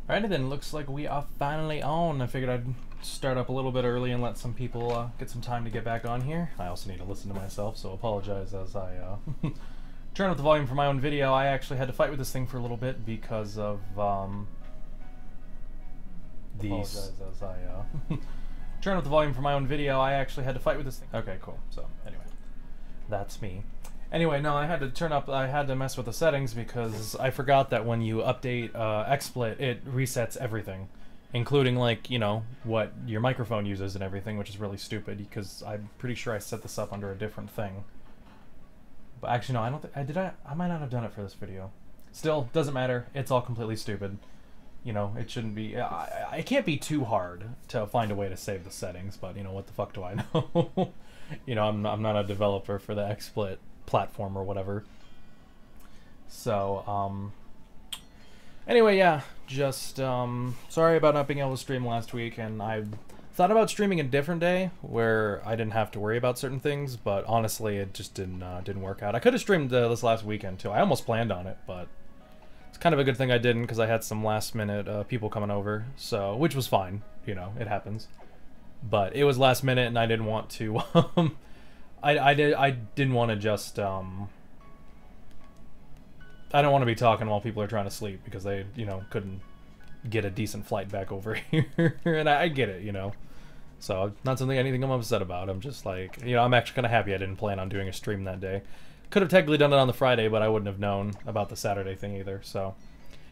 Alrighty then, looks like we are finally on. I figured I'd start up a little bit early and let some people get some time to get back on here. I also need to listen to myself, so apologize as I turn up the volume for my own video. I actually had to fight with this thing for a little bit because of these. Apologize as I turn up the volume for my own video. I actually had to fight with this thing. Okay, cool. So anyway, that's me. Anyway, no, I had to mess with the settings because I forgot that when you update XSplit, it resets everything, including, like, you know, what your microphone uses and everything, which is really stupid because I'm pretty sure I set this up under a different thing. But actually, no, I don't think I did. I might not have done it for this video. Still, doesn't matter. It's all completely stupid. You know, it shouldn't be. It can't be too hard to find a way to save the settings, but you know, what the fuck do I know? You know, I'm not a developer for the XSplit platform or whatever. So anyway, yeah, just sorry about not being able to stream last week, and I thought about streaming a different day where I didn't have to worry about certain things, but honestly it just didn't work out. I could have streamed this last weekend too. I almost planned on it, but it's kind of a good thing I didn't because I had some last minute people coming over, so which was fine, you know, it happens. But it was last minute and I didn't want to I didn't want to just I don't want to be talking while people are trying to sleep because they, you know, couldn't get a decent flight back over here. And I get it, you know. So not anything I'm upset about. I'm just like, you know, I'm actually kind of happy I didn't plan on doing a stream that day. Could have technically done it on the Friday, but I wouldn't have known about the Saturday thing either. So,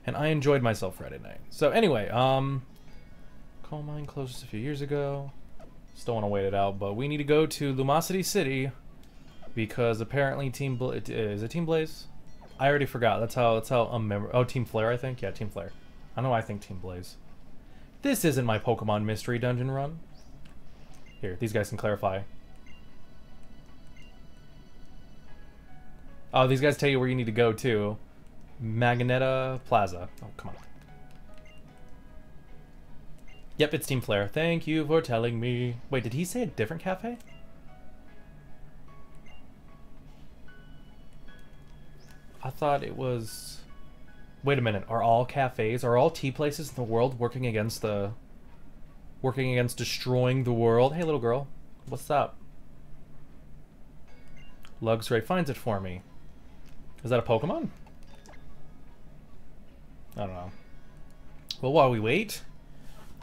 and I enjoyed myself Friday night. So anyway, Coal mine closed a few years ago. Still want to wait it out, but we need to go to Lumosity City because apparently is it Team Blaze? I already forgot. That's how oh, Team Flare, I think. Yeah, Team Flare. I know I think Team Blaze. This isn't my Pokemon Mystery Dungeon run. Here, these guys can clarify. Oh, these guys tell you where you need to go to. Magneta Plaza. Oh, come on. Yep, it's Team Flare. Thank you for telling me. Wait, did he say a different cafe? I thought it was... Wait a minute. Are all cafes, are all tea places in the world working against destroying the world? Hey, little girl. What's up? Luxray finds it for me. Is that a Pokemon? I don't know. Well, while we wait...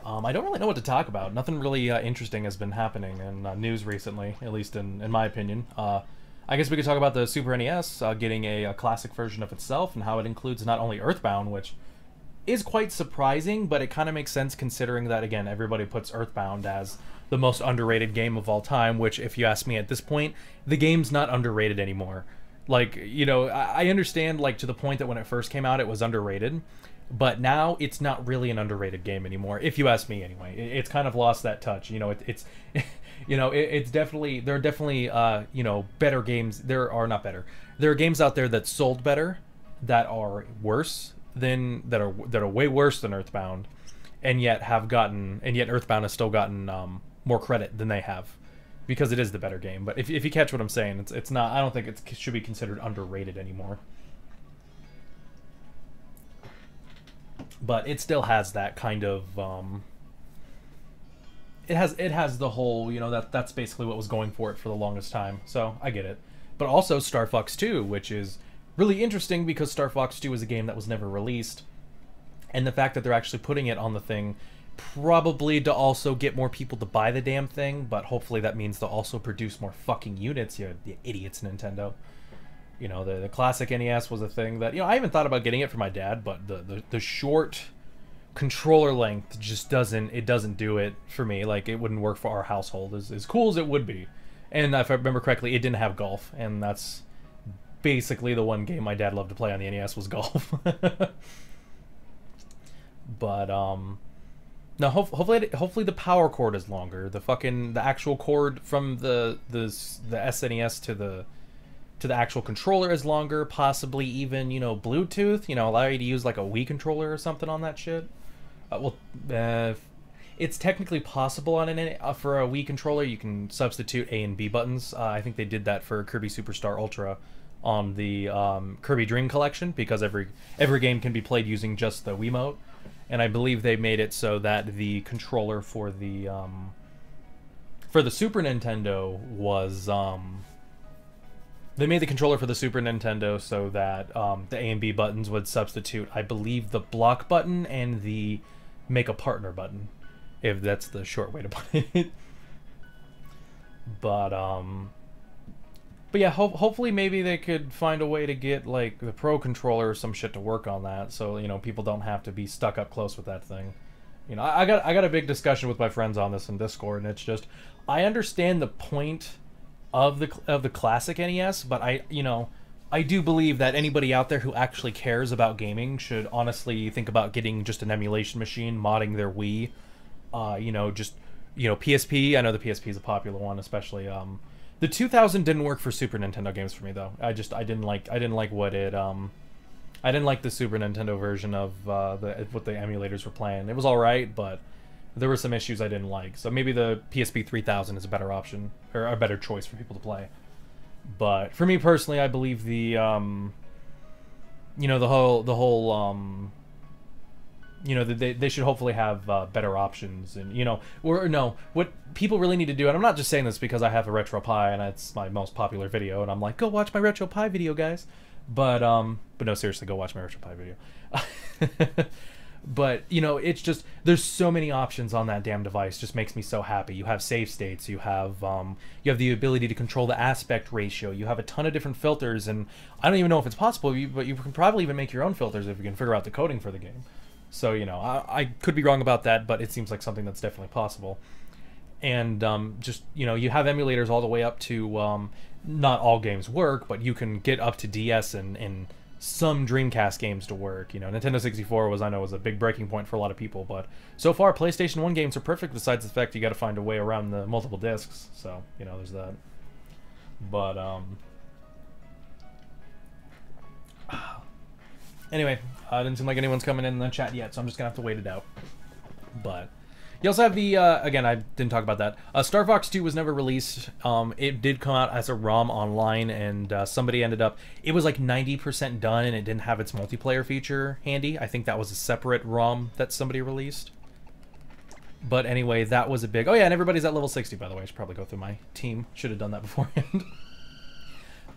I don't really know what to talk about. Nothing really interesting has been happening in news recently, at least in my opinion. I guess we could talk about the Super NES getting a classic version of itself and how it includes not only Earthbound, which is quite surprising, but it kind of makes sense considering that, again, everybody puts Earthbound as the most underrated game of all time, which, if you ask me at this point, the game's not underrated anymore. Like, you know, I understand, like, to the point that when it first came out, it was underrated. But now it's not really an underrated game anymore, if you ask me anyway. It's kind of lost that touch. You know, it's you know, it's definitely, there are definitely, you know, better games. There are games out there that sold better, that are worse than, that are way worse than Earthbound, and yet Earthbound has still gotten more credit than they have, because it is the better game. But if you catch what I'm saying, it's not, I don't think it should be considered underrated anymore. But it still has that kind of it has the whole, you know, that's basically what was going for it for the longest time. So I get it. But also Star Fox 2, which is really interesting because Star Fox 2 is a game that was never released, and the fact that they're actually putting it on the thing, probably to also get more people to buy the damn thing, but hopefully that means they'll also produce more fucking units. You idiots, Nintendo. You know, the classic NES was a thing that, you know, I even thought about getting it for my dad, but the short controller length just doesn't do it for me. Like, it wouldn't work for our household as cool as it would be. And if I remember correctly, it didn't have golf, and that's basically the one game my dad loved to play on the NES was golf. But no, hopefully the power cord is longer. The actual cord from the SNES to the actual controller is longer, possibly even, you know, Bluetooth, you know, allow you to use like a Wii controller or something on that shit. It's technically possible on for a Wii controller. You can substitute A and B buttons. I think they did that for Kirby Superstar Ultra on the Kirby Dream Collection, because every game can be played using just the Wiimote. and I believe they made it so that the controller for the Super Nintendo was they made the controller for the Super Nintendo so that the A and B buttons would substitute, I believe, the block button and the make a partner button, if that's the short way to put it. But yeah, hopefully maybe they could find a way to get like the Pro controller or some shit to work on that, so you know people don't have to be stuck up close with that thing. You know, I got a big discussion with my friends on this in Discord, and it's just I understand the point of the classic NES, but I do believe that anybody out there who actually cares about gaming should honestly think about getting just an emulation machine, modding their Wii. PSP. I know the PSP is a popular one, especially. The 2000 didn't work for Super Nintendo games for me though. I didn't like what it. I didn't like the Super Nintendo version of what the emulators were playing. It was all right, but there were some issues I didn't like. So maybe the PSP 3000 is a better option or a better choice for people to play. But for me personally, I believe the they should hopefully have better options, and what people really need to do. And I'm not just saying this because I have a RetroPie and it's my most popular video, and I'm like, go watch my RetroPie video, guys. But no, seriously, go watch my RetroPie video. But it's just there's so many options on that damn device. Just makes me so happy. You have save states. You have the ability to control the aspect ratio. You have a ton of different filters, and I don't even know if it's possible, but you can probably even make your own filters if you can figure out the coding for the game. So I could be wrong about that, but it seems like something that's definitely possible. And you have emulators all the way up to not all games work, but you can get up to DS and some Dreamcast games to work. Nintendo 64 was a big breaking point for a lot of people, but so far PlayStation 1 games are perfect, besides the fact you got to find a way around the multiple discs. So there's that. But anyway, it didn't seem like anyone's coming in the chat yet, so I'm just gonna have to wait it out. But you also have the again, I didn't talk about that. Star Fox 2 was never released. It did come out as a ROM online, and somebody ended up. It was like 90% done, and it didn't have its multiplayer feature handy. I think that was a separate ROM that somebody released. But anyway, that was a big. Oh yeah, and everybody's at level 60, by the way. I should probably go through my team. Should have done that beforehand.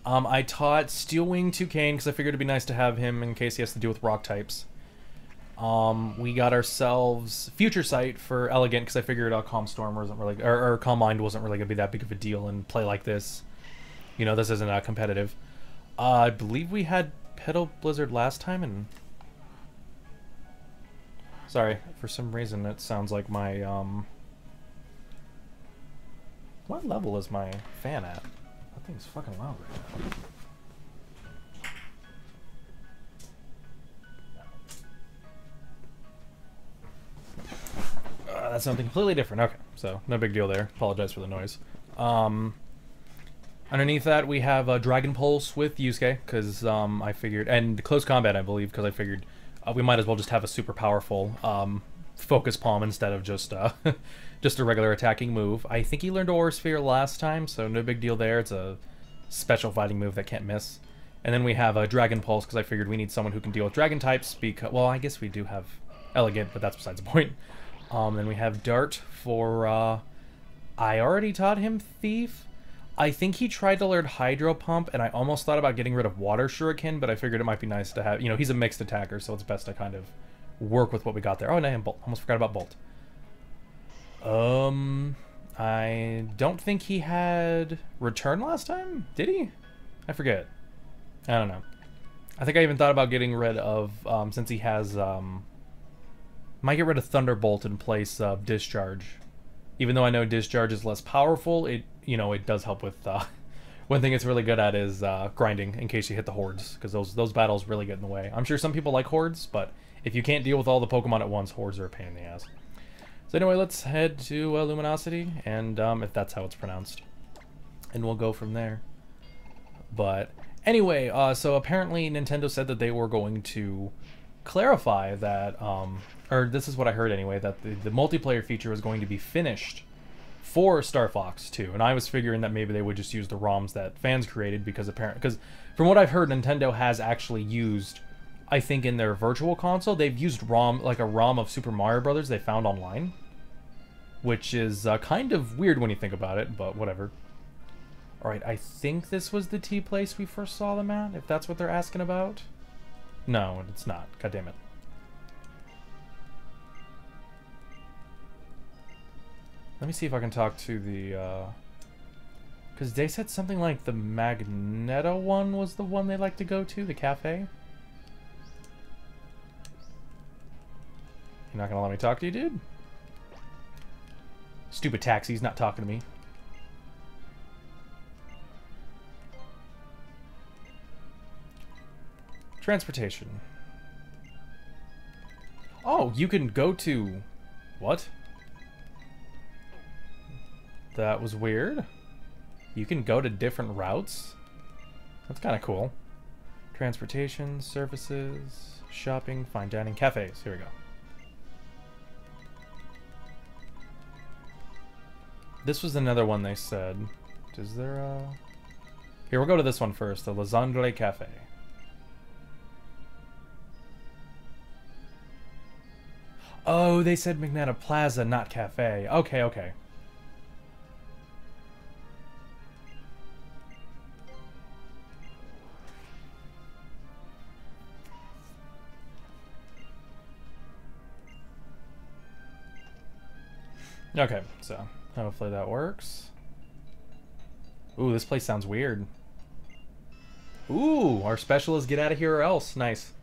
I taught Steelwing to Kane because I figured it'd be nice to have him in case he has to deal with rock types. We got ourselves Future Sight for Elegant because I figured Calm Storm wasn't really, or Calm Mind wasn't really gonna be that big of a deal and play like this. This isn't competitive. I believe we had Petal Blizzard last time, and sorry, for some reason it sounds like my what level is my fan at? That thing's fucking loud right now. That's something completely different. Okay, so no big deal there. Apologize for the noise. Underneath that, we have Dragon Pulse with Yusuke, because I figured, and Close Combat, I believe, because I figured we might as well just have a super powerful Focus Palm instead of just just a regular attacking move. I think he learned Aura Sphere last time, so no big deal there. It's a special fighting move that can't miss. And then we have Dragon Pulse, because I figured we need someone who can deal with Dragon types, because, well, I guess we do have Elegant, but that's besides the point. Then we have Dart for, I already taught him Thief. I think he tried to learn Hydro Pump, and I almost thought about getting rid of Water Shuriken, but I figured it might be nice to have, he's a mixed attacker, so it's best to kind of work with what we got there. Oh, and Bolt. Almost forgot about Bolt. I don't think he had Return last time, did he? I forget. I don't know. I think I even thought about getting rid of, since he has, might get rid of Thunderbolt in place of Discharge. Even though I know Discharge is less powerful, it does help with, one thing it's really good at is grinding in case you hit the hordes, because those battles really get in the way. I'm sure some people like hordes, but if you can't deal with all the Pokemon at once, hordes are a pain in the ass. So anyway, let's head to Luminosity, and if that's how it's pronounced. And we'll go from there. But anyway, so apparently Nintendo said that they were going to clarify that, or this is what I heard anyway, that the multiplayer feature was going to be finished for Star Fox 2, and I was figuring that maybe they would just use the ROMs that fans created, because from what I've heard, Nintendo has actually used I think in their virtual console, they've used ROM, like a ROM of Super Mario Brothers they found online. Which is kind of weird when you think about it, but whatever. Alright, I think this was the tea place we first saw them at, if that's what they're asking about. No, it's not. God damn it. Let me see if I can talk to the, because they said something like the Magneto one was the one they like to go to, the cafe. You're not gonna let me talk to you, dude? Stupid taxi's not talking to me. Transportation. Oh, you can go to... What? That was weird. You can go to different routes? That's kind of cool. Transportation, services, shopping, fine dining, cafes. Here we go. This was another one they said. Is there a... Here, we'll go to this one first. The Lazandre Cafe. Oh, they said Magneto Plaza, not cafe. Okay, okay. Okay, so hopefully that works. Ooh, this place sounds weird. Ooh, our special is get out of here or else. Nice.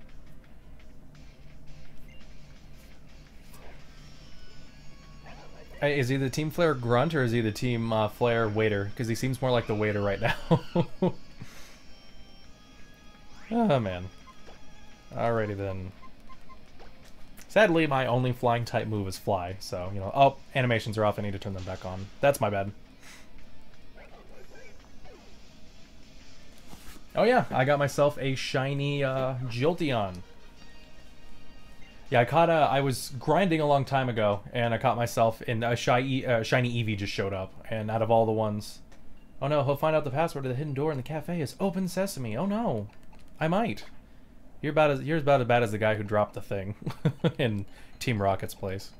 Is he the Team Flare grunt or is he the Team Flare waiter? Because he seems more like the waiter right now. Oh, man. Alrighty then. Sadly, my only flying type move is fly, so, you know... Oh, animations are off. I need to turn them back on. That's my bad. Oh yeah, I got myself a shiny Jolteon. Yeah, I was grinding a long time ago, and I caught myself in a shiny Eevee just showed up, and out of all the ones... Oh no, he'll find out the password to the hidden door in the cafe is open sesame. Oh no. I might. You're about as bad as the guy who dropped the thing in Team Rocket's place.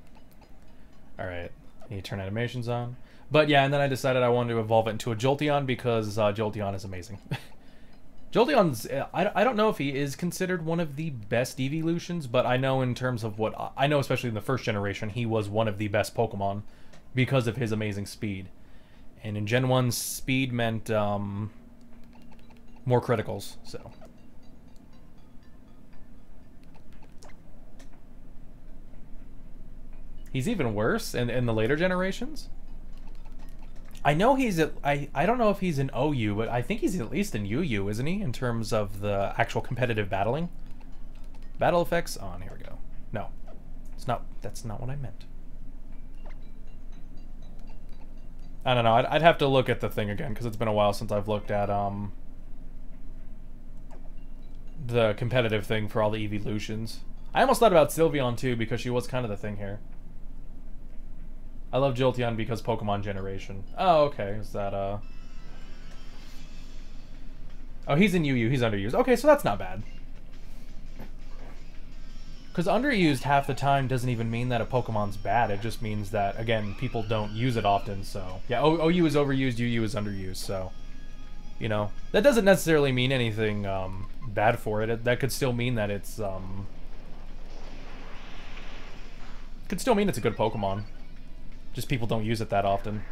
Alright, need to turn animations on. But yeah, and then I decided I wanted to evolve it into a Jolteon because Jolteon is amazing. Jolteon's, I don't know if he is considered one of the best evolutions, but I know in terms of what, I know especially in the first generation, he was one of the best Pokemon because of his amazing speed. And in Gen 1, speed meant more criticals, so... He's even worse in the later generations. I know he's at... I don't know if he's in OU, but I think he's at least in UU, isn't he? In terms of the actual competitive battling. Battle effects on. Here we go. No. It's not... That's not what I meant. I don't know. I'd have to look at the thing again, because it's been a while since I've looked at the competitive thing for all the evolutions. I almost thought about Sylveon, too, because she was kind of the thing here. I love Jolteon because Pokemon Generation. Oh, okay. Is that, Oh, he's in UU. He's underused. Okay, so that's not bad. Because underused half the time doesn't even mean that a Pokemon's bad. It just means that, again, people don't use it often, so... Yeah, OU is overused, UU is underused, so... You know, that doesn't necessarily mean anything, bad for it. That could still mean that it's, Could still mean it's a good Pokemon. Just people don't use it that often.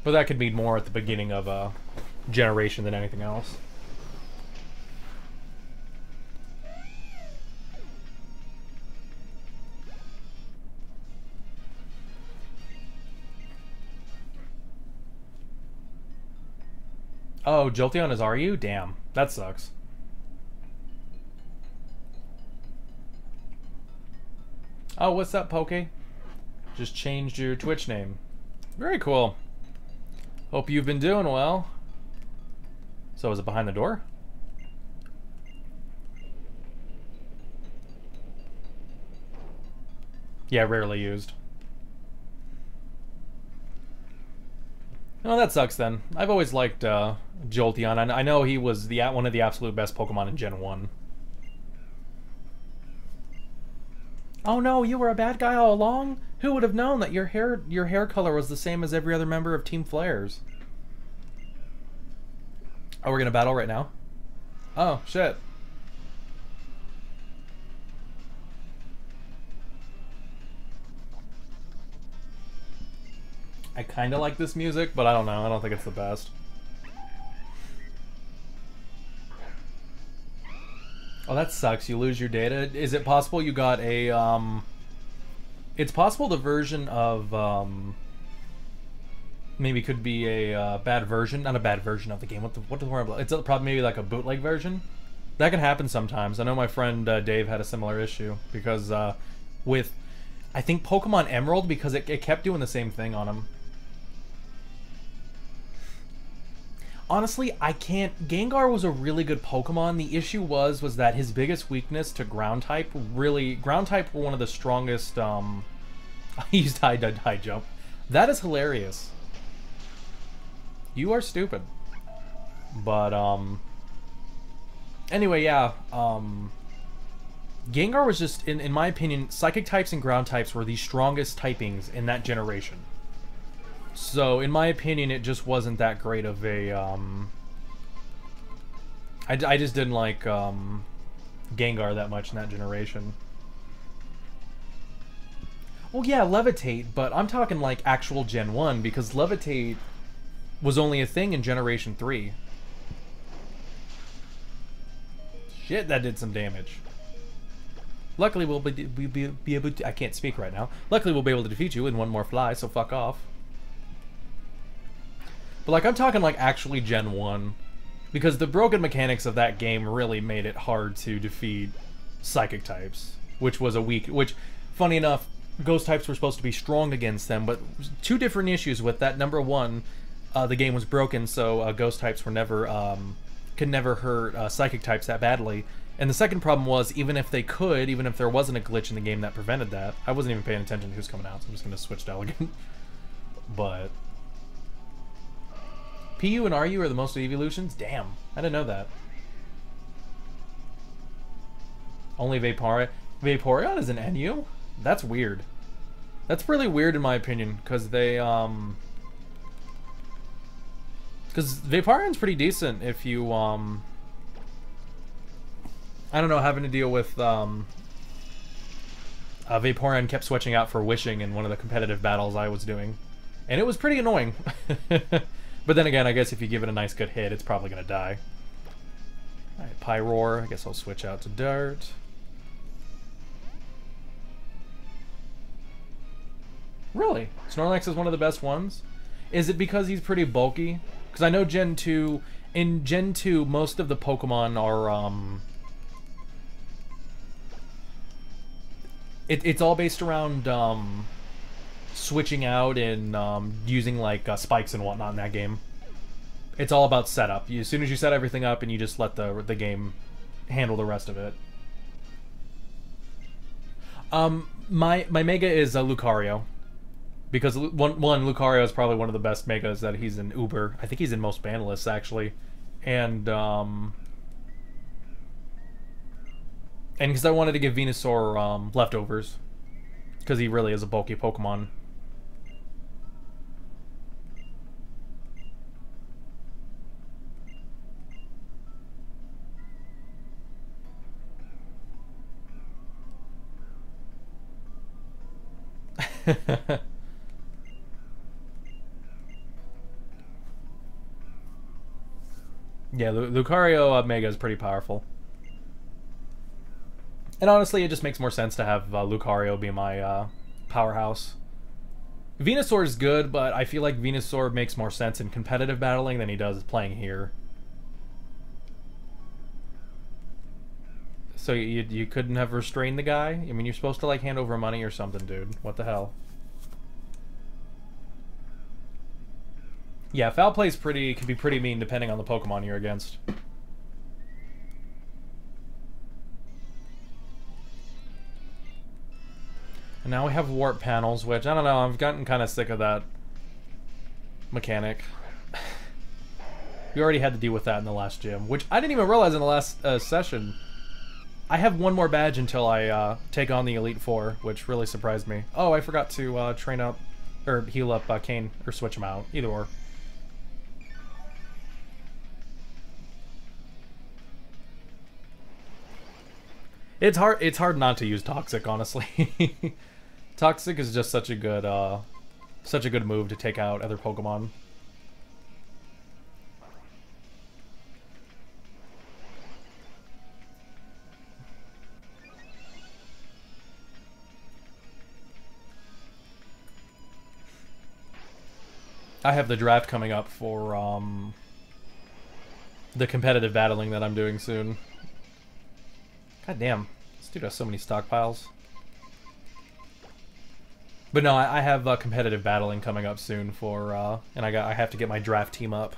But that could mean more at the beginning of a generation than anything else. Oh, Jolteon is RU? Damn, that sucks. Oh, what's up, Poke? Just changed your Twitch name. Very cool. Hope you've been doing well. So, is it behind the door? Yeah, rarely used. No, that sucks then. I've always liked Jolteon, and I know he was one of the absolute best Pokemon in Gen 1. Oh no, you were a bad guy all along? Who would have known that your hair color was the same as every other member of Team Flares? Oh, we're gonna battle right now? Oh, shit. I kinda like this music, but I don't know. I don't think it's the best. Oh, that sucks. You lose your data. Is it possible you got a, It's possible the version of, maybe could be a bad version, not a bad version of the game. What the word? It's probably maybe like a bootleg version. That can happen sometimes. I know my friend Dave had a similar issue because with, I think Pokemon Emerald, because it kept doing the same thing on him. Honestly, I can't. Gengar was a really good Pokemon. The issue was that his biggest weakness to ground type ground type were one of the strongest. I used high jump. That is hilarious. You are stupid. But anyway, yeah. Gengar was just, in my opinion, Psychic types and Ground types were the strongest typings in that generation. So, in my opinion, it just wasn't that great of a, I just didn't like, Gengar that much in that generation. Well, yeah, Levitate, but I'm talking, like, actual Gen 1, because Levitate was only a thing in Generation 3. Shit, that did some damage. Luckily, we'll be able to... I can't speak right now. Luckily, we'll be able to defeat you in one more fly, so fuck off. But, like, I'm talking, like, actually Gen 1. Because the broken mechanics of that game really made it hard to defeat Psychic types. Which was a weak... Which, funny enough, Ghost types were supposed to be strong against them, but two different issues with that. Number one, the game was broken, so Ghost types were never... could never hurt Psychic types that badly. And the second problem was, even if they could, even if there wasn't a glitch in the game that prevented that... I wasn't even paying attention to who's coming out, so I'm just going to switch to Elegant. But... PU and RU are the most evolutions? Damn, I didn't know that. Only Vaporeon? Vaporeon is an NU? That's weird. That's really weird in my opinion, because they, because Vaporeon's pretty decent if you, I don't know, having to deal with, Vaporeon kept switching out for Wishing in one of the competitive battles I was doing. And it was pretty annoying. But then again, I guess if you give it a nice good hit, it's probably gonna die. Alright, Pyroar. I guess I'll switch out to Dart. Really? Snorlax is one of the best ones? Is it because he's pretty bulky? Because I know Gen 2... In Gen 2, most of the Pokemon are, It's all based around, switching out and using like spikes and whatnot in that game. It's all about setup. As soon as you set everything up and you just let the game handle the rest of it. My Mega is Lucario, because one Lucario is probably one of the best Megas that he's in Uber. I think he's in most ban lists actually, and because I wanted to give Venusaur leftovers, because he really is a bulky Pokemon. Yeah, Lucario Mega is pretty powerful. And honestly, it just makes more sense to have Lucario be my powerhouse. Venusaur is good, but I feel like Venusaur makes more sense in competitive battling than he does playing here. So you couldn't have restrained the guy? I mean, you're supposed to like hand over money or something, dude. What the hell? Yeah, foul play can be pretty mean depending on the Pokemon you're against. And now we have warp panels, which, I don't know, I've gotten kind of sick of that. mechanic. We already had to deal with that in the last gym, which I didn't even realize in the last session. I have one more badge until I take on the Elite Four, which really surprised me. Oh, I forgot to train up, or heal up Kain, or switch him out. Either or. It's hard not to use Toxic, honestly. Toxic is just such a good move to take out other Pokemon. I have the draft coming up for the competitive battling that I'm doing soon. God damn, this dude has so many stockpiles. But no, I have competitive battling coming up soon for, and I have to get my draft team up.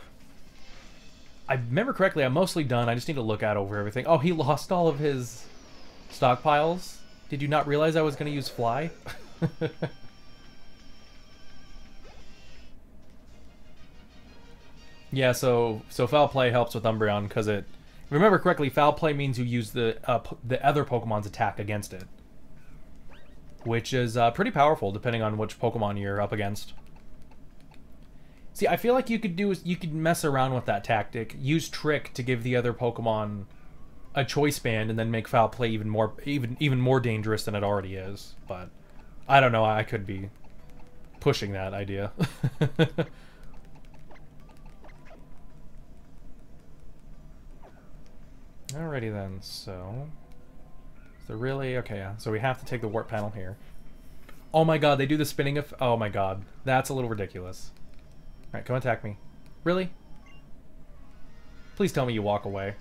I remember correctly, I'm mostly done. I just need to look out over everything. Oh, he lost all of his stockpiles? Did you not realize I was going to use Fly? Yeah, so foul play helps with Umbreon because it. Remember correctly, foul play means you use the other Pokemon's attack against it, which is pretty powerful depending on which Pokemon you're up against. See, I feel like you could mess around with that tactic, use Trick to give the other Pokemon a choice band, and then make foul play even more dangerous than it already is. But I don't know. I could be pushing that idea. Alrighty then, so really, okay, yeah, so we have to take the warp panel here. Oh my god, they do the spinning of, oh my god, that's a little ridiculous. Alright, come attack me. Really? Please tell me you walk away.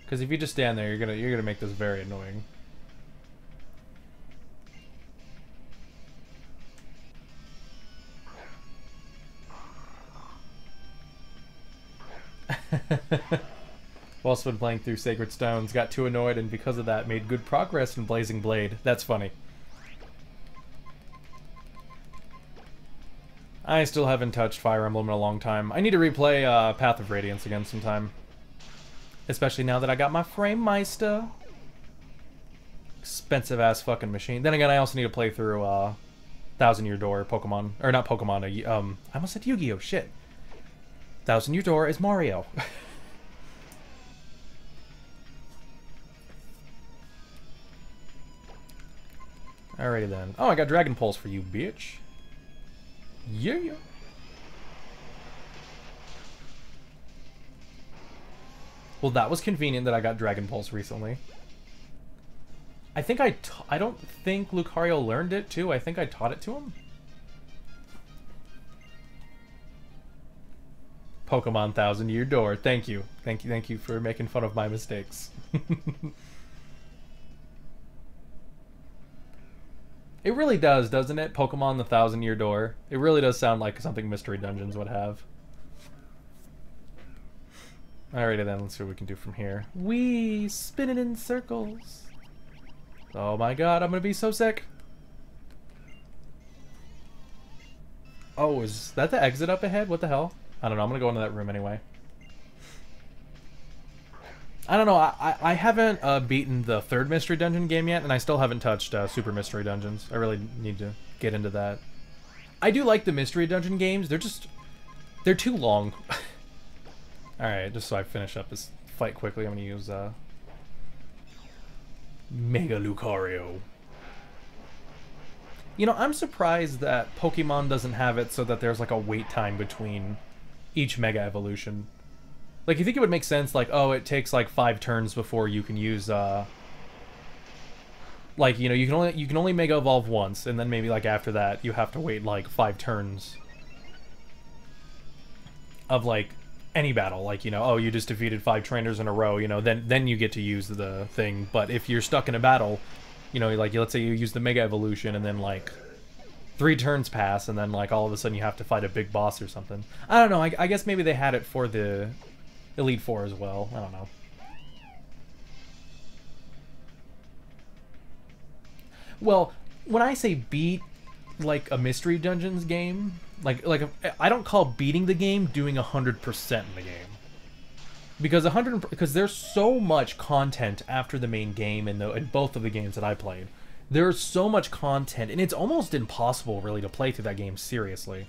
Because if you just stand there, you're gonna make this very annoying. Whilst been playing through Sacred Stones, got too annoyed and because of that made good progress in Blazing Blade. That's funny. I still haven't touched Fire Emblem in a long time. I need to replay Path of Radiance again sometime. Especially now that I got my Frame Meister. Expensive ass fucking machine. Then again, I also need to play through Thousand Year Door Pokemon. Or not Pokemon, I almost said Yu-Gi-Oh! Shit. Thousand Year Door is Mario. Alrighty then. Oh, I got Dragon Pulse for you, bitch. Yeah. Well, that was convenient that I got Dragon Pulse recently. I think I don't think Lucario learned it too. I think I taught it to him. Pokemon Thousand Year Door. Thank you. Thank you for making fun of my mistakes. It really does, doesn't it? Pokemon the Thousand Year Door. It really does sound like something Mystery Dungeons would have. Alrighty then, let's see what we can do from here. Wee! Spinning in circles! Oh my god, I'm gonna be so sick! Oh, is that the exit up ahead? What the hell? I don't know, I'm gonna go into that room anyway. I don't know, I haven't beaten the third Mystery Dungeon game yet, and I still haven't touched Super Mystery Dungeons. I really need to get into that. I do like the Mystery Dungeon games, they're too long. Alright, just so I finish up this fight quickly, I'm gonna use Mega Lucario. You know, I'm surprised that Pokemon doesn't have it so that there's like a wait time between each Mega Evolution. Like, you think it would make sense, like, oh, it takes, like, 5 turns before you can use, like, you know, you can only Mega Evolve once, and then maybe, like, after that, you have to wait, like, 5 turns of, like, any battle. Like, you know, oh, you just defeated 5 trainers in a row, you know, then you get to use the thing. But if you're stuck in a battle, you know, like, let's say you use the Mega Evolution, and then, like, 3 turns pass, and then, like, all of a sudden you have to fight a big boss or something. I don't know, I guess maybe they had it for the Elite Four as well. I don't know. Well, when I say beat, like, a Mystery Dungeons game, Like I don't call beating the game doing 100% in the game. Because there's so much content after the main game in both of the games that I played. There's so much content, and it's almost impossible really to play through that game seriously.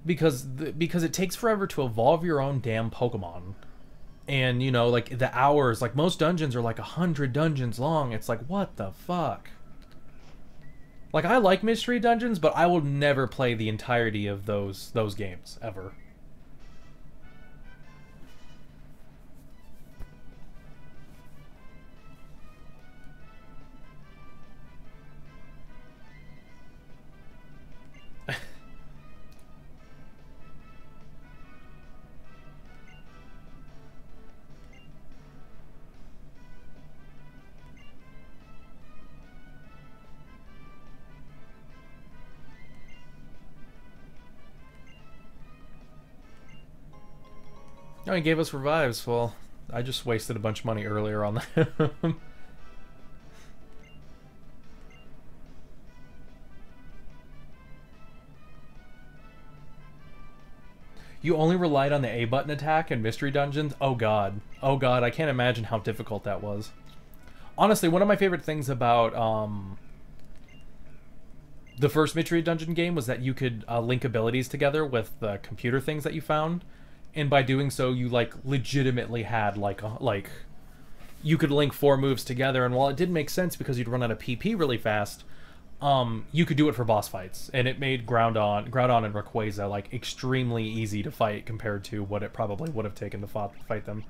Because it takes forever to evolve your own damn Pokemon. And, you know, like, the hours, like, most dungeons are like 100 dungeons long. It's like, what the fuck? Like, I like mystery dungeons, but I will never play the entirety of those games, ever. Oh, he gave us revives. Well, I just wasted a bunch of money earlier on that. You only relied on the A button attack in mystery dungeons? Oh god. Oh god, I can't imagine how difficult that was. Honestly, one of my favorite things about the first mystery dungeon game was that you could link abilities together with the computer things that you found. And by doing so, you, like, legitimately had, like, you could link 4 moves together, and while it did make sense because you'd run out of PP really fast, you could do it for boss fights, and it made Groudon and Rayquaza, like, extremely easy to fight compared to what it probably would have taken to fight them.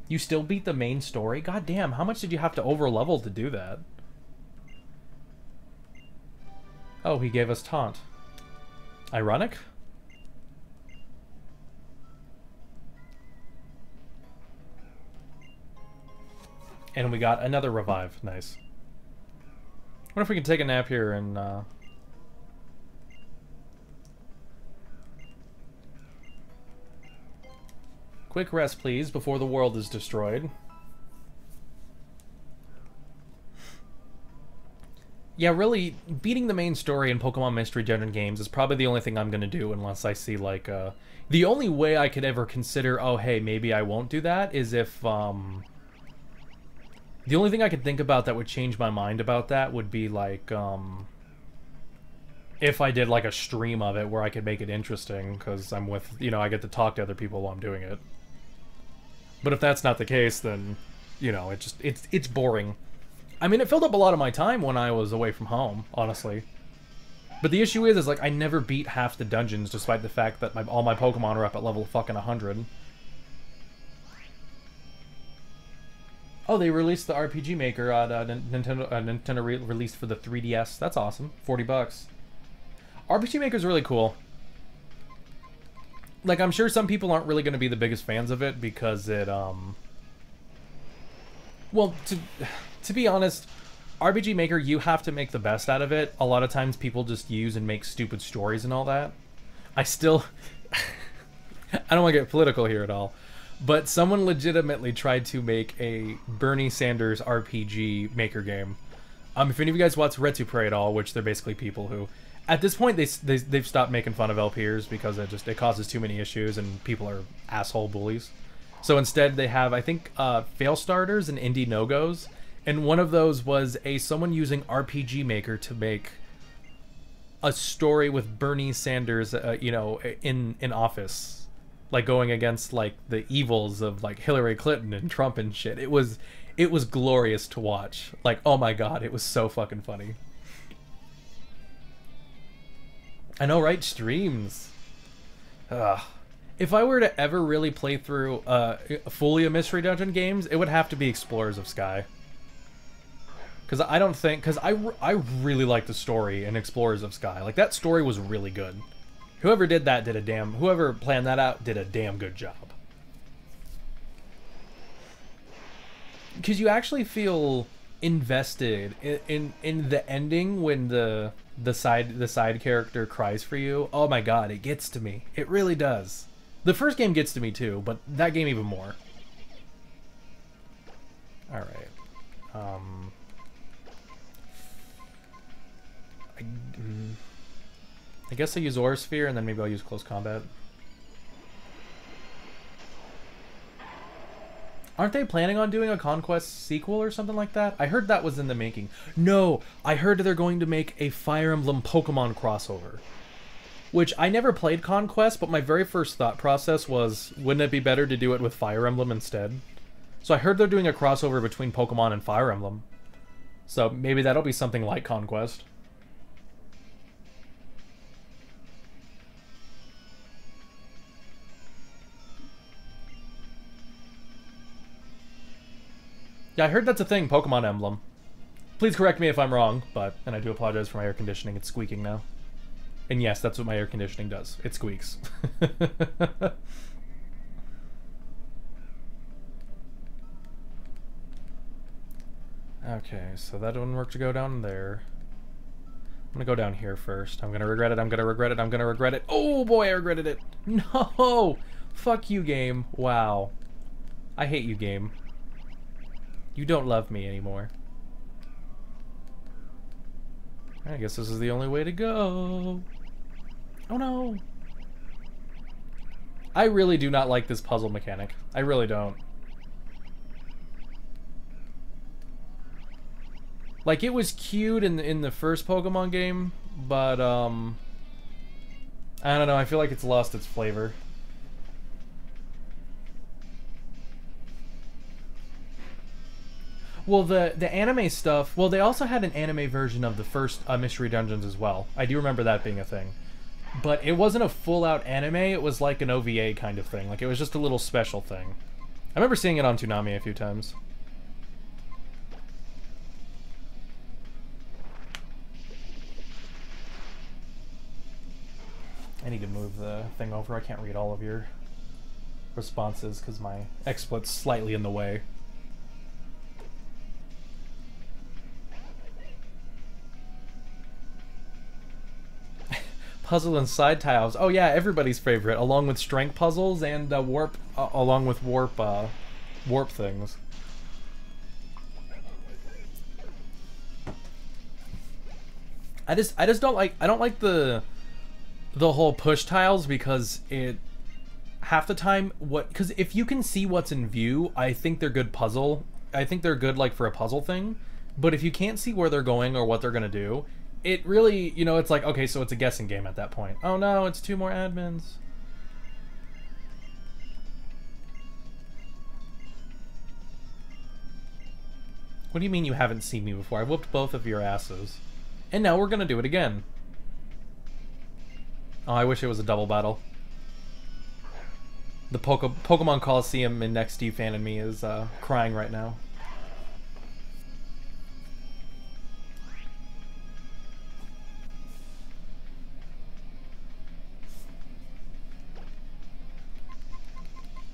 You still beat the main story? God damn, how much did you have to over-level to do that? Oh, he gave us Taunt. Ironic? And we got another revive. Nice. What if we can take a nap here and, Quick rest, please, before the world is destroyed. Yeah, really, beating the main story in Pokemon Mystery Dungeon games is probably the only thing I'm gonna do unless I see, like, the only way I could ever consider, oh, hey, maybe I won't do that is if, the only thing I could think about that would change my mind about that would be, like, if I did, like, a stream of it where I could make it interesting, because I'm with, you know, I get to talk to other people while I'm doing it. But if that's not the case, then, you know, it's boring. I mean, it filled up a lot of my time when I was away from home, honestly. But the issue is like, I never beat half the dungeons, despite the fact that all my Pokemon are up at level fucking 100. Oh, they released the RPG Maker, Nintendo released for the 3DS. That's awesome. 40 bucks. RPG Maker's really cool. Like, I'm sure some people aren't really going to be the biggest fans of it because it, well, to be honest, RPG Maker, you have to make the best out of it. A lot of times people just use and make stupid stories and all that. I still... I don't want to get political here at all. But someone legitimately tried to make a Bernie Sanders RPG Maker game. If any of you guys watch Retupre at all, which they're basically people who... At this point, they've stopped making fun of LPers because it causes too many issues and people are asshole bullies. So instead, they have, I think, fail starters and indie no-goes, and one of those was someone using RPG Maker to make a story with Bernie Sanders, you know, in office, like going against like the evils of like Hillary Clinton and Trump and shit. It was glorious to watch. Like, oh my god, it was so fucking funny. I know, right? Streams. Ugh. If I were to ever really play through fully a Mystery Dungeon games, it would have to be Explorers of Sky. Because I really like the story in Explorers of Sky. Like, that story was really good. Whoever did that whoever planned that out did a damn good job. Because you actually feel invested in the ending when the side character cries for you. Oh my god, it gets to me. It really does. The first game gets to me too, but that game even more. Alright. I guess I use Aura Sphere, and then maybe I'll use Close Combat. Aren't they planning on doing a Conquest sequel or something like that? I heard that was in the making. No, I heard they're going to make a Fire Emblem Pokemon crossover. Which, I never played Conquest, but my very first thought process was, wouldn't it be better to do it with Fire Emblem instead? So I heard they're doing a crossover between Pokemon and Fire Emblem. So maybe that'll be something like Conquest. Yeah, I heard that's a thing, Pokemon Emblem. Please correct me if I'm wrong, but, and I do apologize for my air conditioning, it's squeaking now. And yes, that's what my air conditioning does. It squeaks. Okay, so that wouldn't work to go down there. I'm gonna go down here first. I'm gonna regret it, I'm gonna regret it, I'm gonna regret it. Oh boy, I regretted it! No! Fuck you, game. Wow. I hate you, game. You don't love me anymore. I guess this is the only way to go. Oh no! I really do not like this puzzle mechanic. I really don't. Like, it was cute in the first Pokemon game, but, I don't know, I feel like it's lost its flavor. Well, the anime stuff, well, they also had an anime version of the first Mystery Dungeons as well. I do remember that being a thing. But it wasn't a full-out anime, it was like an OVA kind of thing. Like, it was just a little special thing. I remember seeing it on Toonami a few times. I need to move the thing over. I can't read all of your responses because my XSplit's slightly in the way. Puzzle and side tiles. Oh yeah, everybody's favorite, along with strength puzzles and warp, along with warp things. I just don't like the whole push tiles because it half the time because if you can see what's in view, I think they're good puzzle. I think they're good like for a puzzle thing, but if you can't see where they're going or what they're gonna do, it really, you know, it's like, okay, so it's a guessing game at that point. Oh no, it's 2 more admins. What do you mean you haven't seen me before? I whooped both of your asses. And now we're gonna do it again. Oh, I wish it was a double battle. The Pokemon Coliseum in Next Steve Fan and me is crying right now.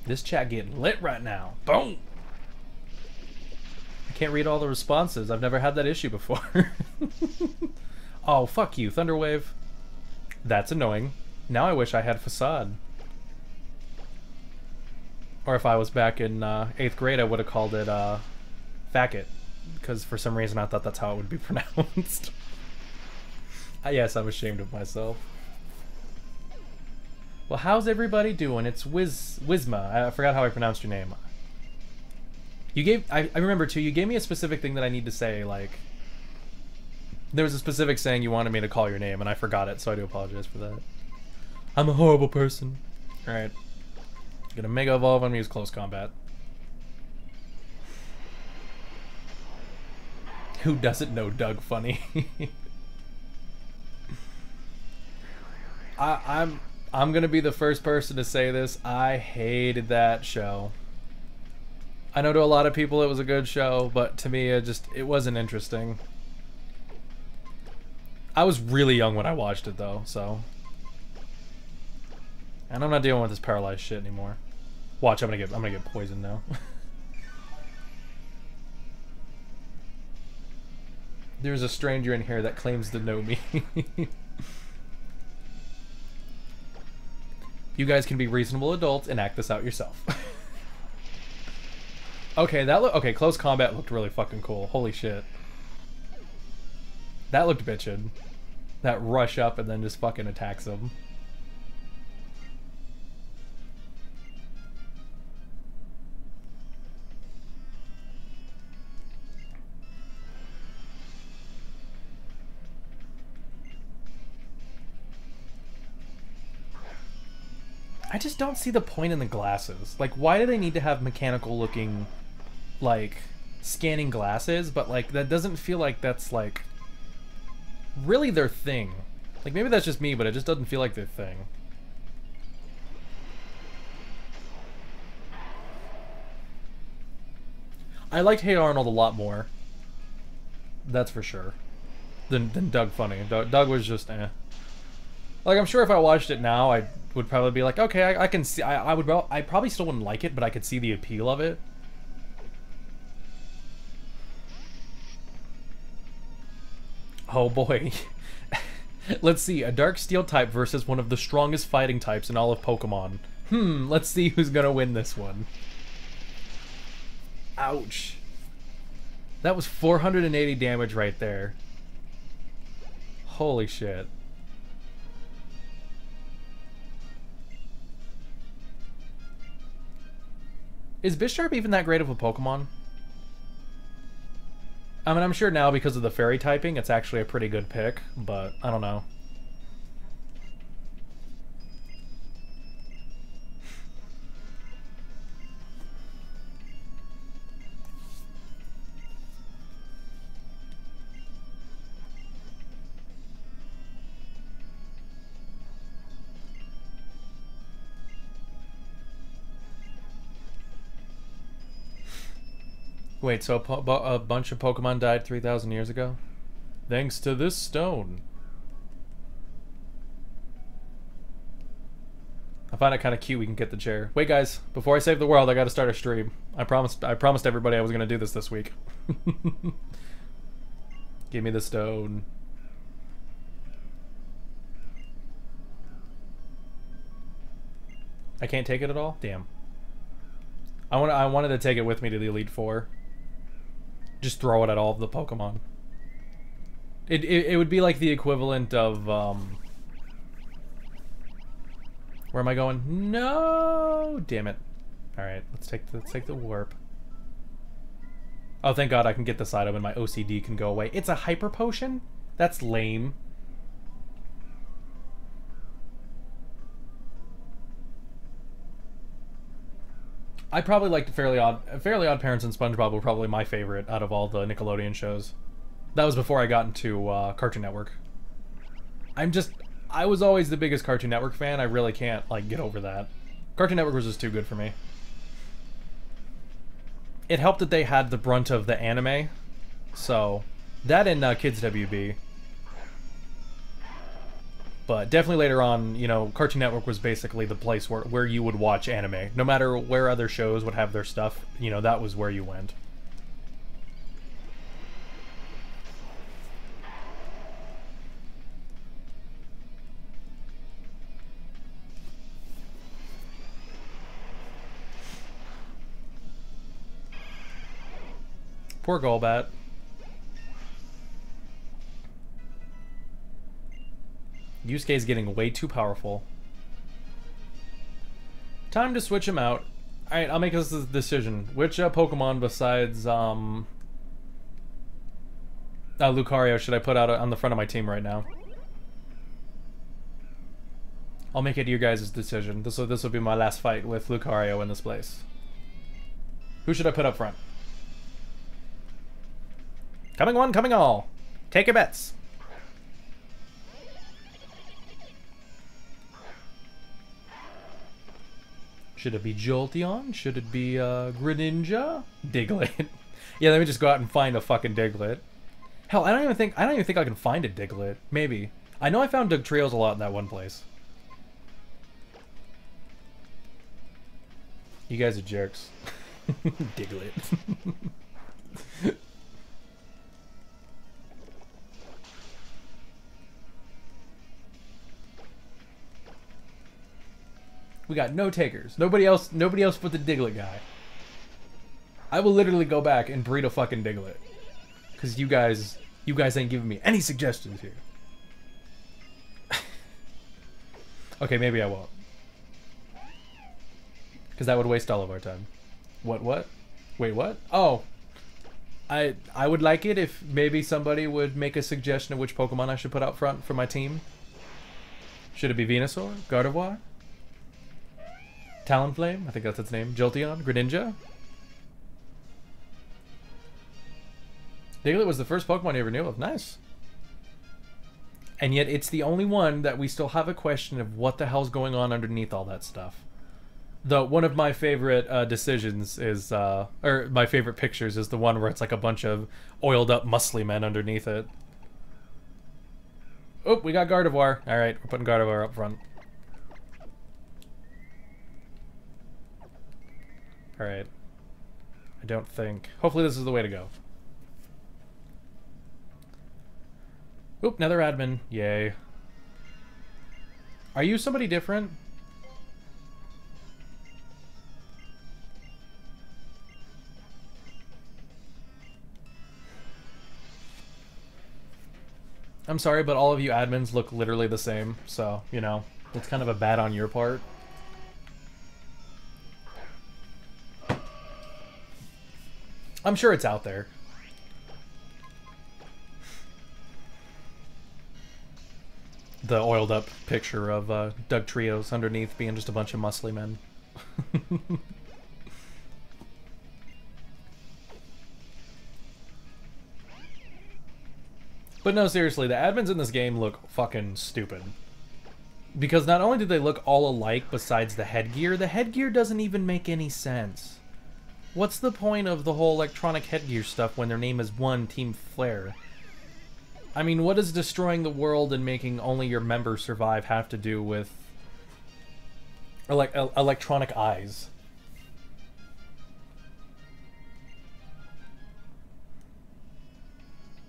This chat getting lit right now. Boom! I can't read all the responses. I've never had that issue before. Oh, fuck you, Thunderwave. That's annoying. Now I wish I had Facade. Or if I was back in 8th grade, I would have called it Facket. Because for some reason I thought that's how it would be pronounced. Yes, I'm ashamed of myself. Well, how's everybody doing? It's Wizma. I forgot how I pronounced your name. You gave... I remember, too, you gave me a specific thing that I need to say, like... There was a specific saying you wanted me to call your name, and I forgot it, so I do apologize for that. I'm a horrible person. Alright. Gonna Mega Evolve on me use Close Combat. Who doesn't know Doug Funny? I'm gonna be the first person to say this. I hated that show. I know to a lot of people it was a good show, but to me it wasn't interesting. I was really young when I watched it though, so. And I'm not dealing with this paralyzed shit anymore. Watch, I'm gonna get poisoned now. There's a stranger in here that claims to know me. You guys can be reasonable adults and act this out yourself. Okay, okay, close combat looked really fucking cool. Holy shit. That looked bitchin'. That rush up and then just fucking attacks them. I just don't see the point in the glasses. Like, why do they need to have mechanical looking, like, scanning glasses? But, like, that doesn't feel like that's, like, really their thing. Like, maybe that's just me, but it just doesn't feel like their thing. I liked Hey Arnold a lot more. That's for sure. Than Doug Funny. Doug was just, eh. Like, I'm sure if I watched it now, I would probably be like, okay, I can see. I probably still wouldn't like it, but I could see the appeal of it. Oh boy. Let's see, a Dark Steel type versus one of the strongest fighting types in all of Pokemon. Let's see who's gonna win this one. Ouch. That was 480 damage right there. Holy shit. Is Bisharp even that great of a Pokemon? I mean, I'm sure now because of the fairy typing, it's actually a pretty good pick, but I don't know. Wait, so a bunch of Pokemon died 3,000 years ago? Thanks to this stone. I find it kind of cute we can get the chair. Wait, guys, before I save the world, I gotta start a stream. I promised everybody I was gonna do this week. Give me the stone. I can't take it at all? Damn. I wanted to take it with me to the Elite Four. Just throw it at all of the Pokemon. It would be like the equivalent of where am I going? No, damn it. All right, let's take the warp. Oh, thank God I can get this item and my OCD can go away. It's a hyper potion? That's lame. I probably liked Fairly Odd Parents and SpongeBob were probably my favorite out of all the Nickelodeon shows. That was before I got into Cartoon Network. I was always the biggest Cartoon Network fan. I really can't, like, get over that. Cartoon Network was just too good for me. It helped that they had the brunt of the anime. So, that and Kids WB. But definitely later on, you know, Cartoon Network was basically the place where you would watch anime. No matter where other shows would have their stuff, you know, that was where you went. Poor Golbat. Yusuke's getting way too powerful. Time to switch him out. Alright, I'll make this a decision. Which Pokemon besides Lucario should I put out on the front of my team right now? I'll make it your guys' decision. This will be my last fight with Lucario in this place. Who should I put up front? Coming one, coming all. Take your bets. Should it be Jolteon? Should it be Greninja? Diglett. Yeah, let me just go out and find a fucking Diglett. Hell, I don't even think I can find a Diglett. Maybe. I know I found Dugtrios a lot in that one place. You guys are jerks. Diglett. We got no takers. Nobody else but the Diglett guy. I will literally go back and breed a fucking Diglett. Because you guys ain't giving me any suggestions here. Okay, maybe I won't. Because that would waste all of our time. What? Wait, what? Oh. I would like it if maybe somebody would make a suggestion of which Pokemon I should put out front for my team. Should it be Venusaur? Gardevoir? Talonflame? I think that's its name. Jolteon? Greninja? Diglett was the first Pokemon I ever knew of. Nice. And yet it's the only one that we still have a question of what the hell's going on underneath all that stuff. Though one of my favorite decisions is, or my favorite pictures is the one where it's like a bunch of oiled up muscly men underneath it. Oh, we got Gardevoir. Alright, we're putting Gardevoir up front. Alright. I don't think... Hopefully this is the way to go. Oop, another admin. Yay. Are you somebody different? I'm sorry, but all of you admins look literally the same, so, you know, it's kind of a bad on your part. I'm sure it's out there. The oiled up picture of Doug Trios underneath being just a bunch of muscly men. But no, seriously, the admins in this game look fucking stupid. Because not only do they look all alike besides the headgear doesn't even make any sense. What's the point of the whole electronic headgear stuff when their name is one Team Flare? I mean, what does destroying the world and making only your members survive have to do with electronic eyes?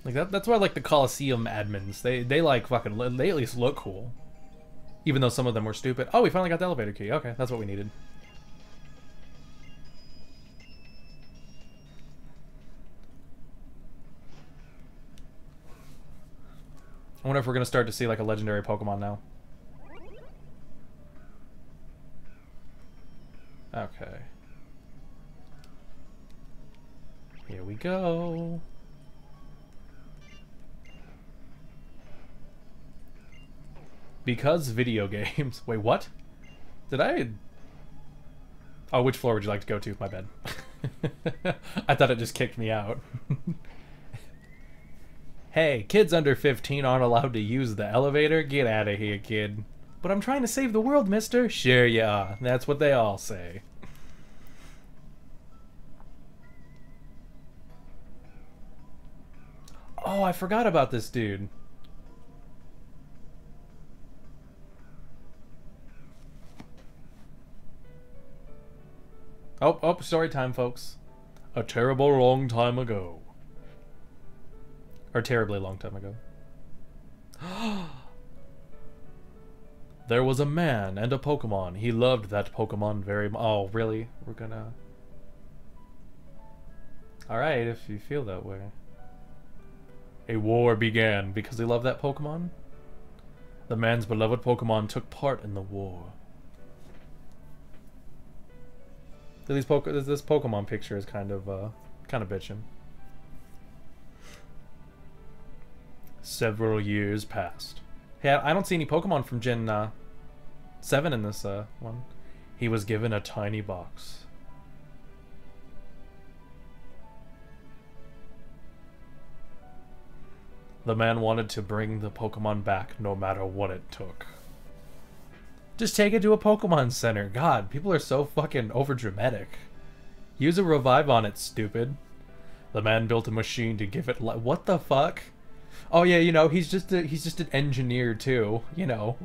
Like that's why I like the Coliseum admins. They like fucking, they at least look cool. Even though some of them were stupid. Oh, we finally got the elevator key. Okay, that's what we needed. I wonder if we're gonna start to see like a legendary Pokemon now. Okay. Here we go. Because video games... Wait, what? Did I... Oh, which floor would you like to go to? My bad. I thought it just kicked me out. Hey, kids under 15 aren't allowed to use the elevator? Get out of here, kid. But I'm trying to save the world, mister. Sure you are. That's what they all say. Oh, I forgot about this dude. Oh, story time, folks. A terrible long time ago. Or terribly long time ago. There was a man and a Pokemon. He loved that Pokemon very much. Oh, really? We're gonna... Alright, if you feel that way. A war began because he loved that Pokemon. The man's beloved Pokemon took part in the war. This Pokemon picture is kind of bitching. Several years passed. Hey, I don't see any Pokemon from Gen 7 in this one. He was given a tiny box. The man wanted to bring the Pokemon back no matter what it took. Just take it to a Pokemon Center. God, people are so fucking overdramatic. Use a revive on it, stupid. The man built a machine to give it what the fuck? Oh yeah, you know, he's just an engineer too, you know.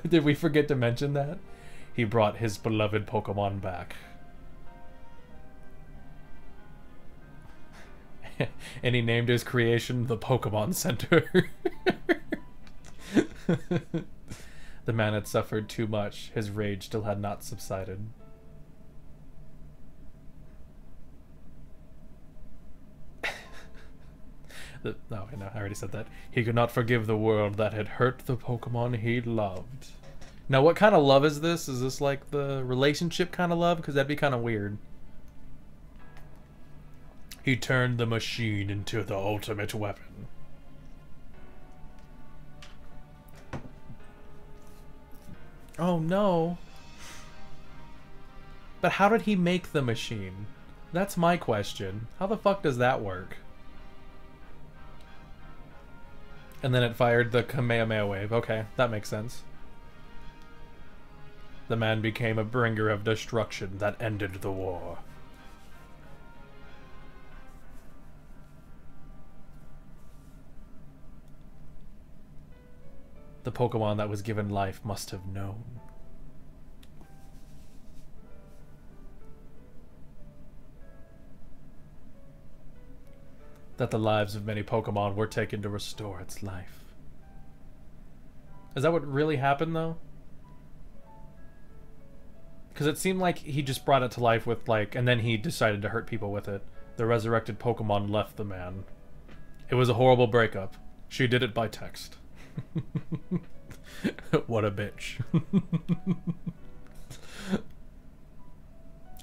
Did we forget to mention that? He brought his beloved Pokemon back. And he named his creation the Pokemon Center. The man had suffered too much. His rage still had not subsided. No, I already said that. He could not forgive the world that had hurt the Pokemon he loved. Now, what kind of love is this? Is this like the relationship kind of love? Because that'd be kind of weird. He turned the machine into the ultimate weapon. Oh no. But how did he make the machine? That's my question. How the fuck does that work? And then it fired the Kamehameha wave. Okay, that makes sense. The man became a bringer of destruction that ended the war. The Pokemon that was given life must have known. That the lives of many Pokemon were taken to restore its life. Is that what really happened, though? Because it seemed like he just brought it to life with, like, and then he decided to hurt people with it. The resurrected Pokemon left the man. It was a horrible breakup. She did it by text. What a bitch.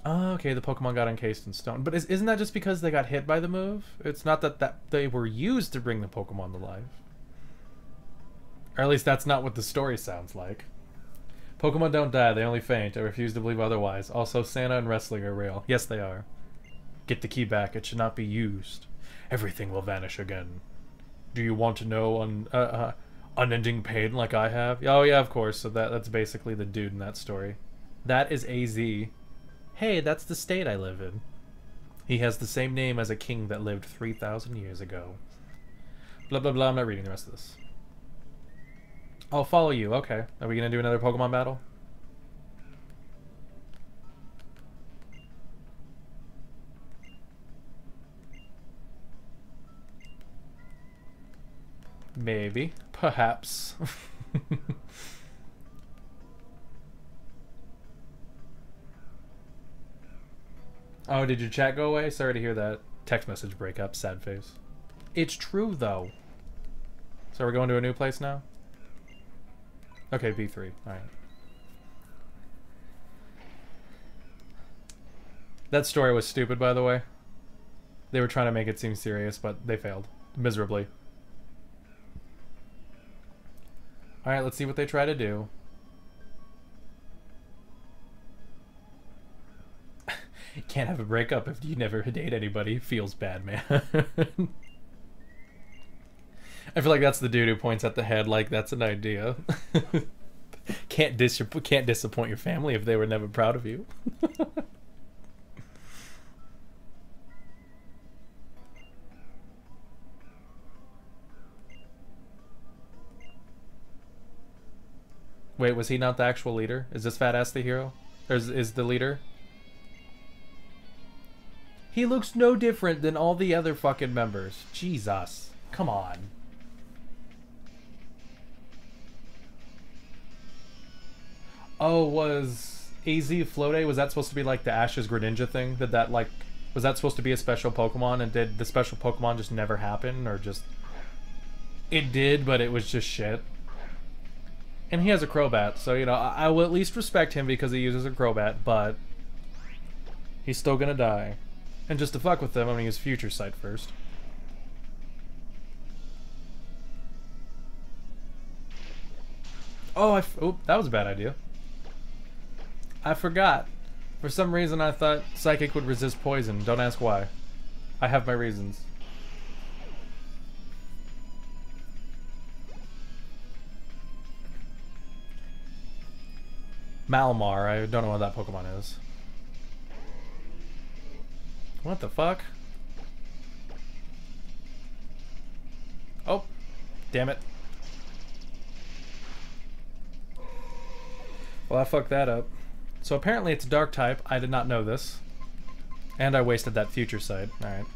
Oh, okay, the Pokemon got encased in stone. But isn't that just because they got hit by the move? It's not that they were used to bring the Pokemon to life. Or at least that's not what the story sounds like. Pokemon don't die, they only faint. I refuse to believe otherwise. Also, Santa and wrestling are real. Yes, they are. Get the key back. It should not be used. Everything will vanish again. Do you want to know unending pain like I have? Oh, yeah, of course. So that's basically the dude in that story. That is AZ. Hey, that's the state I live in. He has the same name as a king that lived 3,000 years ago. Blah, blah, blah. I'm not reading the rest of this. I'll follow you. Okay. Are we going to do another Pokemon battle? Maybe. Perhaps. Oh, did your chat go away? Sorry to hear that. Text message breakup. Sad face. It's true, though. So we're going to a new place now? Okay, V3. Alright. That story was stupid, by the way. They were trying to make it seem serious, but they failed. Miserably. Alright, let's see what they try to do. Can't have a breakup if you never date anybody. Feels bad, man. I feel like that's the dude who points at the head like that's an idea. Can't disappoint your family if they were never proud of you. Wait, was he not the actual leader? Is this fat ass the hero? Or is the leader? He looks no different than all the other fucking members. Jesus. Come on. Oh, was AZ Floaty, was that supposed to be like the Ash's Greninja thing? Was that supposed to be a special Pokemon, and did the special Pokemon just never happen? Or just... It did, but it was just shit. And he has a Crobat, so, you know, I will at least respect him because he uses a Crobat, but... He's still gonna die. And just to fuck with them, I'm gonna use Future Sight first. Oh, that was a bad idea. I forgot. For some reason I thought Psychic would resist poison. Don't ask why. I have my reasons. Malamar, I don't know what that Pokemon is. What the fuck? Oh, damn it. Well, I fucked that up. So apparently it's Dark type. I did not know this. And I wasted that Future Sight. Alright.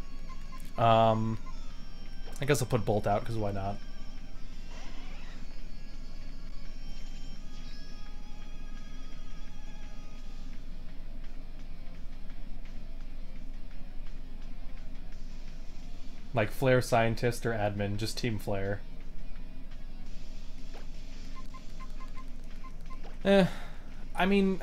I guess I'll put Bolt out, because why not? Like Flare Scientist or Admin, just Team Flare. I mean,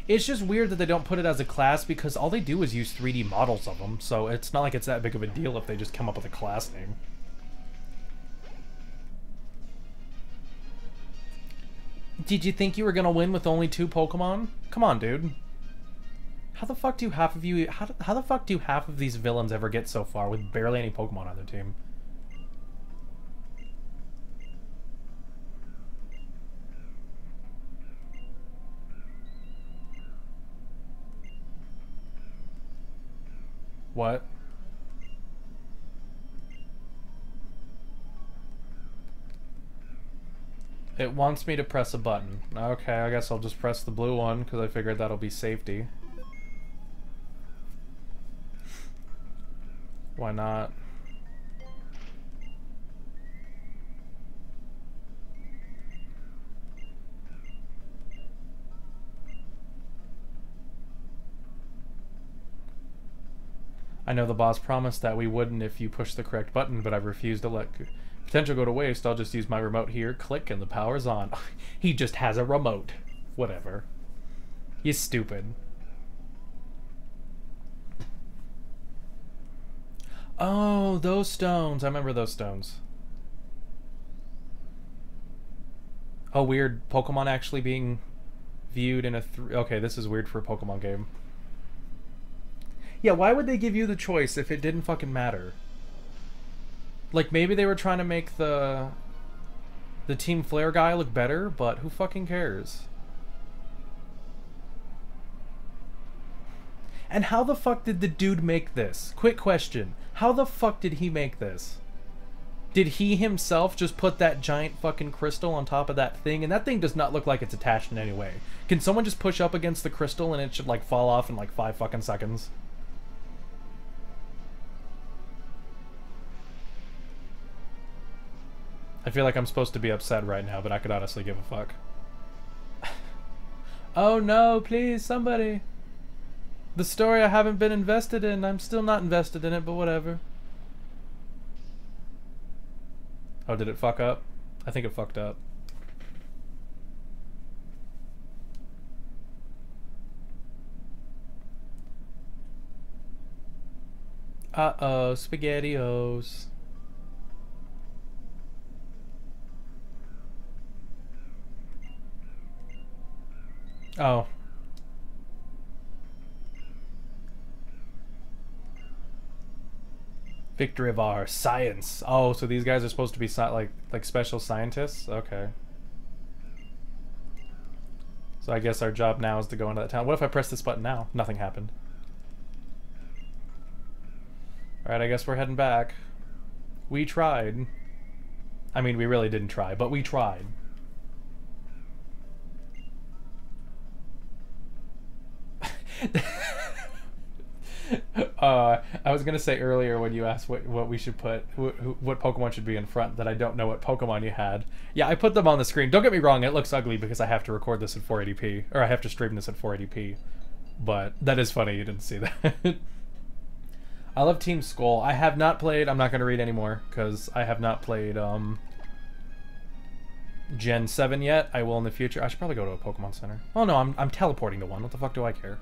it's just weird that they don't put it as a class because all they do is use 3D models of them, so it's not like it's that big of a deal if they just come up with a class name. Did you think you were gonna win with only 2 Pokemon? Come on, dude. How the fuck do half of you... How the fuck do half of these villains ever get so far with barely any Pokemon on their team? What? It wants me to press a button. Okay, I guess I'll just press the blue one because I figured that'll be safety. Why not? I know the boss promised that we wouldn't if you push the correct button, but I've refused to let potential go to waste. I'll just use my remote here, click, and the power's on. He just has a remote. Whatever. He's stupid. Oh, those stones. I remember those stones. Oh, weird. Pokemon actually being viewed in a... Okay, this is weird for a Pokemon game. Yeah, why would they give you the choice if it didn't fucking matter? Like, maybe they were trying to make the Team Flare guy look better, but who fucking cares? And how the fuck did the dude make this? Quick question. How the fuck did he make this? Did he himself just put that giant fucking crystal on top of that thing? And that thing does not look like it's attached in any way. Can someone just push up against the crystal and it should, like, fall off in, like, 5 fucking seconds? I feel like I'm supposed to be upset right now, but I could honestly give a fuck. Oh no, please, somebody. The story I haven't been invested in. I'm still not invested in it, but whatever. Oh, did it fuck up? I think it fucked up. Uh-oh, SpaghettiOs. Oh. Victory of our science. Oh, so these guys are supposed to be like special scientists? Okay. So I guess our job now is to go into that town. What if I press this button now? Nothing happened. Alright, I guess we're heading back. We tried. I mean, we really didn't try, but we tried. I was gonna say earlier when you asked what we should put, what Pokemon should be in front, that I don't know what Pokemon you had. Yeah, I put them on the screen. Don't get me wrong, it looks ugly because I have to record this in 480p, or I have to stream this at 480p. But that is funny you didn't see that. I love Team Skull. I have not played. I'm not gonna read anymore because I have not played Gen 7 yet. I will in the future. I should probably go to a Pokemon Center. Oh no, I'm teleporting to one. What the fuck do I care?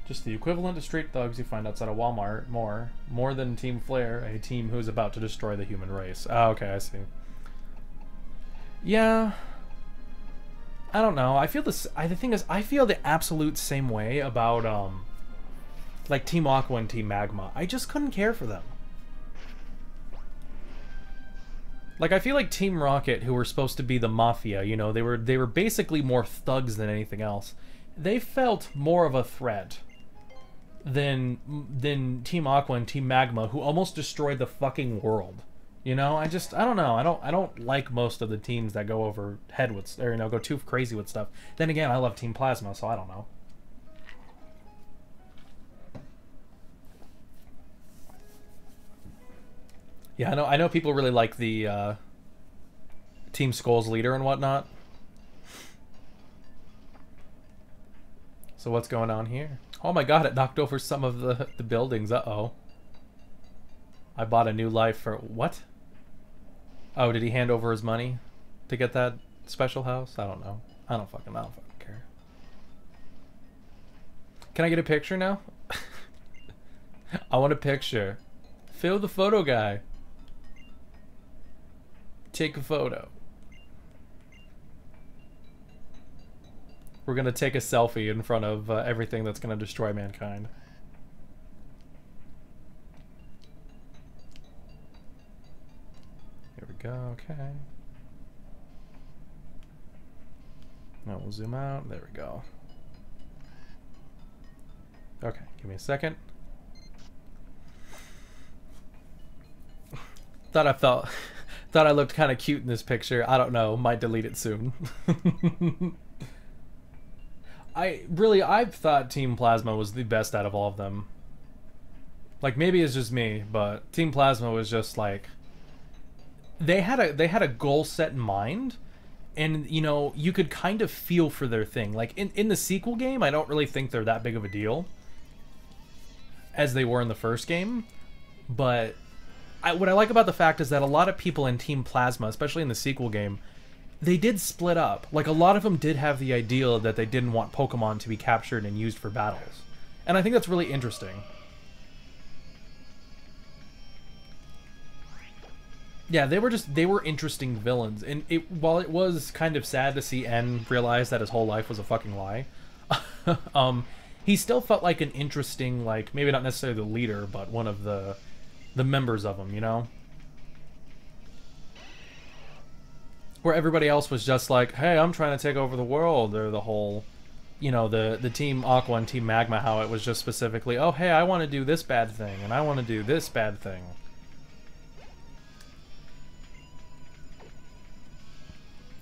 Just the equivalent of street thugs you find outside of Walmart. More than Team Flare, a team who's about to destroy the human race. Oh, okay, I see. Yeah. I don't know. I feel this. The thing is, I feel the absolute same way about like Team Aqua and Team Magma. I just couldn't care for them. Like, I feel like Team Rocket, who were supposed to be the Mafia, you know, they were basically more thugs than anything else. They felt more of a threat than Team Aqua and Team Magma, who almost destroyed the fucking world. You know, I don't know. I don't like most of the teams that go over head with, or, you know, go too crazy with stuff. Then again, I love Team Plasma, so I don't know. Yeah, I know people really like the Team Skull's leader and whatnot. So what's going on here? Oh my god, it knocked over some of the buildings. Uh-oh. I bought a new life for... What? Oh, did he hand over his money to get that special house? I don't know. I don't fucking care. Can I get a picture now? I want a picture. Phil the photo guy. Take a photo. We're gonna take a selfie in front of everything that's gonna destroy mankind. Here we go, okay. Now we'll zoom out, there we go. Okay, give me a second. Thought I looked kind of cute in this picture. I don't know, might delete it soon. I thought Team Plasma was the best out of all of them. Like, maybe it's just me, but Team Plasma was just like, they had a goal set in mind, and you know, you could kind of feel for their thing. Like in the sequel game, I don't really think they're that big of a deal as they were in the first game, but what I like about the fact is that a lot of people in Team Plasma, especially in the sequel game, they did split up. Like, a lot of them did have the idea that they didn't want Pokemon to be captured and used for battles. And I think that's really interesting. Yeah, they were interesting villains. And while it was kind of sad to see N realize that his whole life was a fucking lie, he still felt like an interesting, like, maybe not necessarily the leader, but one of the members of them, you know? Where everybody else was just like, hey, I'm trying to take over the world, or the whole, you know, the Team Aqua and Team Magma, how it was just specifically, oh, hey, I want to do this bad thing, and I want to do this bad thing.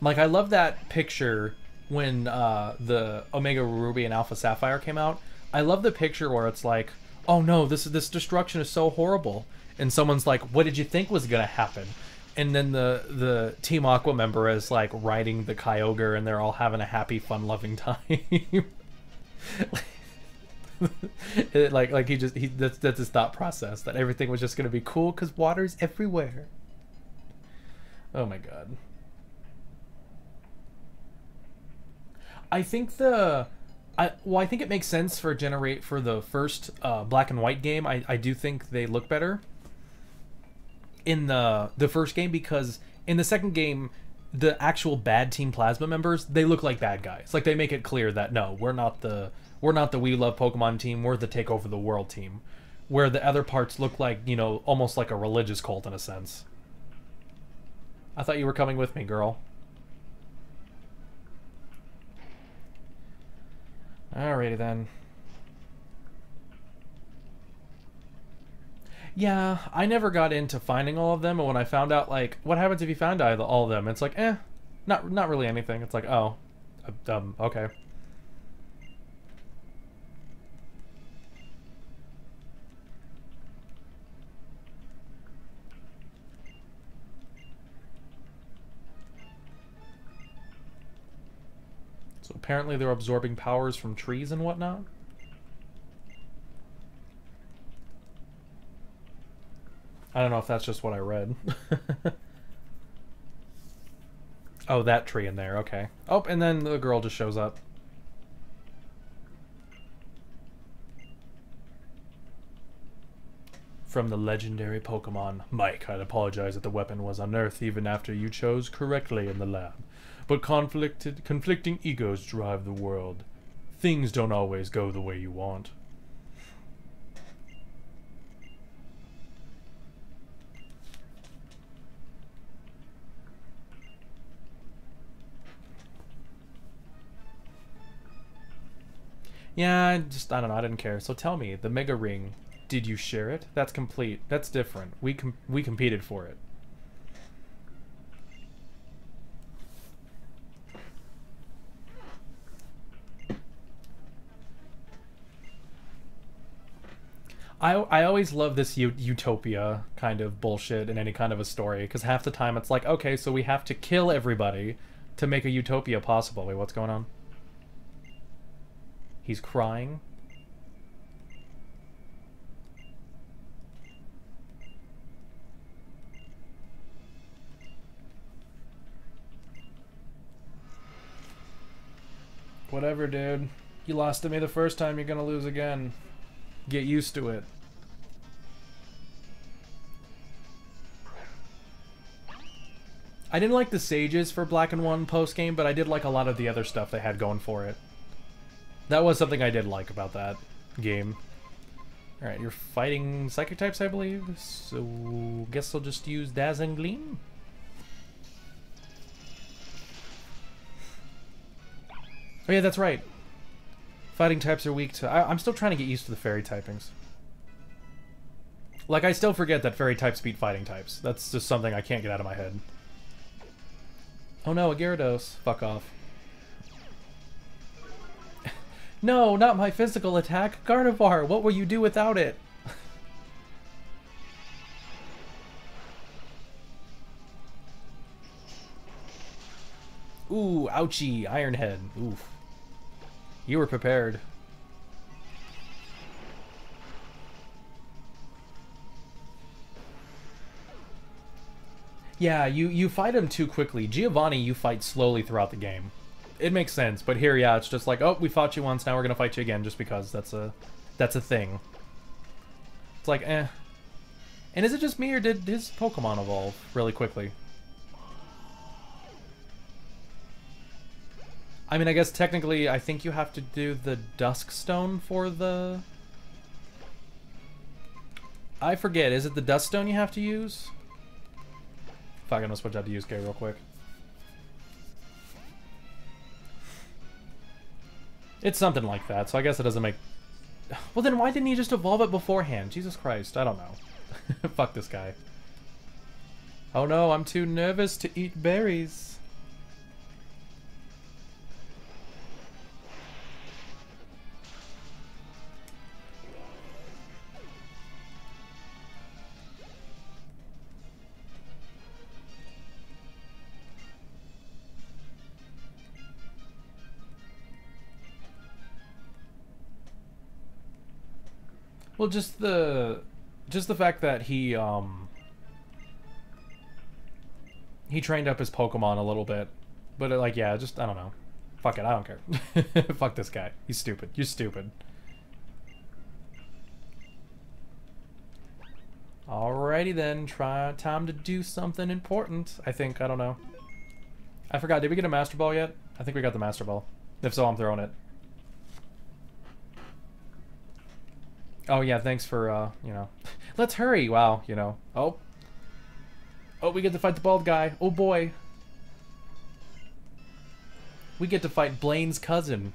Like, I love that picture when the Omega Ruby and Alpha Sapphire came out. I love the picture where it's like, oh no, this destruction is so horrible. And someone's like, what did you think was going to happen? And then the Team Aqua member is like riding the Kyogre, and they're all having a happy, fun-loving time. like that's his thought process, that everything was just gonna be cool because water's everywhere. Oh my god. I think I think it makes sense for the first Black and White game. I do think they look better in the first game, because in the second game, the actual bad Team Plasma members, they look like bad guys. Like, they make it clear that no, we're not the We Love Pokemon team, we're the Take Over the World team. Where the other parts look like, you know, almost like a religious cult in a sense. I thought you were coming with me, girl. Alrighty then. Yeah, I never got into finding all of them, and when I found out, like, what happens if you found all of them? It's like, not really anything. It's like, oh, okay. So apparently they're absorbing powers from trees and whatnot. I don't know if that's just what I read. Oh, that tree in there, okay. Oh, and then the girl just shows up. From the legendary Pokemon. Mike, I'd apologize that the weapon was unearthed even after you chose correctly in the lab. But conflicting egos drive the world. Things don't always go the way you want. Yeah, I don't know, I didn't care. So tell me, the Mega Ring, did you share it? That's complete. That's different. We competed for it. I always love this utopia kind of bullshit in any kind of a story, because half the time it's like, okay, so we have to kill everybody to make a utopia possible. Wait, what's going on? He's crying. Whatever, dude. You lost to me the first time, you're gonna lose again. Get used to it. I didn't like the sages for Black and 1 post-game, but I did like a lot of the other stuff they had going for it. That was something I did like about that game. Alright, you're fighting psychic types, I believe, so guess I'll just use Dazzling Gleam. Oh yeah, that's right. Fighting types are weak to... I'm still trying to get used to the fairy typings. Like, I still forget that fairy types beat fighting types. That's just something I can't get out of my head. Oh no, a Gyarados. Fuck off. No, not my physical attack. Gardevoir, what will you do without it? Ooh, ouchie. Iron Head. Oof. You were prepared. Yeah, you fight him too quickly. Giovanni, you fight slowly throughout the game. It makes sense, but here, yeah, it's just like, oh, we fought you once, now we're gonna fight you again, just because that's a thing. It's like, eh. And is it just me, or did his Pokemon evolve really quickly? I mean, I guess technically, I think you have to do the Dusk Stone for the... I forget, is it the Dusk Stone you have to use? Fuck, I'm gonna switch out to Yusuke real quick. It's something like that, so I guess it doesn't make... Well then why didn't he just evolve it beforehand? Jesus Christ, I don't know. Fuck this guy. Oh no, I'm too nervous to eat berries. Well, just the fact that he trained up his Pokemon a little bit, but like, yeah, just I don't know. Fuck it, I don't care. Fuck this guy. He's stupid. You're stupid. Alrighty then, time to do something important. I think, I don't know. I forgot, did we get a Master Ball yet? I think we got the Master Ball. If so, I'm throwing it. Oh yeah, thanks for, you know. Let's hurry, wow, you know. Oh. Oh, we get to fight the bald guy. Oh boy. We get to fight Blaine's cousin.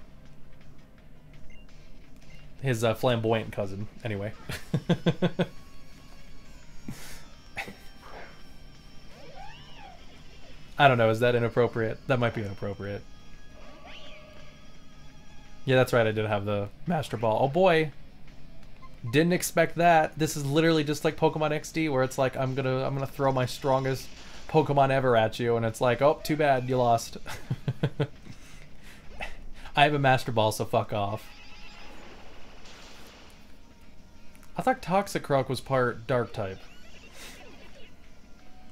His, flamboyant cousin, anyway. I don't know, is that inappropriate? That might be inappropriate. Yeah, that's right, I did have the Master Ball. Oh boy. Didn't expect that. This is literally just like Pokemon XD, where it's like I'm gonna throw my strongest Pokemon ever at you, and it's like, oh, too bad, you lost. I have a Master Ball, so fuck off. I thought Toxicroak was part Dark type.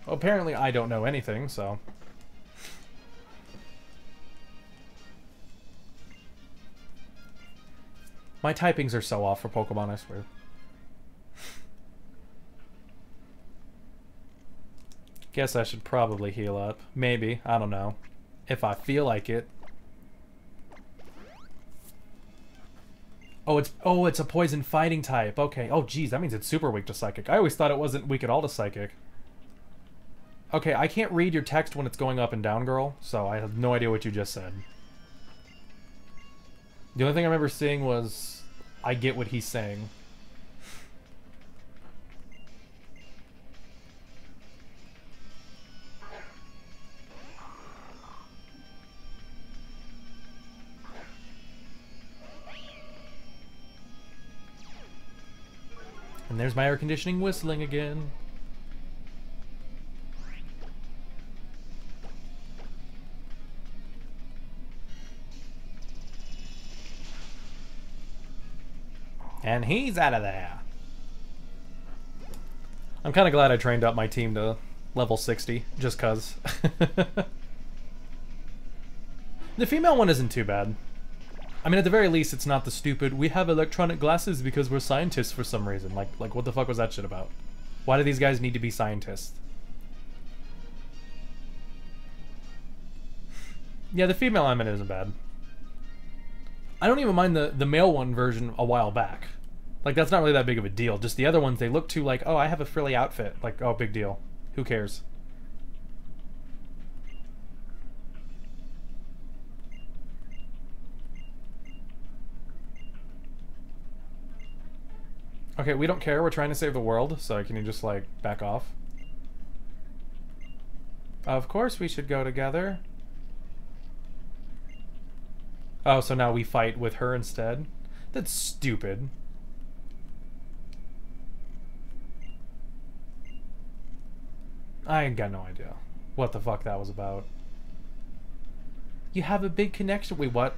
Well, apparently I don't know anything, so... My typings are so off for Pokemon, I swear. Guess I should probably heal up. Maybe, I don't know. If I feel like it. Oh, it's a poison fighting type. Okay. Oh, geez, that means it's super weak to Psychic. I always thought it wasn't weak at all to Psychic. Okay, I can't read your text when it's going up and down, girl, so I have no idea what you just said. The only thing I remember seeing was, I get what he's saying. And there's my air conditioning whistling again. And he's out of there. I'm kind of glad I trained up my team to level 60, just cuz. The female one isn't too bad. I mean, at the very least, it's not the stupid, we have electronic glasses because we're scientists for some reason. Like what the fuck was that shit about? Why do these guys need to be scientists? Yeah, the female Emin isn't bad. I don't even mind the male one version a while back. Like, that's not really that big of a deal. Just the other ones, they look too like, oh, I have a frilly outfit. Like, oh, big deal. Who cares? Okay, we don't care. We're trying to save the world, so can you just, like, back off? Of course we should go together. Oh, so now we fight with her instead? That's stupid. I ain't got no idea what the fuck that was about. You have a big connection. Wait, what?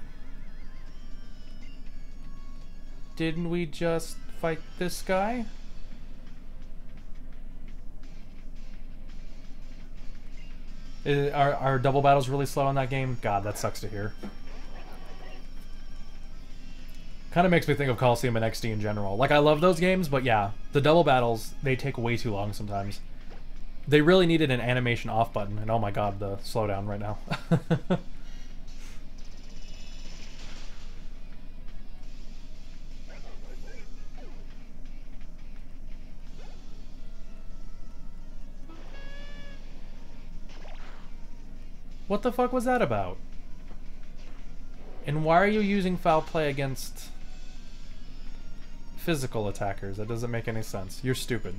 Didn't we just fight this guy? Are double battles really slow in that game? God, that sucks to hear. Kind of makes me think of Coliseum and XD in general. Like, I love those games, but yeah, the double battles, they take way too long sometimes. They really needed an animation off button, and oh my god, the slowdown right now. What the fuck was that about? And why are you using foul play against physical attackers? That doesn't make any sense. You're stupid.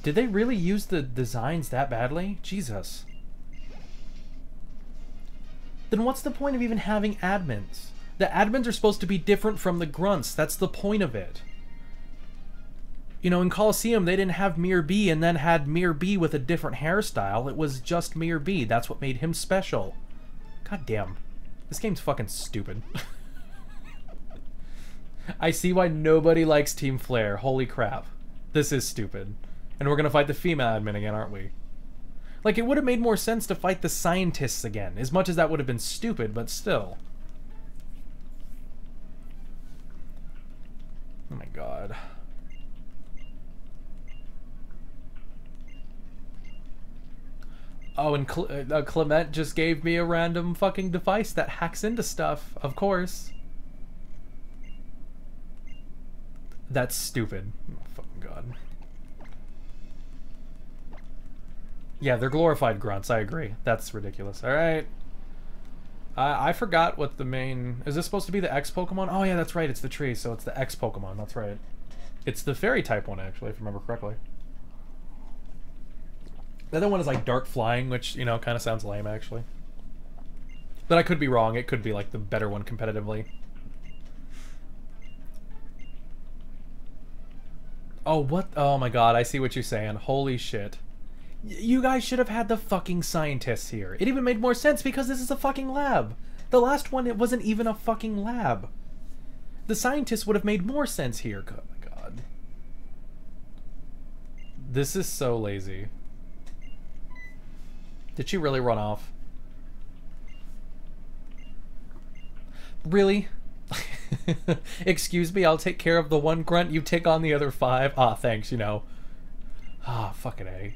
Did they really use the designs that badly? Jesus. Then what's the point of even having admins? The admins are supposed to be different from the grunts. That's the point of it. You know, in Coliseum, they didn't have Mir B and then had Mir B with a different hairstyle. It was just Mir B. That's what made him special. God damn. This game's fucking stupid. I see why nobody likes Team Flare. Holy crap. This is stupid. And we're gonna fight the female admin again, aren't we? Like, it would have made more sense to fight the scientists again. As much as that would have been stupid, but still. Oh my god. Oh, and Clement just gave me a random fucking device that hacks into stuff, of course. That's stupid. Oh, fucking god. Yeah, they're glorified grunts, I agree. That's ridiculous. Alright. I forgot what the main... Is this supposed to be the X Pokemon? Oh yeah, that's right, it's the tree, so it's the X Pokemon, that's right. It's the fairy type one, actually, if you remember correctly. The other one is like Dark Flying, which, you know, kind of sounds lame, actually. But I could be wrong, it could be like the better one competitively. Oh, what? Oh my god, I see what you're saying. Holy shit. You guys should have had the fucking scientists here. It even made more sense because this is a fucking lab. The last one, it wasn't even a fucking lab. The scientists would have made more sense here. Oh my god. This is so lazy. Did she really run off? Really? Excuse me, I'll take care of the one grunt, you take on the other 5. Ah, thanks, you know. Ah, fucking A.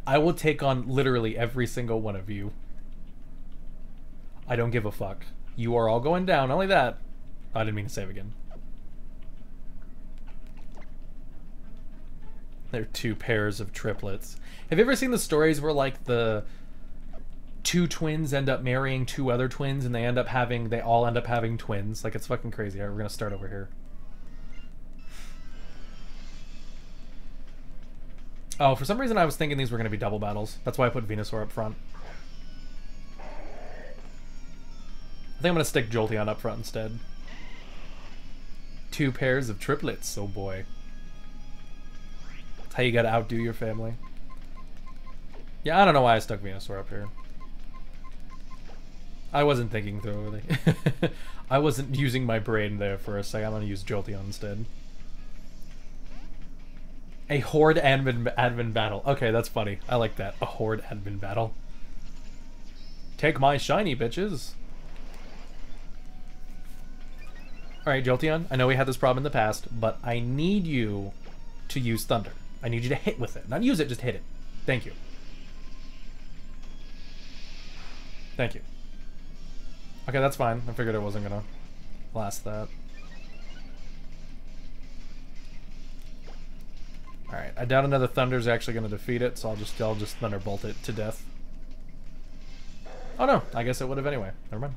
I will take on literally every single one of you. I don't give a fuck. You are all going down. Not only that, I didn't mean to save again. They're 2 pairs of triplets. Have you ever seen the stories where, like, the 2 twins end up marrying 2 other twins and they all end up having twins? Like, it's fucking crazy. Alright, we're gonna start over here. Oh, for some reason I was thinking these were going to be double battles. That's why I put Venusaur up front. I think I'm going to stick Jolteon up front instead. 2 pairs of triplets, oh boy. That's how you gotta outdo your family. Yeah, I don't know why I stuck Venusaur up here. I wasn't thinking thoroughly. I wasn't using my brain there for a second. I'm gonna use Jolteon instead. A Horde admin battle. Okay, that's funny. I like that. A Horde admin battle. Take my shiny, bitches. Alright, Jolteon, I know we had this problem in the past, but I need you to use Thunder. I need you to hit with it. Not use it, just hit it. Thank you. Thank you. Okay, that's fine. I figured it wasn't gonna last that. Alright, I doubt another Thunder's actually gonna defeat it, so I'll just Thunderbolt it to death. Oh no, I guess it would have anyway. Never mind.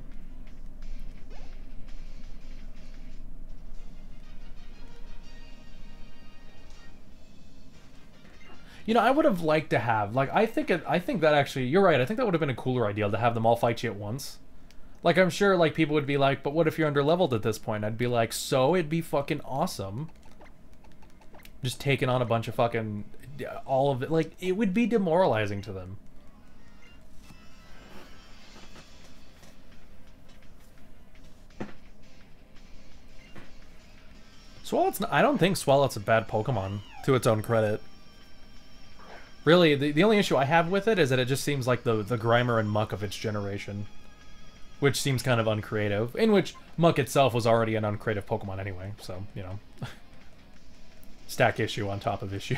You know, I would have liked to have, like, I think that actually, you're right, I think that would have been a cooler idea to have them all fight you at once. Like, I'm sure, like, people would be like, but what if you're under-leveled at this point? I'd be like, so? It'd be fucking awesome. Just taking on a bunch of fucking, all of it, like, it would be demoralizing to them. Swalot's, I don't think Swalot's a bad Pokemon, to its own credit. Really, the only issue I have with it is that it just seems like the Grimer and Muck of its generation. Which seems kind of uncreative. In which Muck itself was already an uncreative Pokemon anyway, so, you know. Stack issue on top of issue.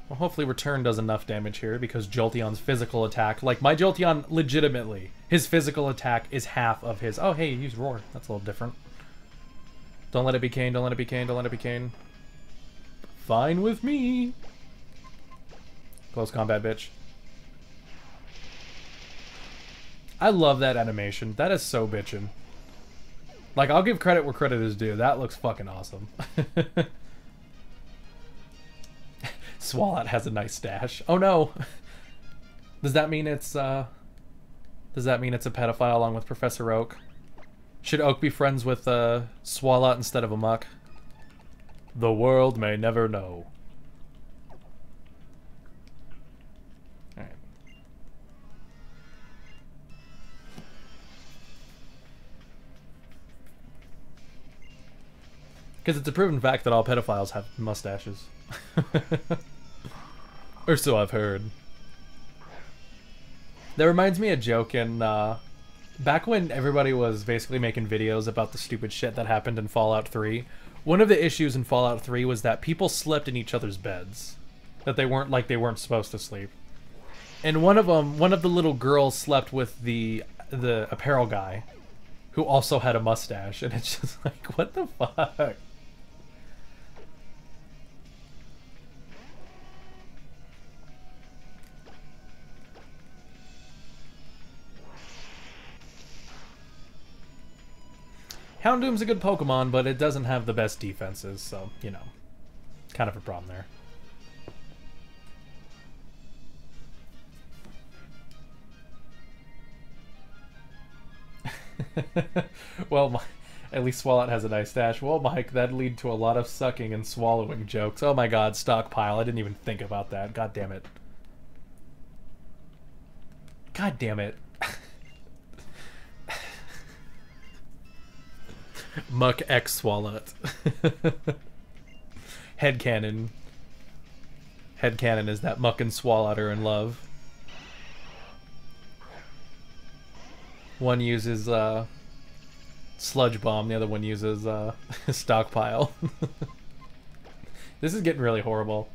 Well, hopefully Return does enough damage here, because Jolteon's physical attack... Like, my Jolteon, legitimately, his physical attack is half of his... Oh, hey, you used Roar. That's a little different. Don't let it be Kane, don't let it be Kane, don't let it be Kane. Fine with me. Close combat, bitch. I love that animation. That is so bitchin'. Like, I'll give credit where credit is due. That looks fucking awesome. Swalot has a nice stash. Oh no! Does that mean it's a pedophile along with Professor Oak? Should Oak be friends with Swalot instead of a Muck? The world may never know. Alright. Because it's a proven fact that all pedophiles have mustaches. Or so I've heard. That reminds me of a joke in, back when everybody was basically making videos about the stupid shit that happened in Fallout 3, one of the issues in Fallout 3 was that people slept in each other's beds. That they weren't supposed to sleep. And one of the little girls slept with the apparel guy, who also had a mustache, and it's just like, what the fuck? Houndoom's a good Pokemon, but it doesn't have the best defenses, so, you know, kind of a problem there. Well, at least Swalot has a nice stash. Well, Mike, that'd lead to a lot of sucking and swallowing jokes. Oh my god, stockpile. I didn't even think about that. God damn it. God damn it. Muck X Swalot. Headcanon. Headcanon is that Muck and Swalot are in love. One uses Sludge Bomb, the other one uses Stockpile. This is getting really horrible.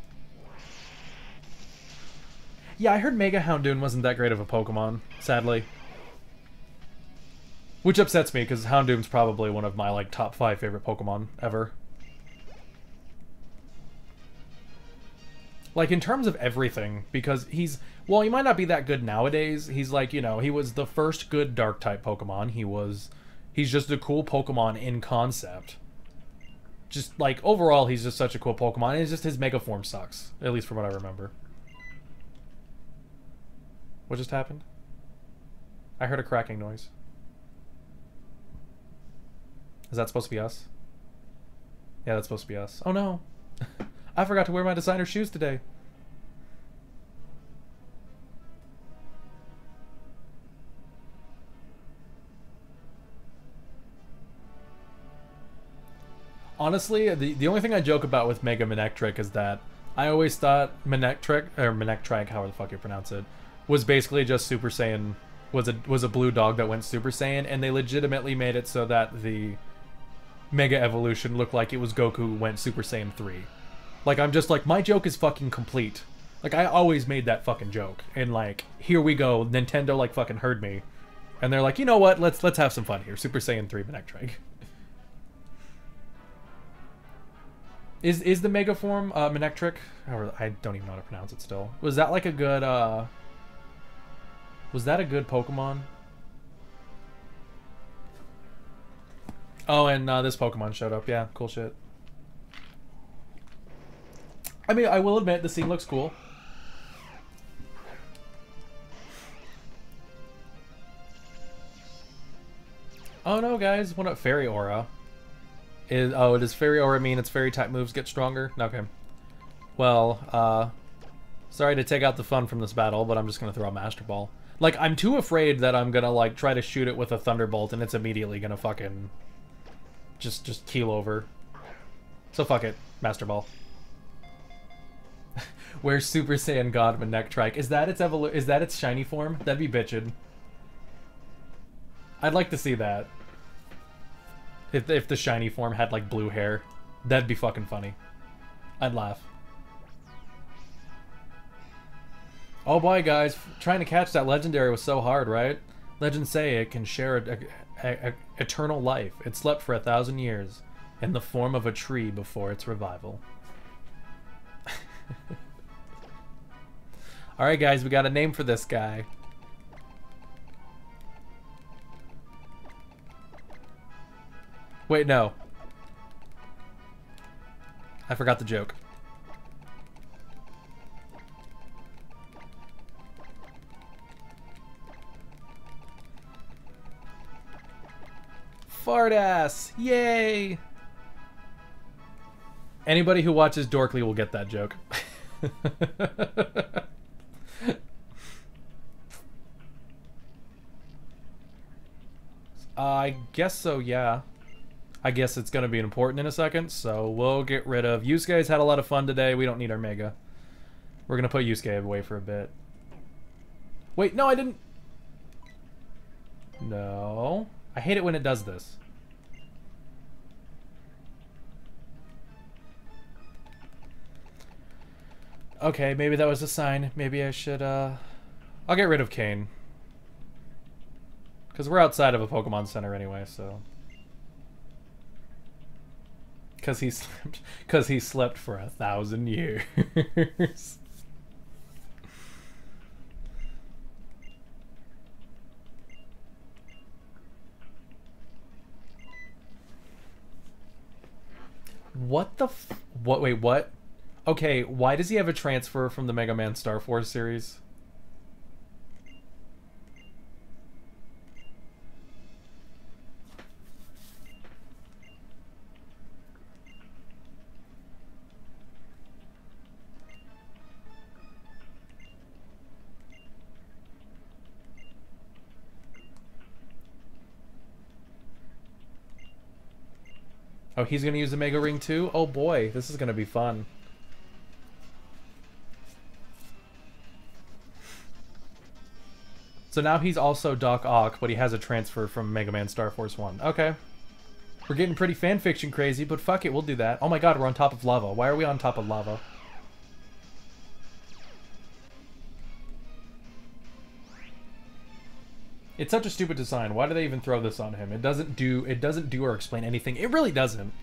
Yeah, I heard Mega Houndoom wasn't that great of a Pokemon, sadly. Which upsets me, because Houndoom's probably one of my, like, top 5 favorite Pokemon ever. Like, in terms of everything, because well, he might not be that good nowadays. He's like, you know, he was the first good Dark-type Pokemon. He's just a cool Pokemon in concept. Just, like, overall, he's just such a cool Pokemon. It's just his Mega Form sucks. At least from what I remember. What just happened? I heard a cracking noise. Is that supposed to be us? Yeah, that's supposed to be us. Oh no! I forgot to wear my designer shoes today. Honestly, the only thing I joke about with Mega Manectric is that I always thought Manectric, or Manectric, however the fuck you pronounce it, was basically just Super Saiyan, was a blue dog that went Super Saiyan, and they legitimately made it so that the Mega Evolution looked like it was Goku went Super Saiyan 3. Like, I'm just like, my joke is fucking complete. Like, I always made that fucking joke, and like, here we go, Nintendo like fucking heard me, and they're like, you know what, let's have some fun here, Super Saiyan 3 Manectric. Is the Mega Form Manectric? Or I don't even know how to pronounce it still. Was that like a good was that a good Pokemon? Oh, and this Pokemon showed up. Yeah, cool shit. I mean, I will admit the scene looks cool. Oh no, guys, what up, Fairy Aura? Does Fairy Aura mean its Fairy type moves get stronger? Okay. Well, sorry to take out the fun from this battle, but I'm just gonna throw a Master Ball. Like, I'm too afraid that I'm gonna, like, try to shoot it with a Thunderbolt and it's immediately gonna fucking just keel over. So fuck it. Master Ball. Where's Super Saiyan God Manectric? Is that its shiny form? That'd be bitchin'. I'd like to see that. If the shiny form had, like, blue hair. That'd be fucking funny. I'd laugh. Oh boy, guys. Trying to catch that legendary was so hard, right? Legends say it can share a eternal life. It slept for 1,000 years in the form of a tree before its revival. Alright, guys. We got a name for this guy. Wait, no. I forgot the joke. Fart ass! Yay! Anybody who watches Dorkly will get that joke. I guess so, yeah. I guess it's going to be important in a second, so we'll get rid of... Yusuke's had a lot of fun today. We don't need our Mega. We're going to put Yusuke away for a bit. Wait, no, I didn't... No. I hate it when it does this. Okay, maybe that was a sign. Maybe I should, I'll get rid of Kane. Because we're outside of a Pokemon Center anyway, so... Because he slept for 1,000 years. What the what? Wait, what? Okay, why does he have a transfer from the Mega Man Star Force series? Oh, he's gonna use the Mega Ring too? Oh boy, this is gonna be fun. So now he's also Doc Ock, but he has a transfer from Mega Man Star Force 1. Okay. We're getting pretty fanfiction crazy, but fuck it, we'll do that. Oh my god, we're on top of lava. Why are we on top of lava? It's such a stupid design. Why do they even throw this on him? It doesn't do or explain anything. It really doesn't.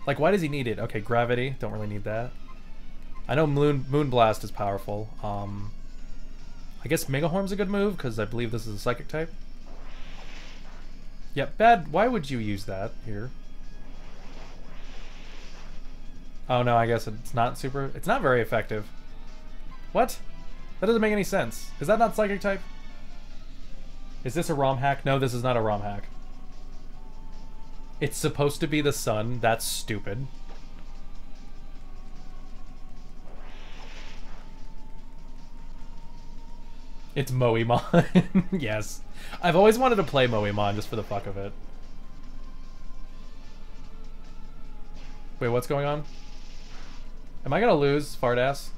Like, why does he need it? Okay, gravity. Don't really need that. I know Moonblast is powerful. I guess Mega Horn's a good move, because I believe this is a Psychic type. Yep, bad. Why would you use that here? Oh no, I guess it's not super... It's not very effective. What? That doesn't make any sense. Is that not Psychic type? Is this a ROM hack? No, this is not a ROM hack. It's supposed to be the sun. That's stupid. It's Moemon. Yes. I've always wanted to play Moemon just for the fuck of it. Wait, what's going on? Am I gonna lose, fart ass?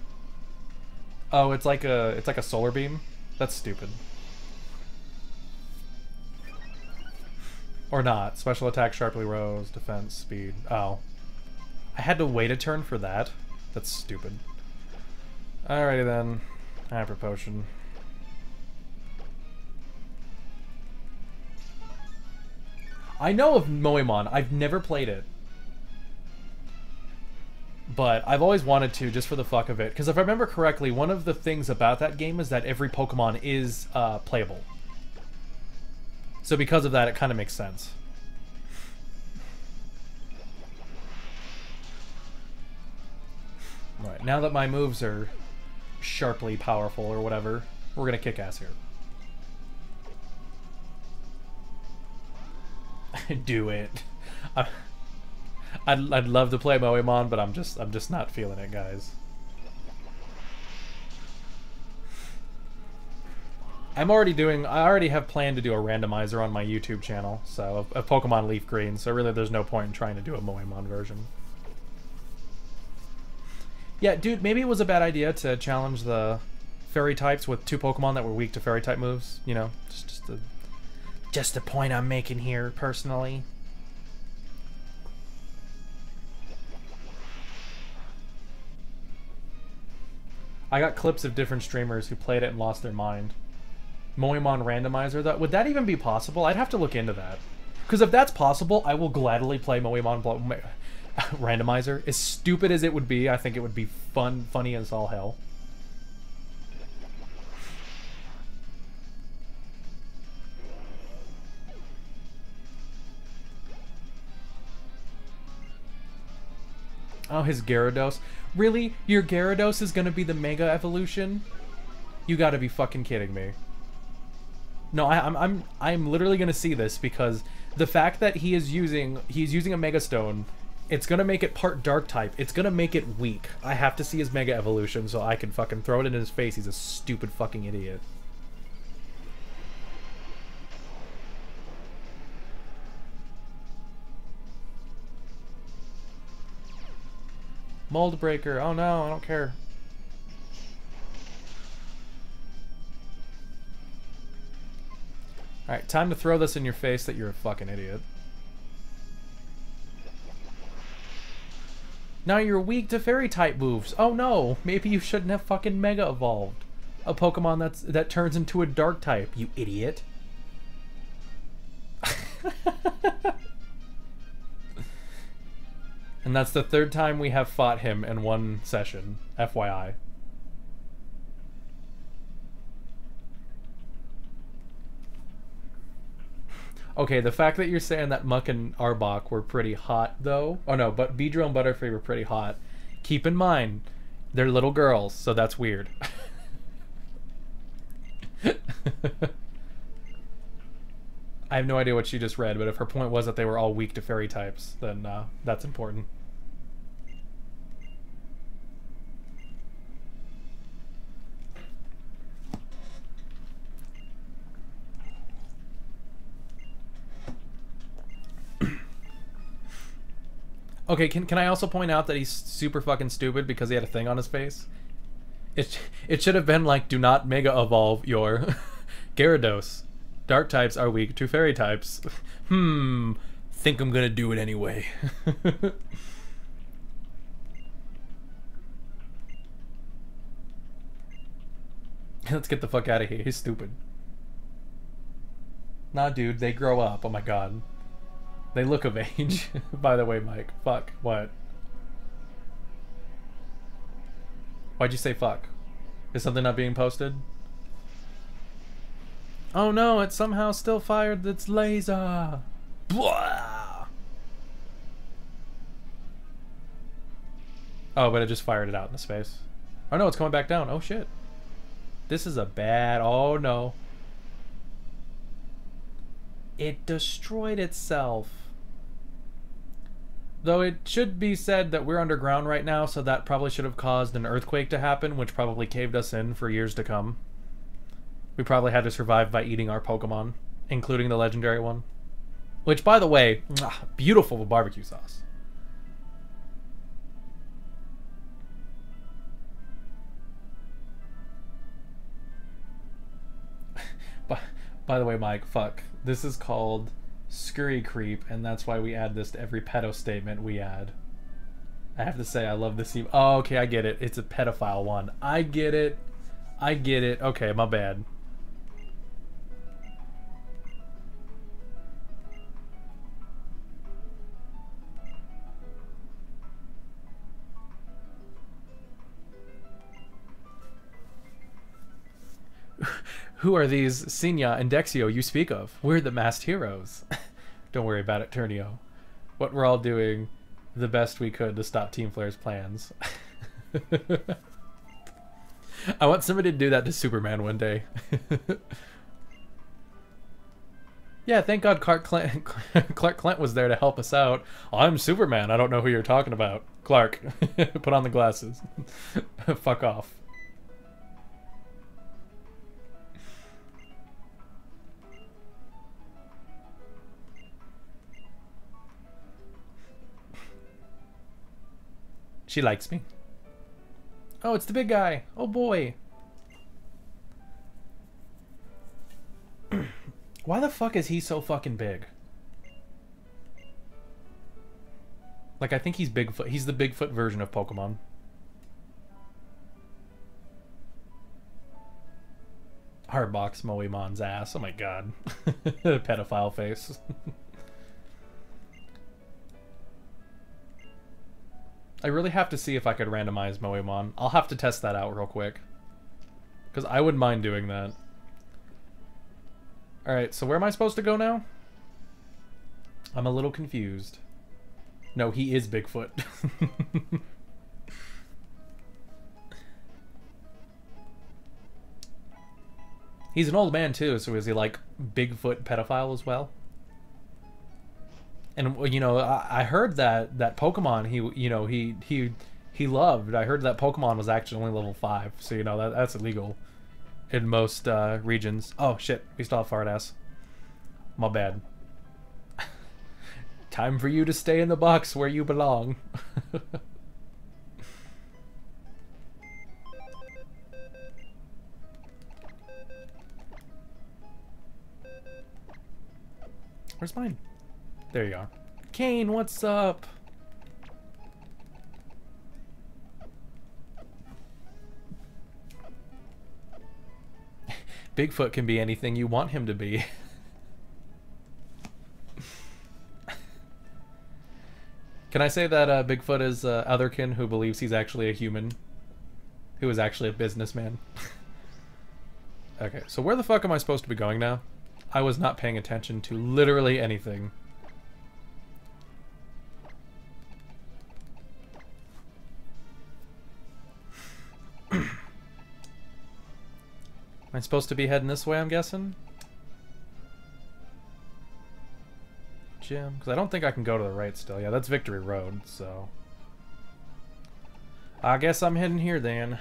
Oh, it's like a solar beam? That's stupid. Or not. Special attack sharply rose, defense, speed. Oh. I had to wait a turn for that? That's stupid. Alrighty then. Hyper Potion. I know of Moemon. I've never played it. But I've always wanted to, just for the fuck of it. Because if I remember correctly, one of the things about that game is that every Pokemon is playable. So because of that, it kind of makes sense. Right, now that my moves are sharply powerful or whatever, we're gonna kick ass here. Do it. I'd love to play Moemon, but I'm just not feeling it, guys. I already have planned to do a randomizer on my YouTube channel, so of Pokemon Leaf Green, so really there's no point in trying to do a Moemon version. Yeah, dude, maybe it was a bad idea to challenge the fairy types with 2 Pokemon that were weak to fairy type moves, you know? Just the point I'm making here, personally. I got clips of different streamers who played it and lost their mind. Moemon randomizer, would that even be possible? I'd have to look into that. Because if that's possible, I will gladly play Moemon randomizer. As stupid as it would be, I think it would be funny as all hell. Oh, his Gyarados. Really? Your Gyarados is gonna be the Mega Evolution? You gotta be fucking kidding me. No, I'm literally gonna see this because the fact that he's using a Mega Stone, it's gonna make it part Dark type. It's gonna make it weak. I have to see his Mega Evolution so I can fucking throw it in his face. He's a stupid fucking idiot. Mold Breaker. Oh no, I don't care. Alright, time to throw this in your face that you're a fucking idiot. Now you're weak to fairy type moves. Oh no, maybe you shouldn't have fucking Mega Evolved a Pokemon that turns into a Dark type, you idiot. And that's the 3rd time we have fought him in one session, FYI. Okay, the fact that you're saying that Muck and Arbok were pretty hot, though... Oh no, but Beedrill and Butterfree were pretty hot. Keep in mind, they're little girls, so that's weird. I have no idea what she just read, but if her point was that they were all weak to fairy types, then that's important. Okay, can I also point out that he's super fucking stupid because he had a thing on his face? It should have been like, do not Mega Evolve your Gyarados. Dark types are weak to fairy types. Think I'm gonna do it anyway. Let's get the fuck out of here. He's stupid. Nah, dude, they grow up. Oh my god. They look of age. By the way, Mike. Fuck. What? Why'd you say fuck? Is something not being posted? Oh no, it somehow still fired its laser. Blah! Oh, but it just fired it out into space. Oh no, it's coming back down. Oh shit. This is a bad... Oh no. It destroyed itself. Though it should be said that we're underground right now, so that probably should have caused an earthquake to happen, which probably caved us in for years to come. We probably had to survive by eating our Pokemon, including the legendary one. Which, by the way, beautiful barbecue sauce. By the way, Mike, fuck. This is called Scurry Creep, and that's why we add this to every pedo statement we add. I have to say, I love this. Oh, okay, I get it. It's a pedophile one. I get it. I get it. Okay, my bad. Who are these Sinya and Dexio you speak of? We're the masked heroes. Don't worry about it, Turnio. What we're all doing the best we could to stop Team Flare's plans. I want somebody to do that to Superman one day. Yeah, thank God Clark Kent was there to help us out. I'm Superman. I don't know who you're talking about. Clark, put on the glasses. Fuck off. She likes me. Oh, it's the big guy. Oh boy. Why the fuck is he so fucking big? Like, I think he's Bigfoot. He's the Bigfoot version of Pokemon. Hardbox Moemon's ass. Oh my god. Pedophile face. I really have to see if I could randomize Moemon. I'll have to test that out real quick. Because I wouldn't mind doing that. Alright, so where am I supposed to go now? I'm a little confused. No, he is Bigfoot. He's an old man too, so is he like Bigfoot pedophile as well? And you know, I heard that Pokemon he loved. I heard that Pokemon was actually only level 5, so you know that's illegal in most regions. Oh shit, we still have fart ass. My bad. Time for you to stay in the box where you belong. Where's mine? There you are. Kane, what's up? Bigfoot can be anything you want him to be. Can I say that Bigfoot is Otherkin who believes he's actually a human? Who is actually a businessman? Okay, so where the fuck am I supposed to be going now? I was not paying attention to literally anything. Am I supposed to be heading this way, I'm guessing? Gym? Because I don't think I can go to the right still. Yeah, that's Victory Road, so... I guess I'm heading here then.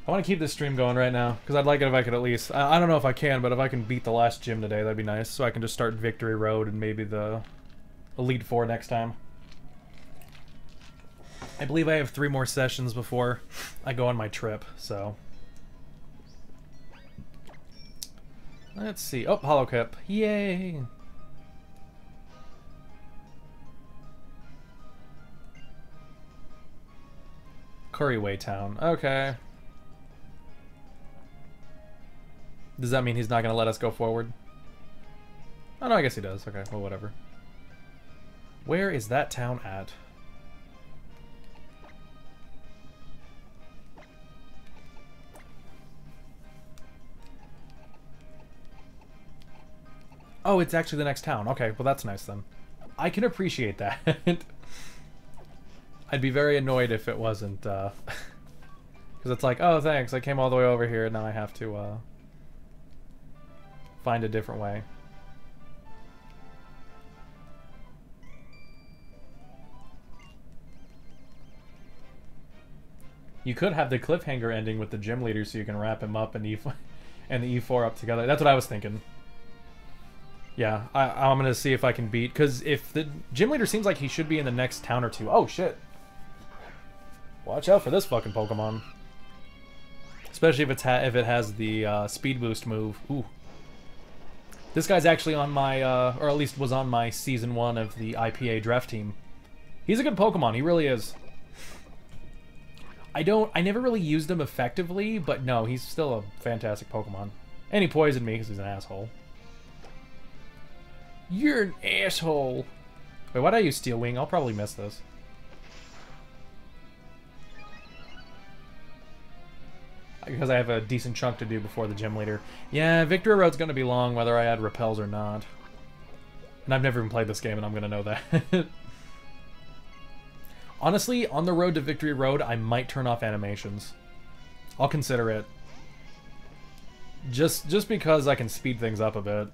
I want to keep this stream going right now, because I'd like it if I could at least... I don't know if I can, but if I can beat the last gym today, that'd be nice. So I can just start Victory Road and maybe the Elite Four next time. I believe I have 3 more sessions before I go on my trip, so... Let's see. Oh, Holocap. Yay! Curryway Town. Okay. Does that mean he's not going to let us go forward? Oh, no, I guess he does. Okay, well, whatever. Where is that town at? Oh, it's actually the next town. Okay, well that's nice then. I can appreciate that. I'd be very annoyed if it wasn't, because it's like, oh, thanks, I came all the way over here, and now I have to, find a different way. You could have the cliffhanger ending with the gym leader so you can wrap him up and E4 and the E4 up together. That's what I was thinking. Yeah, I'm gonna see if I can beat, because if the gym leader seems like he should be in the next town or two. Oh shit. Watch out for this fucking Pokemon. Especially if it has the speed boost move. Ooh. This guy's actually on my, or at least was on my Season 1 of the IPA draft team. He's a good Pokemon, he really is. I never really used him effectively, but no, he's still a fantastic Pokemon. And he poisoned me because he's an asshole. You're an asshole! Wait, why'd I use Steel Wing? I'll probably miss this. Because I have a decent chunk to do before the gym leader. Yeah, Victory Road's gonna be long, whether I add repels or not. And I've never even played this game, and I'm gonna know that. Honestly, on the road to Victory Road, I might turn off animations. I'll consider it. Just because I can speed things up a bit.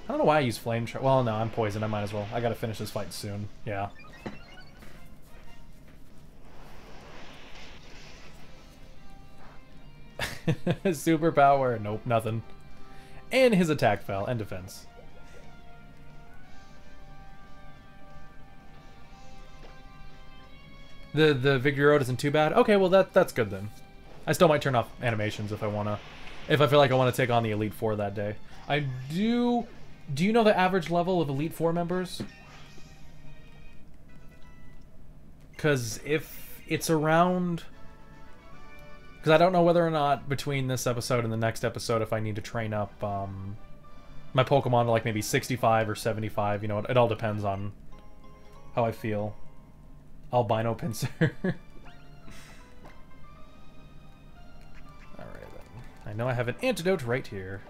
I don't know why I use Flame Charge. Well, no, I'm poisoned. I might as well. I gotta finish this fight soon. Yeah. Superpower. Nope, nothing. And his attack fell. And defense. The Victory Road isn't too bad? Okay, well that's good then. I still might turn off animations if I wanna... If I feel like I want to take on the Elite Four that day. I do... Do you know the average level of Elite Four members? Because if it's around... Because I don't know whether or not between this episode and the next episode if I need to train up my Pokemon to like maybe 65 or 75. You know, it all depends on how I feel. Albino Pinsir. Alright then. I know I have an antidote right here.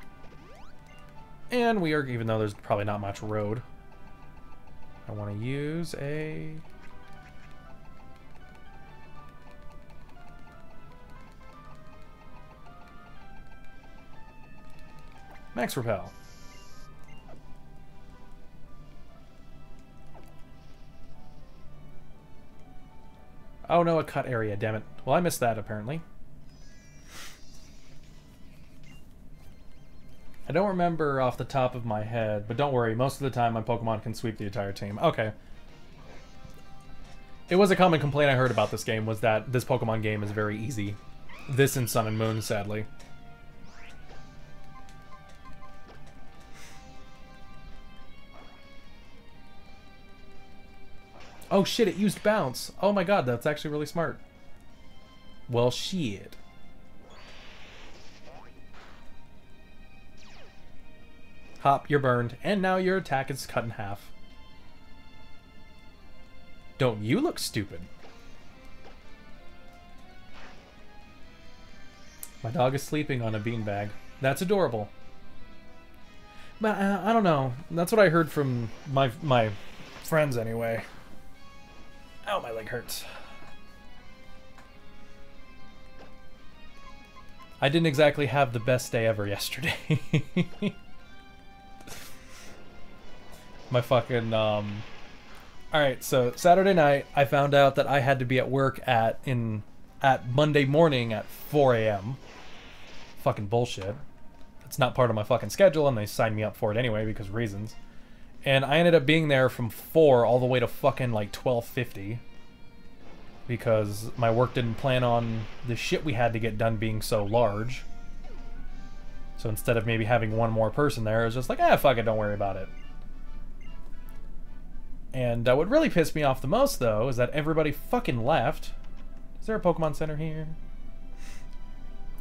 And we are, even though there's probably not much road, I want to use a... Max Repel. Oh no, a cut area, damn it. Well, I missed that apparently. I don't remember off the top of my head, but don't worry, most of the time my Pokemon can sweep the entire team. Okay. It was a common complaint I heard about this game, was that this Pokemon game is very easy. This and Sun and Moon, sadly. Oh shit, it used Bounce. Oh my god, that's actually really smart. Well, shit. Hop, you're burned, and now your attack is cut in half. Don't you look stupid? My dog is sleeping on a beanbag. That's adorable. But I don't know. That's what I heard from my friends anyway. Ow, my leg hurts. I didn't exactly have the best day ever yesterday. My fucking, Alright, so Saturday night, I found out that I had to be at work at Monday morning at 4 a.m. Fucking bullshit. It's not part of my fucking schedule, and they signed me up for it anyway because reasons. And I ended up being there from 4 all the way to fucking like 12:50. Because my work didn't plan on the shit we had to get done being so large. So instead of maybe having one more person there, it was just like, ah, fuck it, don't worry about it. And what really pissed me off the most, though, is that everybody fucking left. Is there a Pokemon Center here?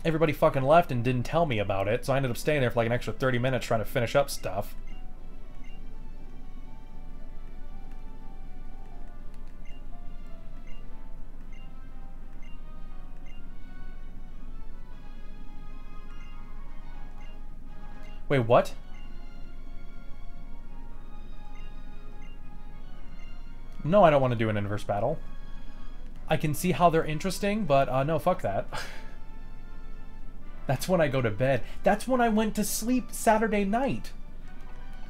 Everybody fucking left and didn't tell me about it, so I ended up staying there for like an extra 30 minutes trying to finish up stuff. Wait, what? No, I don't want to do an inverse battle. I can see how they're interesting, but no, fuck that. That's when I go to bed. That's when I went to sleep Saturday night.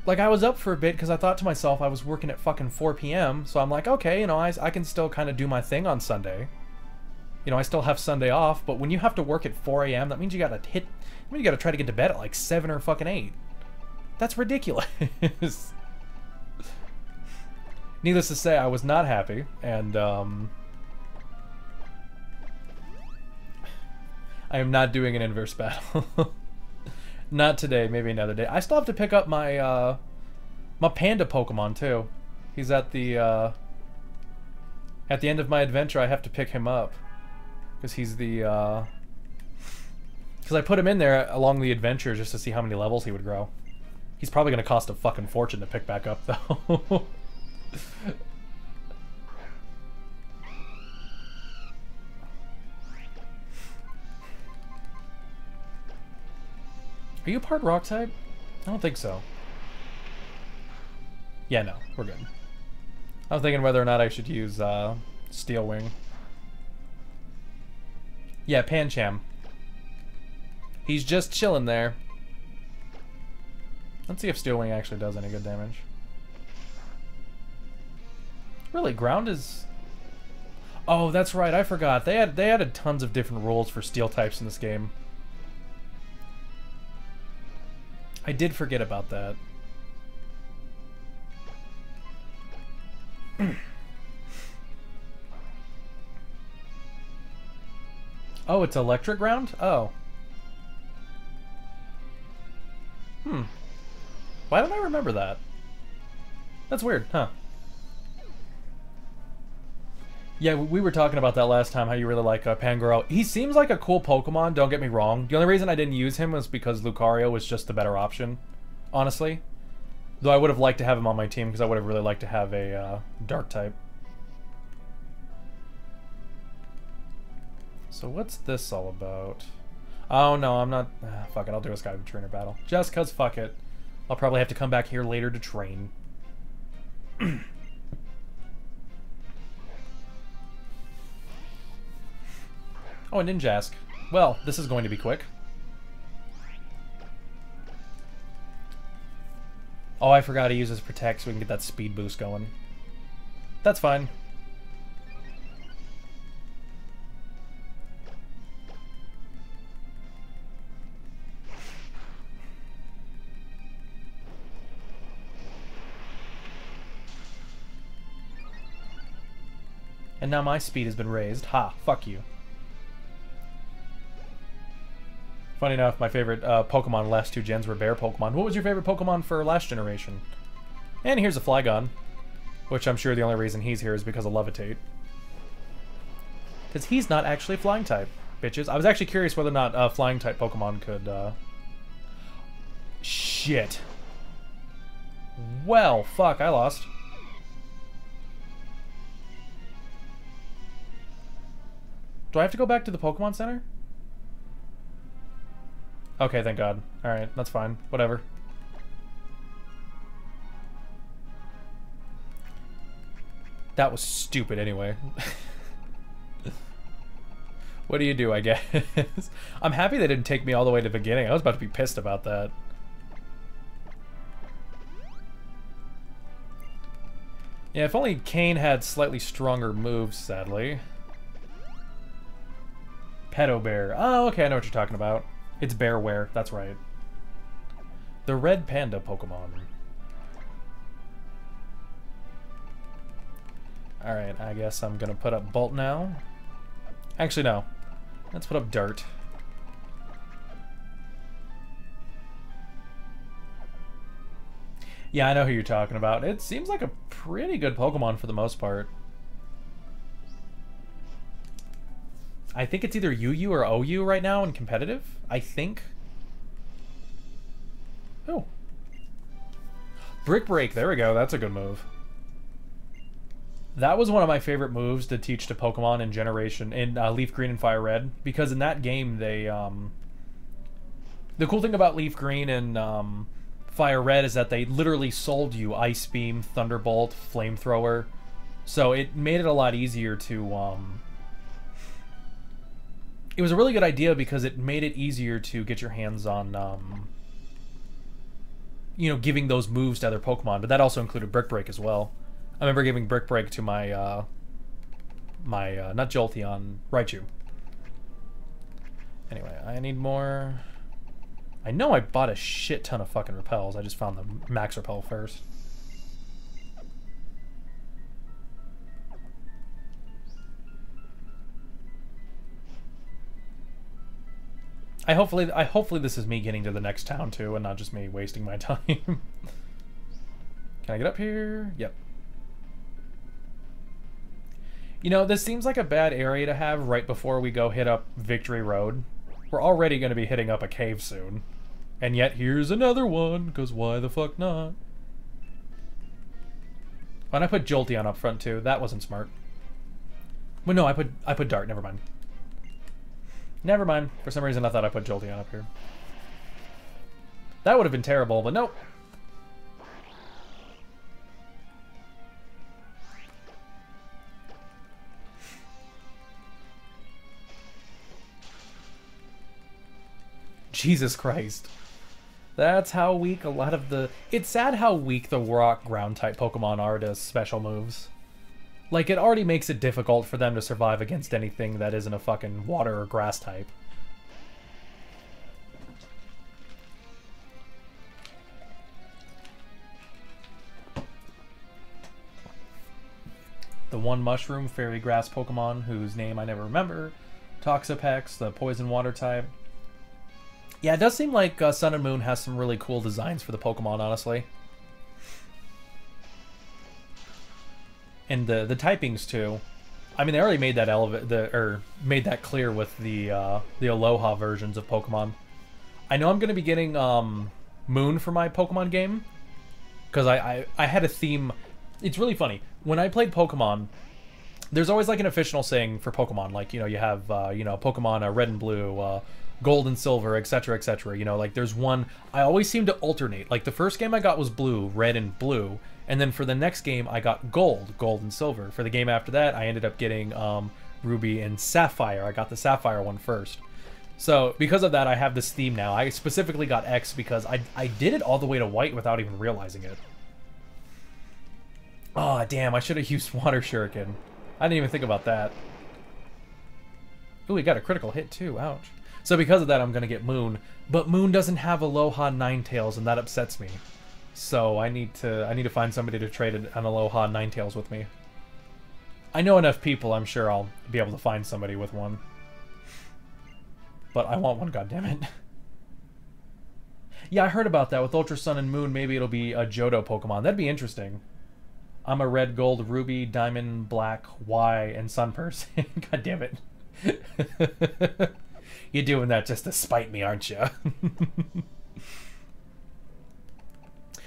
Like, I was up for a bit because I thought to myself I was working at fucking 4 p.m. So I'm like, okay, you know, I can still kind of do my thing on Sunday. You know, I still have Sunday off, but when you have to work at 4 a.m., that means you gotta you gotta try to get to bed at like 7 or fucking 8. That's ridiculous. Needless to say, I was not happy, and I am not doing an inverse battle. Not today, maybe another day. I still have to pick up my my panda Pokemon too. He's at the end of my adventure. I have to pick him up because he's the because I put him in there along the adventure just to see how many levels he would grow. He's probably gonna cost a fucking fortune to pick back up though. Are you part rock type? I don't think so. Yeah, no, we're good. I was thinking whether or not I should use Steel Wing. Yeah, Pancham. He's just chilling there. Let's see if Steel Wing actually does any good damage. Really, ground is... Oh, that's right, I forgot. They added tons of different rules for steel types in this game. I did forget about that. Oh, it's electric ground? Oh. Why don't I remember that? That's weird, huh? Yeah, we were talking about that last time, how you really like Pangoro. He seems like a cool Pokemon, don't get me wrong. The only reason I didn't use him was because Lucario was just the better option, honestly. Though I would have liked to have him on my team, because I would have really liked to have a Dark type. So what's this all about? Oh no, I'm not... fuck it, I'll do a Sky Trainer battle. Just cause fuck it. I'll probably have to come back here later to train. Oh, a Ninjask. Well, this is going to be quick. Oh, I forgot he uses Protect so we can get that speed boost going. That's fine. And now my speed has been raised. Ha, fuck you. Funny enough, my favorite Pokemon last 2 gens were bear Pokemon. What was your favorite Pokemon for last generation? And here's a Flygon, which I'm sure the only reason he's here is because of Levitate. Because he's not actually Flying type, bitches. I was actually curious whether or not Flying type Pokemon could... Shit. Well, fuck, I lost. Do I have to go back to the Pokemon Center? Okay, thank God. Alright, that's fine. Whatever. That was stupid anyway. What do you do, I guess? I'm happy they didn't take me all the way to the beginning. I was about to be pissed about that. Yeah, if only Kane had slightly stronger moves, sadly. Pedobear. Oh, okay, I know what you're talking about. It's Bearware, that's right. The red panda Pokemon. Alright, I guess I'm gonna put up Bolt now. Actually, no. Let's put up Dart. Yeah, I know who you're talking about. It seems like a pretty good Pokemon for the most part. I think it's either UU or OU right now in competitive, I think. Oh. Brick Break, there we go, that's a good move. That was one of my favorite moves to teach to Pokemon in Leaf Green and Fire Red, because in that game they, The cool thing about Leaf Green and Fire Red is that they literally sold you Ice Beam, Thunderbolt, Flamethrower. So it made it a lot easier to... It was a really good idea because it made it easier to get your hands on, you know, giving those moves to other Pokemon. But that also included Brick Break as well. I remember giving Brick Break to my, not Jolteon, Raichu. Anyway, I need more... I know I bought a shit ton of fucking repels. I just found the max repel first. Hopefully this is me getting to the next town too, and not just me wasting my time. Can I get up here? Yep. You know, this seems like a bad area to have right before we go hit up Victory Road. We're already going to be hitting up a cave soon. And yet here's another one, because why the fuck not? Why'd I put Jolteon up front too? That wasn't smart. Well, no, I put Dart, never mind. Never mind. For some reason I thought I put Jolteon up here. That would have been terrible, but nope. Jesus Christ. That's how weak a lot of the... It's sad how weak the rock ground type Pokemon are to special moves. Like, it already makes it difficult for them to survive against anything that isn't a fucking water or grass type. The one mushroom fairy grass Pokemon whose name I never remember. Toxapex, the poison water type. Yeah, it does seem like Sun and Moon has some really cool designs for the Pokemon, honestly. And the typings too. I mean, they already made that made that clear with the Aloha versions of Pokemon. I know I'm going to be getting Moon for my Pokemon game because I had a theme. It's really funny when I played Pokemon. There's always like an official saying for Pokemon, like, you know, you have Pokemon Red and Blue, Gold and Silver, etc., etc. You know, like there's one. I always seem to alternate. Like the first game I got was Blue, Red, and Blue, and then for the next game I got Gold, Gold and Silver. For the game after that, I ended up getting Ruby and Sapphire. I got the Sapphire one first. So because of that, I have this theme now. I specifically got X because I did it all the way to White without even realizing it. Oh damn! I should have used Water Shuriken. I didn't even think about that. Ooh, we got a critical hit too. Ouch. So because of that, I'm going to get Moon. But Moon doesn't have Aloha Ninetales, and that upsets me. So I need to find somebody to trade an Aloha Ninetales with me. I know enough people, I'm sure I'll be able to find somebody with one. But I want one, goddammit. Yeah, I heard about that with Ultra Sun and Moon. Maybe it'll be a Johto Pokemon. That'd be interesting. I'm a Red, Gold, Ruby, Diamond, Black, Y, and Sun person. God damn it. You're doing that just to spite me, aren't you?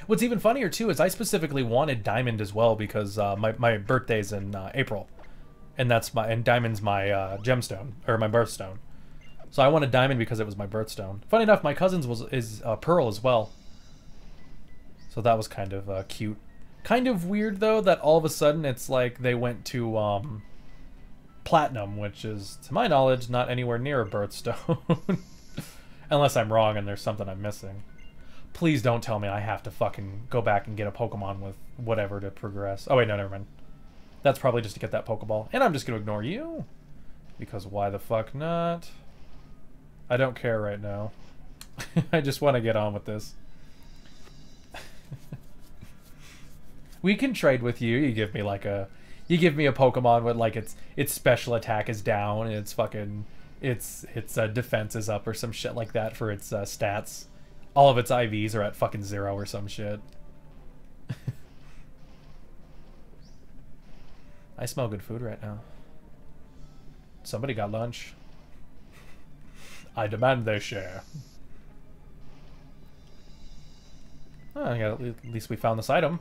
What's even funnier, too, is I specifically wanted Diamond as well because my birthday's in April. And Diamond's my gemstone, or my birthstone. So I wanted Diamond because it was my birthstone. Funny enough, my cousin's is Pearl as well. So that was kind of cute. Kind of weird, though, that all of a sudden it's like they went to Platinum, which is, to my knowledge, not anywhere near a birthstone. Unless I'm wrong and there's something I'm missing. Please don't tell me I have to fucking go back and get a Pokemon with whatever to progress. Oh wait, no, never mind. That's probably just to get that Pokeball. And I'm just going to ignore you. Because why the fuck not? I don't care right now. I just want to get on with this. We can trade with you. You give me like a... You give me a Pokemon with like its special attack is down and its fucking its defense is up or some shit like that for its stats. All of its IVs are at fucking 0 or some shit. I smell good food right now. Somebody got lunch. I demand they share. Oh, yeah, at least we found this item.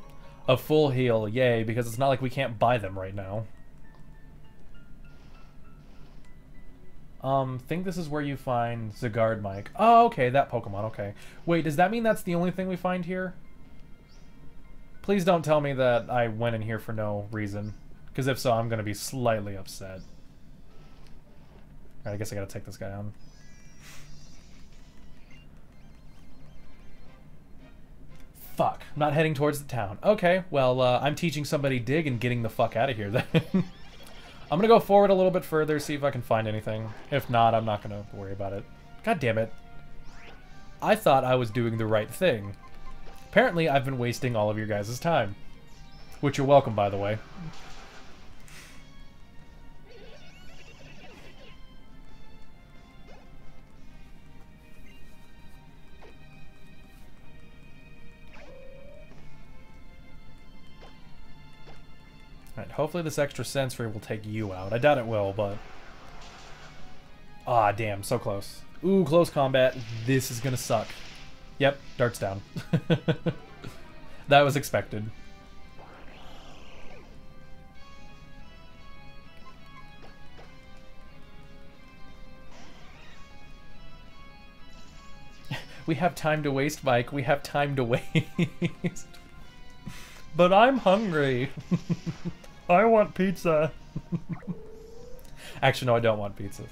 A full heal, yay, because it's not like we can't buy them right now. Think this is where you find Zygarde Mike. Oh, okay, that Pokemon, okay. Wait, does that mean that's the only thing we find here? Please don't tell me that I went in here for no reason. Because if so, I'm going to be slightly upset. Alright, I guess I gotta take this guy on. Fuck, I'm not heading towards the town. Okay, well, I'm teaching somebody dig and getting the fuck out of here then. I'm gonna go forward a little bit further, see if I can find anything. If not, I'm not gonna worry about it. God damn it. I thought I was doing the right thing. Apparently, I've been wasting all of your guys' time. Which you're welcome, by the way. Alright, hopefully this extra sensory will take you out. I doubt it will, but... Ah, damn, so close. Ooh, close combat. This is gonna suck. Yep, darts down. That was expected. We have time to waste, Mike. We have time to waste. But I'm hungry. I want pizza. Actually, no, I don't want pizza.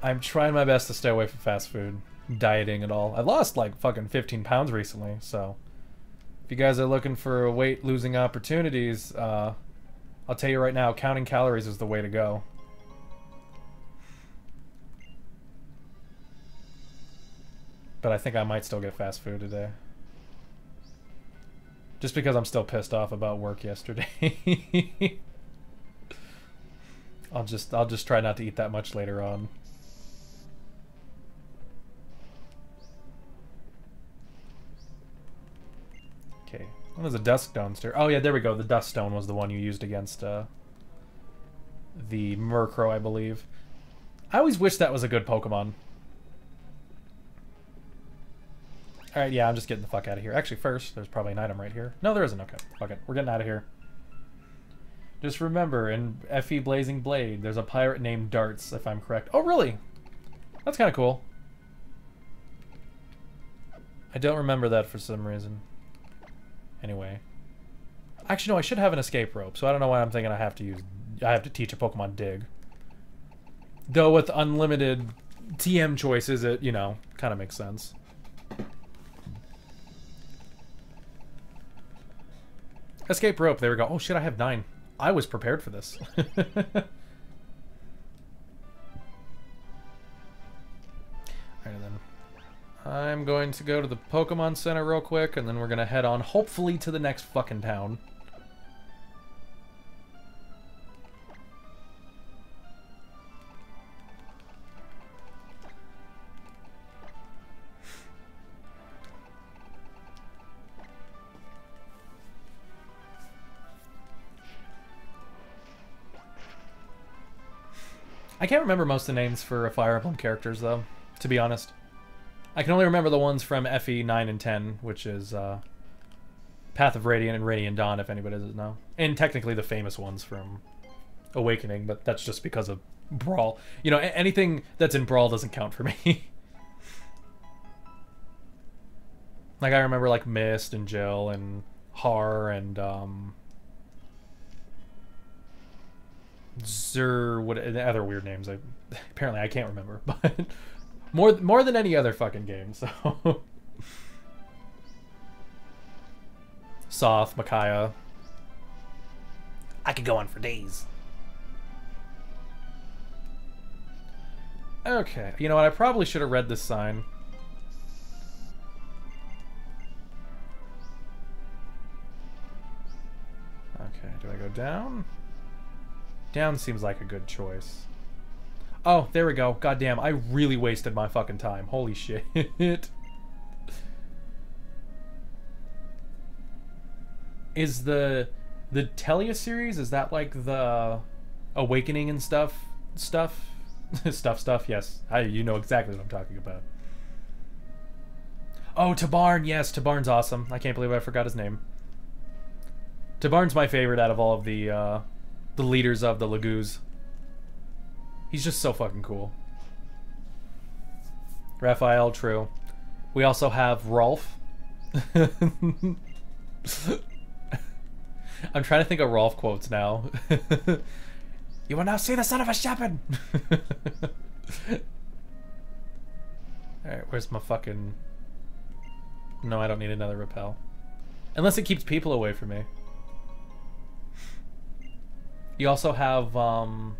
I'm trying my best to stay away from fast food, dieting and all. I lost like fucking 15 pounds recently, so if you guys are looking for weight losing opportunities, I'll tell you right now, counting calories is the way to go. But I think I might still get fast food today. Just because I'm still pissed off about work yesterday. I'll just try not to eat that much later on. Okay. Oh, there's a Dusk Stone still. Oh yeah, there we go. The Dust Stone was the one you used against the Murkrow, I believe. I always wish that was a good Pokemon. Alright, yeah, I'm just getting the fuck out of here. Actually, first, there's probably an item right here. No, there isn't. Okay, fuck it. We're getting out of here. Just remember, in FE Blazing Blade, there's a pirate named Darts, if I'm correct. Oh, really? That's kind of cool. I don't remember that for some reason. Anyway. Actually, no, I should have an escape rope, so I don't know why I'm thinking I have to teach a Pokemon Dig. Though with unlimited TM choices, it, you know, kind of makes sense. Escape rope, there we go. Oh shit, I have 9. I was prepared for this. Alright then. I'm going to go to the Pokemon Center real quick, and then we're gonna head on, hopefully, to the next fucking town. I can't remember most of the names for Fire Emblem characters, though, to be honest. I can only remember the ones from FE 9 and 10, which is Path of Radiant and Radiant Dawn, if anybody doesn't know. And technically the famous ones from Awakening, but that's just because of Brawl. You know, anything that's in Brawl doesn't count for me. Like, I remember, like, Mist and Jill and Har and, what other weird names apparently I can't remember, but more than any other fucking game, so Soth, Micaiah. I could go on for days. Okay, you know what, I probably should have read this sign. Okay, do I go down? Down seems like a good choice. Oh, there we go. Goddamn, I really wasted my fucking time. Holy shit. Is the Telia series, is that like the Awakening and stuff? Stuff? stuff, yes. You know exactly what I'm talking about. Oh, Tabarn, yes, Tabarn's awesome. I can't believe I forgot his name. Tabarn's my favorite out of all of the leaders of the Lagoos. He's just so fucking cool. Raphael, true. We also have Rolf. I'm trying to think of Rolf quotes now. You will now see the son of a shepherd! Alright, where's my fucking... No, I don't need another repel. Unless it keeps people away from me. You also have, God,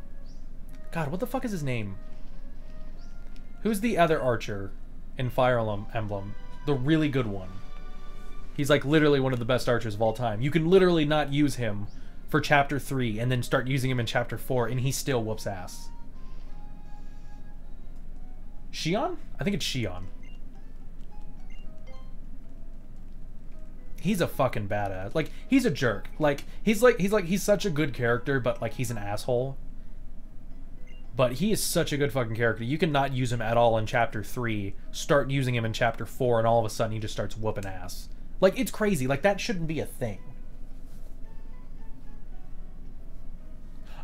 what the fuck is his name? Who's the other archer in Fire Emblem? The really good one. He's like literally one of the best archers of all time. You can literally not use him for Chapter 3 and then start using him in Chapter 4 and he still whoops ass. Xion? I think it's Xion. He's a fucking badass. Like, he's a jerk. Like he's such a good character, but like he's an asshole. But he is such a good fucking character. You can not use him at all in Chapter 3, start using him in Chapter 4, and all of a sudden he just starts whooping ass. Like, it's crazy. Like, that shouldn't be a thing.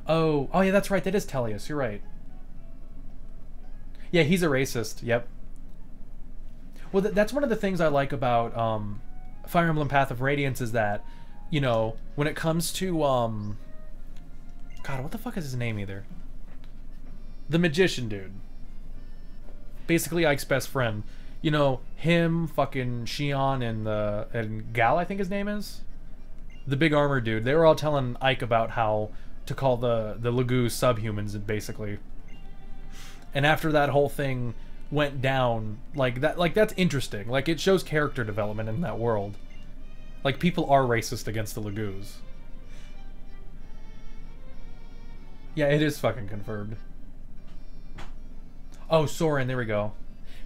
Oh yeah, that's right. That is Tellius. You're right. Yeah, he's a racist. Yep. Well, that's one of the things I like about Fire Emblem Path of Radiance is that, you know, when it comes to God, what the fuck is his name either? The magician dude. Basically Ike's best friend. You know, him, fucking Xion, and Gal, I think his name is? The big armor dude. They were all telling Ike about how to call the Laguz subhumans, basically. And after that whole thing went down, like that's interesting. Like, it shows character development in that world. Like, people are racist against the Laguz. Yeah, it is fucking confirmed. Oh, Soren, there we go.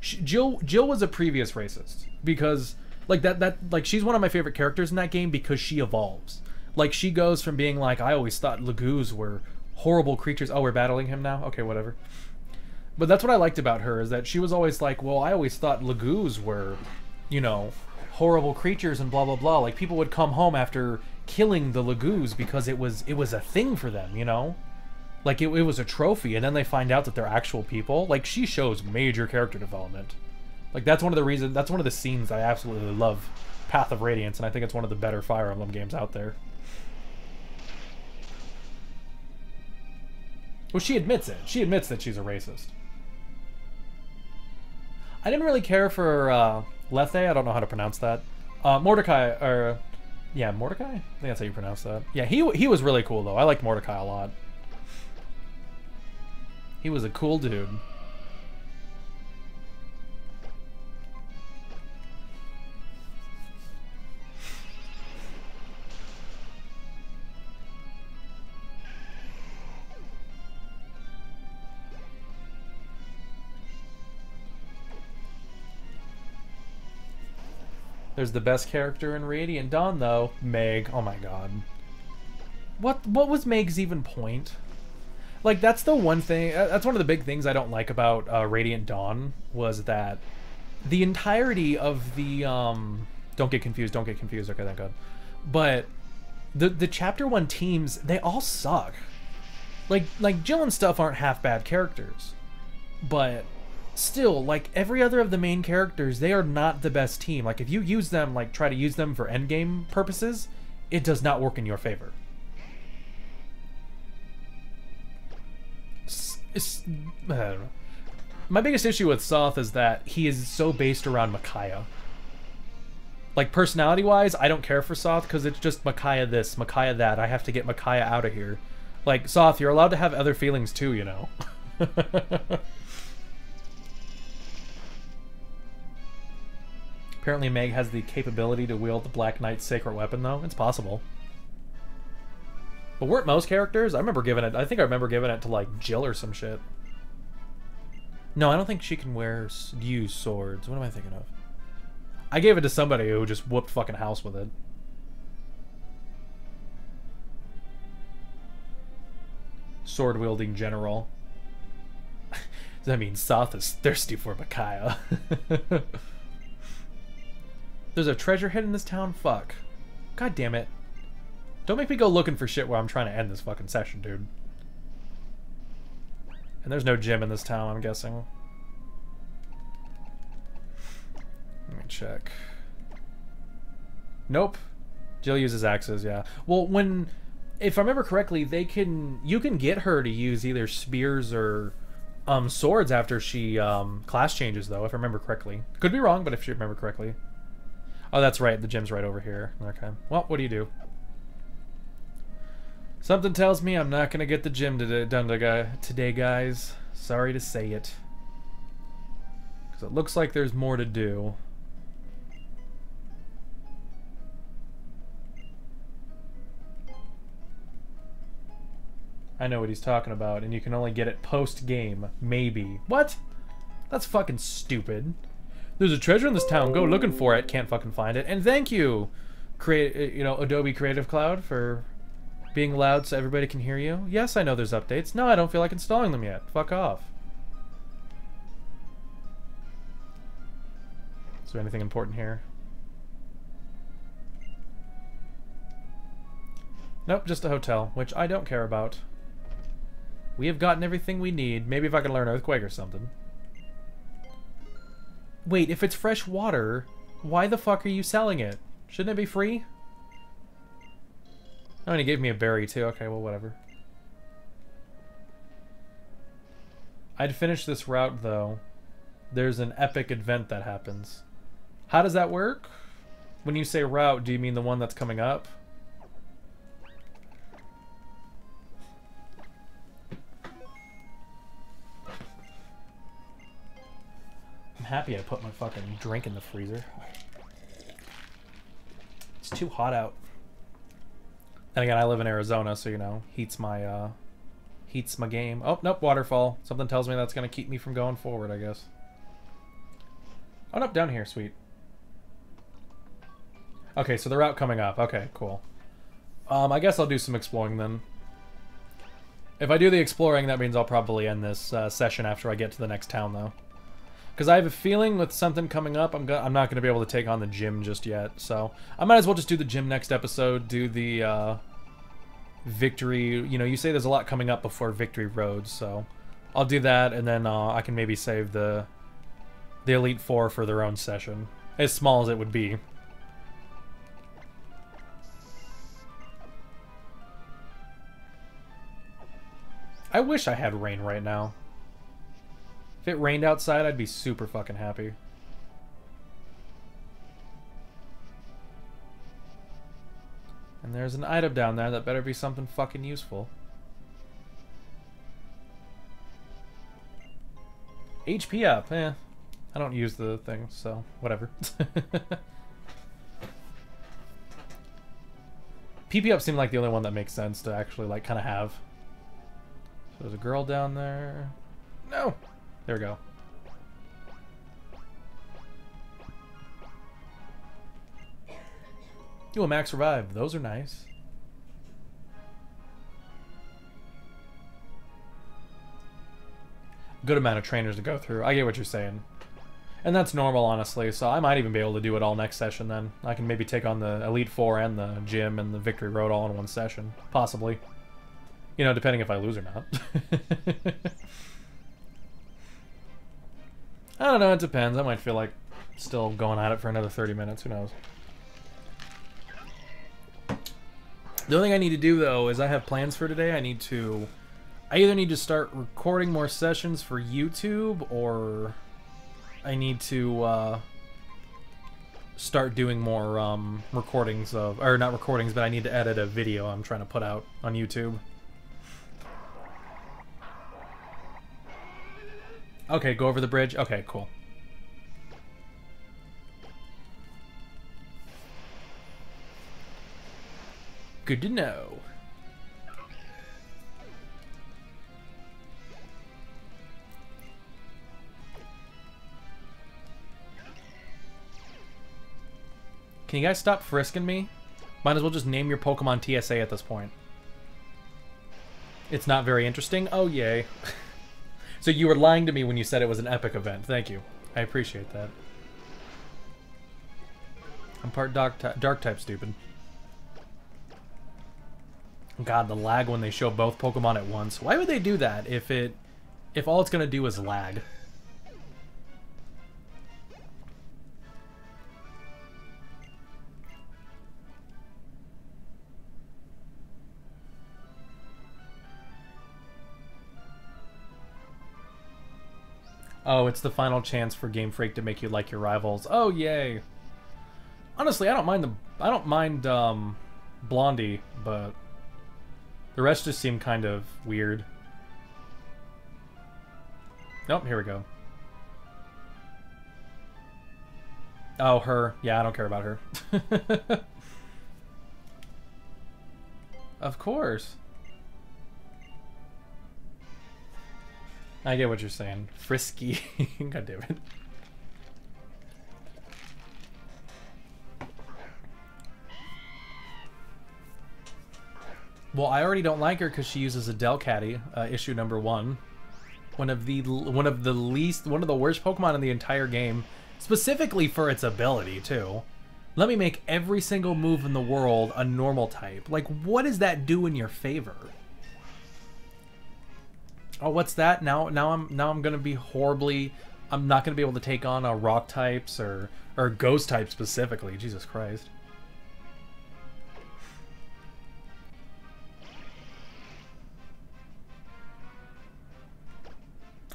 Jill was a previous racist because like like she's one of my favorite characters in that game because she evolves. Like, she goes from being like, I always thought Laguz were horrible creatures. Oh, we're battling him now? Okay, whatever. But that's what I liked about her, is that she was always like, well, I always thought Laguz were, you know, horrible creatures and blah blah blah. Like, people would come home after killing the Laguz because it was a thing for them, you know? Like, it was a trophy, and then they find out that they're actual people. Like, she shows major character development. Like, that's one of the scenes I absolutely love Path of Radiance, and I think it's one of the better Fire Emblem games out there. Well, she admits it. She admits that she's a racist. I didn't really care for Lethe. I don't know how to pronounce that. Mordecai, or... Yeah, Mordecai? I think that's how you pronounce that. Yeah, he was really cool, though. I liked Mordecai a lot. He was a cool dude. There's the best character in Radiant Dawn, though. Meg. Oh my god. What was Meg's even point? Like, that's the one thing, that's one of the big things I don't like about Radiant Dawn, was that the entirety of the, don't get confused, okay, thank god. But the Chapter 1 teams, they all suck. Like Jill and stuff aren't half bad characters. But still, like, every other of the main characters, they are not the best team. Like, if you use them, like, try to use them for endgame purposes, it does not work in your favor. I don't know. My biggest issue with Soth is that he is so based around Micaiah. Like, personality-wise, I don't care for Soth because it's just Micaiah this, Micaiah that. I have to get Micaiah out of here. Like, Soth, you're allowed to have other feelings too, you know. Apparently Meg has the capability to wield the Black Knight's sacred weapon, though. It's possible. But weren't most characters? I think I remember giving it to, like, Jill or some shit. No, I don't think she can use swords. What am I thinking of? I gave it to somebody who just whooped fucking house with it. Sword-wielding general. Does that mean Soth is thirsty for Micaiah? There's a treasure hid in this town? Fuck. God damn it. Don't make me go looking for shit while I'm trying to end this fucking session, dude. And there's no gym in this town, I'm guessing. Let me check. Nope. Jill uses axes, yeah. Well, if I remember correctly, you can get her to use either spears or swords after she class changes, though, if I remember correctly. Could be wrong, but if you remember correctly. Oh, that's right. The gym's right over here. Okay. Well, what do you do? Something tells me I'm not gonna get the gym done today, guys. Sorry to say it. Because it looks like there's more to do. I know what he's talking about, and you can only get it post-game. Maybe. What? That's fucking stupid. There's a treasure in this town. Go looking for it. Can't fucking find it. And thank you, Adobe Creative Cloud, for being loud so everybody can hear you. Yes, I know there's updates. No, I don't feel like installing them yet. Fuck off. Is there anything important here? Nope, just a hotel, which I don't care about. We have gotten everything we need. Maybe if I can learn Earthquake or something. Wait, if it's fresh water, why the fuck are you selling it? Shouldn't it be free? Oh, and he gave me a berry too. Okay, well, whatever. I'd finish this route, though. There's an epic event that happens. How does that work? When you say route, do you mean the one that's coming up? I'm happy I put my fucking drink in the freezer. It's too hot out. And again, I live in Arizona, so, you know, heats my game. Oh, nope, waterfall. Something tells me that's going to keep me from going forward, I guess. Oh, nope, down here, sweet. Okay, so the route coming up. Okay, cool. I guess I'll do some exploring then. If I do the exploring, that means I'll probably end this session after I get to the next town, though. Because I have a feeling with something coming up, I'm not going to be able to take on the gym just yet. So I might as well just do the gym next episode, do the Victory. You know, you say there's a lot coming up before Victory Road, so I'll do that, and then I can maybe save the Elite Four for their own session, as small as it would be. I wish I had rain right now. If it rained outside, I'd be super fucking happy. And there's an item down there that better be something fucking useful. HP up, eh. I don't use the thing, so whatever. PP up seemed like the only one that makes sense to actually, like, kind of have. So there's a girl down there. No! There we go. Ooh, a max revive. Those are nice. Good amount of trainers to go through. I get what you're saying. And that's normal, honestly, so I might even be able to do it all next session then. I can maybe take on the Elite Four and the gym and the Victory Road all in one session. Possibly. You know, depending if I lose or not. I don't know, it depends. I might feel like still going at it for another 30 minutes, who knows. The only thing I need to do, though, is I have plans for today. I either need to start recording more sessions for YouTube, or I need to start doing more recordings of, or not recordings, but I need to edit a video I'm trying to put out on YouTube. Okay, go over the bridge. Okay, cool. Good to know. Can you guys stop frisking me? Might as well just name your Pokemon TSA at this point. It's not very interesting? Oh, yay. So you were lying to me when you said it was an epic event. Thank you. I appreciate that. I'm part dark type stupid. God, the lag when they show both Pokemon at once. Why would they do that if it if all it's gonna do is lag. Oh, it's the final chance for Game Freak to make you like your rivals. Oh, yay. Honestly, I don't mind Blondie, but the rest just seem kind of weird. Nope, here we go. Oh, her. Yeah, I don't care about her. Of course. I get what you're saying. Frisky. God damn it. Well, I already don't like her because she uses a Delcatty, issue number 1. One of the worst Pokemon in the entire game, specifically for its ability too. Let me make every single move in the world a normal type. Like, what does that do in your favor? Oh, what's that? Now I'm gonna be horribly. I'm not gonna be able to take on rock types or ghost types specifically. Jesus Christ.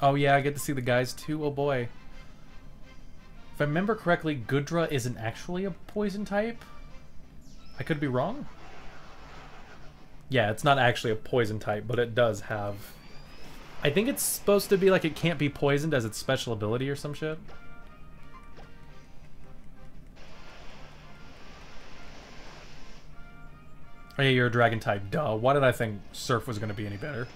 Oh yeah, I get to see the guys too. Oh boy. If I remember correctly, Goodra isn't actually a poison type. I could be wrong. Yeah, it's not actually a poison type, but it does have. I think it's supposed to be like it can't be poisoned as its special ability or some shit. Oh yeah, you're a dragon type. Duh. Why did I think Surf was going to be any better?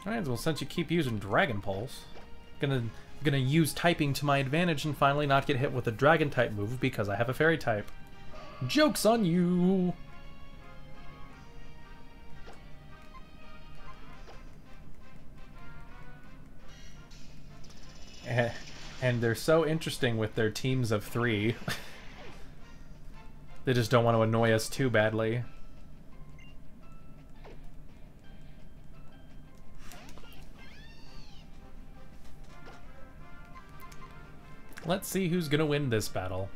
Alright, well, since you keep using Dragon Pulse, gonna use typing to my advantage and finally not get hit with a Dragon type move because I have a Fairy type. Joke's on you! And they're so interesting with their teams of 3. They just don't want to annoy us too badly. Let's see who's gonna win this battle.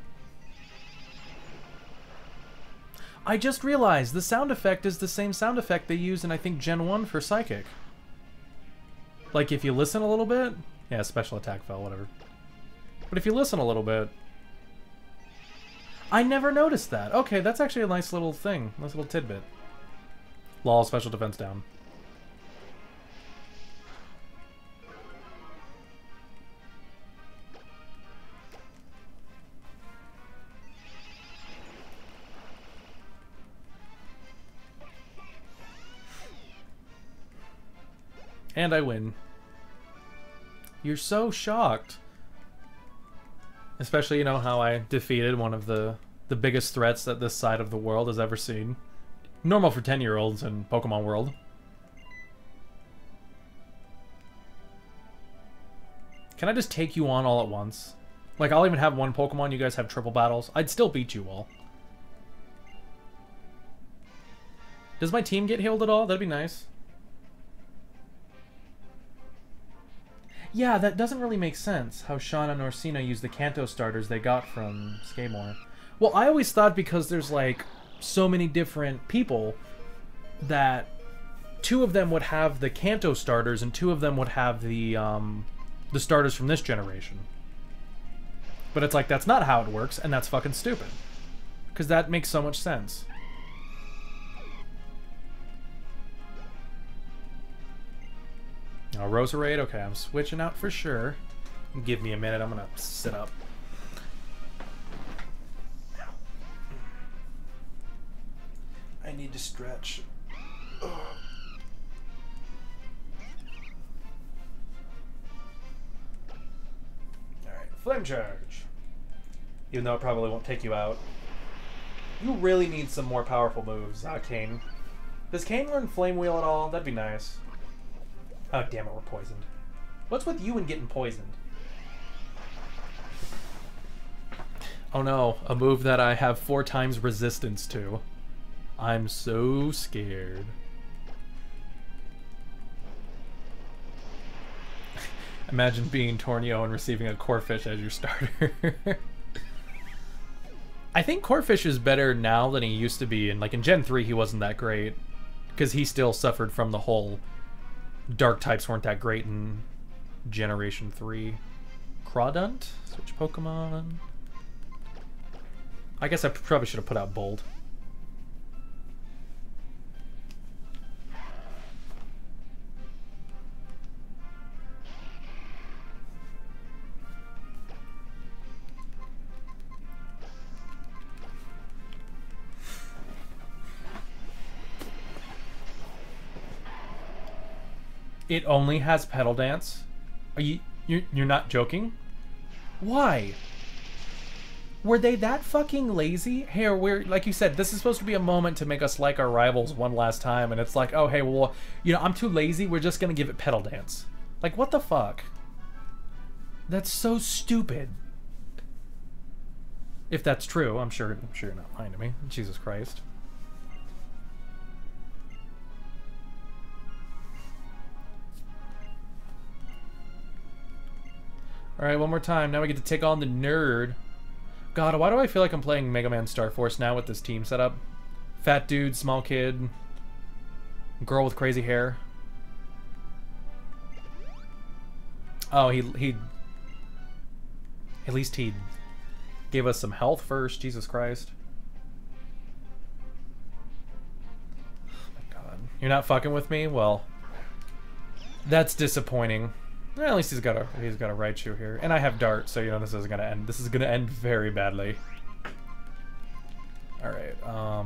I just realized the sound effect is the same sound effect they use in, I think, Gen 1 for Psychic. Like, if you listen a little bit... Yeah, special attack fell, whatever. But if you listen a little bit... I never noticed that. Okay, that's actually a nice little thing. Nice little tidbit. Lol, special defense down. And I win. You're so shocked. Especially, you know, how I defeated one of the biggest threats that this side of the world has ever seen. Normal for 10-year-olds in Pokemon World. Can I just take you on all at once? Like, I'll even have one Pokemon, you guys have triple battles. I'd still beat you all. Does my team get healed at all? That'd be nice. Yeah, that doesn't really make sense, how Shauna and Orsina use the Kanto starters they got from Skemore. Well, I always thought because there's, like, so many different people that 2 of them would have the Kanto starters and 2 of them would have the starters from this generation. But it's like, that's not how it works, and that's fucking stupid. Because that makes so much sense. Oh, Roserade? Okay, I'm switching out for sure. Give me a minute, I'm gonna sit up. I need to stretch. Alright, Flame Charge. Even though it probably won't take you out. You really need some more powerful moves, Kane. Does Kane learn Flame Wheel at all? That'd be nice. Oh, damn it, we're poisoned. What's with you and getting poisoned? Oh no, a move that I have 4 times resistance to. I'm so scared. Imagine being Tornio and receiving a Corphish as your starter. I think Corphish is better now than he used to be, and like in Gen 3 he wasn't that great. Because he still suffered from the whole dark types weren't that great in Generation 3. Crawdunt? Switch Pokemon. I guess I probably should have put out Bold. It only has Petal Dance? Are you're not joking? Why? Were they that fucking lazy? Hey, we're like you said, this is supposed to be a moment to make us like our rivals one last time, and it's like, oh hey, well, you know, I'm too lazy, we're just gonna give it Petal Dance. Like, what the fuck? That's so stupid. If that's true, I'm sure you're not lying to me. Jesus Christ. Alright, one more time. Now we get to take on the nerd. God, why do I feel like I'm playing Mega Man Star Force now with this team setup? Fat dude, small kid, girl with crazy hair. Oh, he at least he gave us some health first. Jesus Christ. Oh my God. You're not fucking with me? Well, that's disappointing. Well, at least he's got a Raichu here, and I have Dart, so you know this is gonna end. This is gonna end very badly. All right. I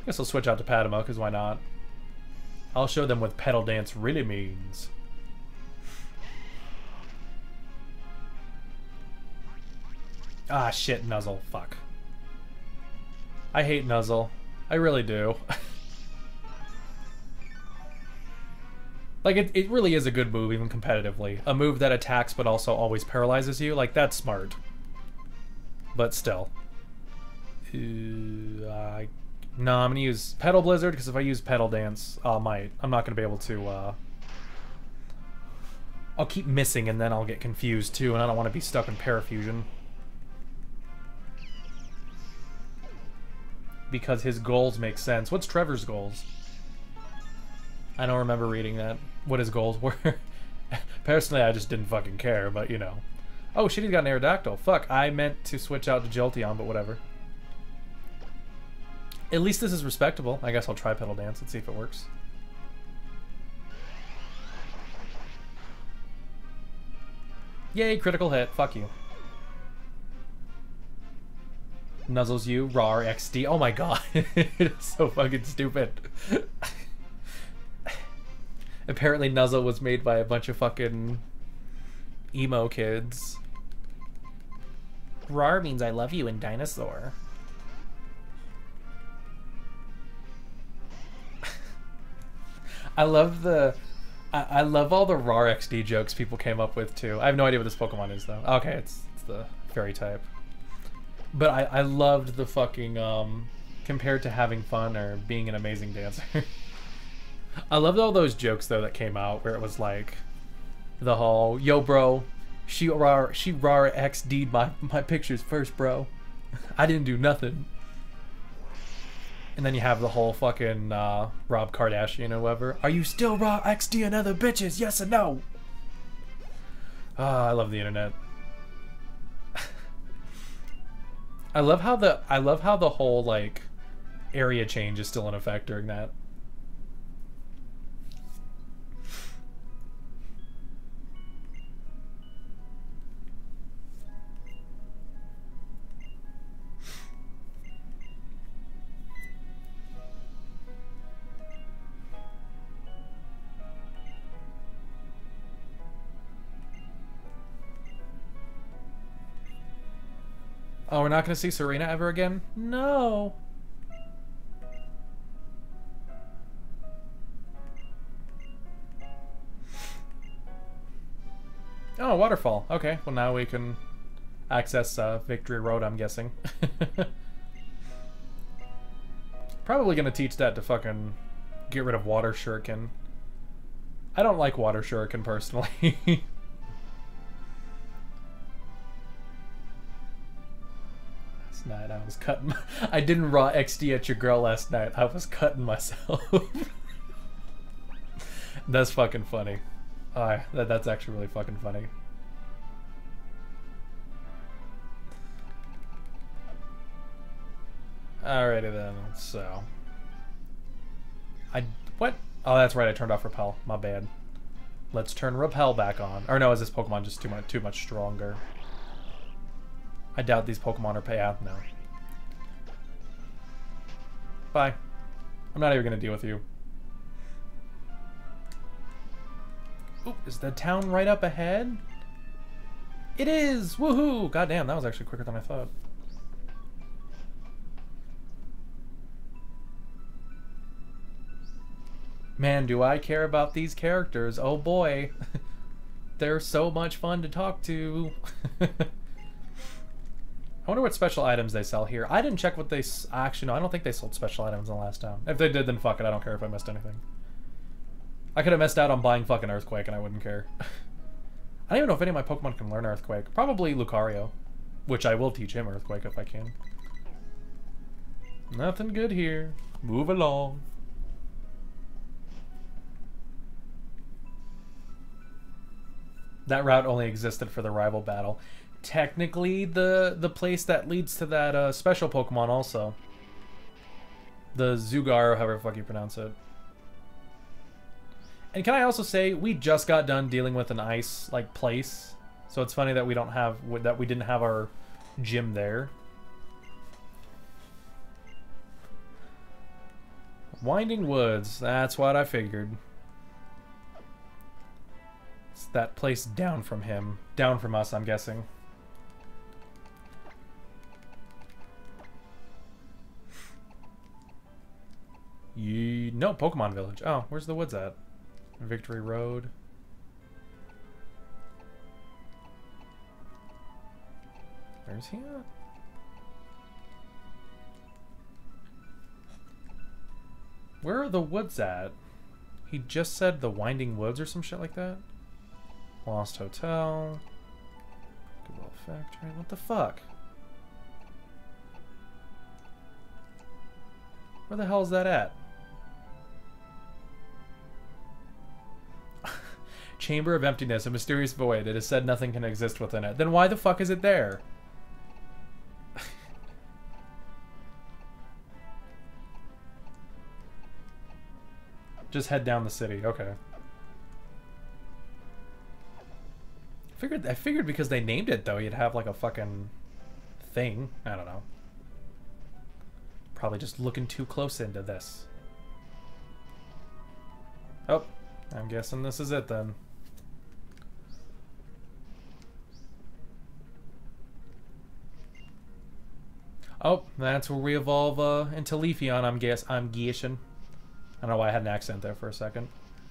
guess I'll switch out to Padma, because why not? I'll show them what Petal Dance really means. Ah, shit, Nuzzle. Fuck. I hate Nuzzle. I really do. Like, it really is a good move, even competitively. A move that attacks but also always paralyzes you. Like, that's smart. But still. No, I'm gonna use Petal Blizzard, because if I use Petal Dance, I'm not gonna be able to, I'll keep missing, and then I'll get confused, too, and I don't want to be stuck in Parafusion. Because his goals make sense. What's Trevor's goals? I don't remember reading that. What his goals were. Personally, I just didn't fucking care, but you know. Oh shit, he's got an Aerodactyl. Fuck, I meant to switch out to Jolteon, but whatever. At least this is respectable. I guess I'll try Petal Dance and see if it works. Yay, critical hit. Fuck you. Nuzzles you, RAR XD. Oh my god. It's so fucking stupid. Apparently Nuzzle was made by a bunch of fucking emo kids. RAR means I love you in dinosaur. I love all the RAR XD jokes people came up with too. I have no idea what this Pokemon is though. Okay, it's the fairy type. But I loved the fucking compared to having fun or being an amazing dancer. I loved all those jokes though that came out where it was like the whole yo bro, she RAR XD'd my pictures first, bro. I didn't do nothing. And then you have the whole fucking Rob Kardashian or whoever. Are you still RAR XDing other bitches? Yes or no? I love the internet. I love how the whole like area change is still in effect during that. Oh, we're not going to see Serena ever again? No. Oh, waterfall. Okay, well now we can access Victory Road, I'm guessing. Probably gonna teach that to fucking get rid of Water Shuriken. I don't like Water Shuriken personally. Last night I was cutting. I didn't raw XD at your girl last night. I was cutting myself. That's fucking funny. That's actually really fucking funny. Alrighty then, so... What? Oh, that's right, I turned off Repel. My bad. Let's turn Repel back on. Or no, is this Pokemon just too much stronger? I doubt these Pokemon are payout. No. Bye. I'm not even gonna deal with you. Oop, is the town right up ahead? It is! Woohoo! Goddamn, that was actually quicker than I thought. Man, do I care about these characters. Oh boy. They're so much fun to talk to. I wonder what special items they sell here. I didn't check what they... Actually, no, I don't think they sold special items in the last town. If they did, then fuck it. I don't care if I missed anything. I could have missed out on buying fucking Earthquake and I wouldn't care. I don't even know if any of my Pokemon can learn Earthquake. Probably Lucario. Which I will teach him Earthquake if I can. Nothing good here. Move along. That route only existed for the rival battle. Technically, the place that leads to that special Pokemon also. The Zygarde, however the fuck you pronounce it. And can I also say, we just got done dealing with an ice like place, so it's funny that we didn't have our gym there. Winding Woods, that's what I figured. It's that place down from him. Down from us, I'm guessing. No, Pokemon Village. Oh, where's the woods at? Victory Road. Where's he at? Where are the woods at? He just said the Winding Woods or some shit like that? Lost Hotel. Goodwill Factory. What the fuck? Where the hell is that at? Chamber of Emptiness, a mysterious void. It is said nothing can exist within it. Then why the fuck is it there? Just head down the city. Okay. I figured because they named it though, you'd have like a fucking thing. I don't know. Probably just looking too close into this. Oh, I'm guessing this is it then. Oh, that's where we evolve into Leafeon, I'm guessing. I don't know why I had an accent there for a second.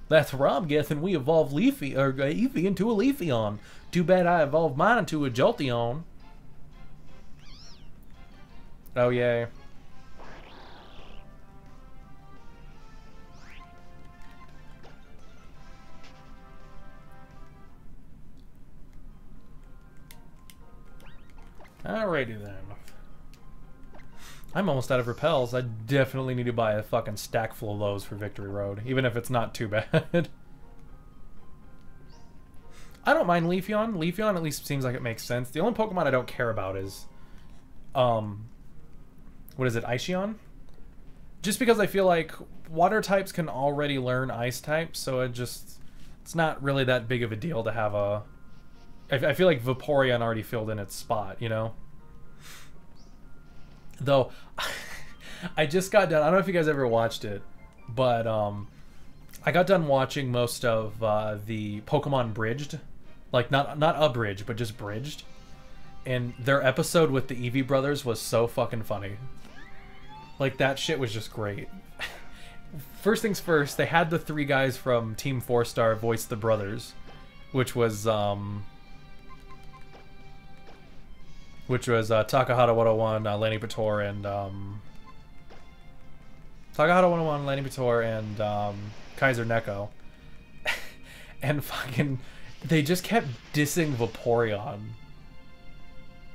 That's where I'm guessing we evolve Eevee into a Leafeon. Too bad I evolved mine into a Jolteon. Oh, yay. Alrighty then. I'm almost out of repels. I definitely need to buy a fucking stack full of those for Victory Road, even if it's not too bad. I don't mind Leafeon. Leafeon at least seems like it makes sense. The only Pokemon I don't care about is, what is it, Iceon? Just because I feel like water types can already learn ice types, so it's not really that big of a deal to have a... I feel like Vaporeon already filled in its spot, you know? Though, I just got done, I don't know if you guys ever watched it, but I got done watching most of the Pokemon Bridged. Like, not abridged, but just bridged. And their episode with the Eevee brothers was so fucking funny. Like, that shit was just great. First things first, they had the 3 guys from Team 4-Star voice the brothers, which was, which was Takahata 101, Lanny Pator, and Takahata 101, Lanny Pator, and Kaiser Neko. And fucking, they just kept dissing Vaporeon.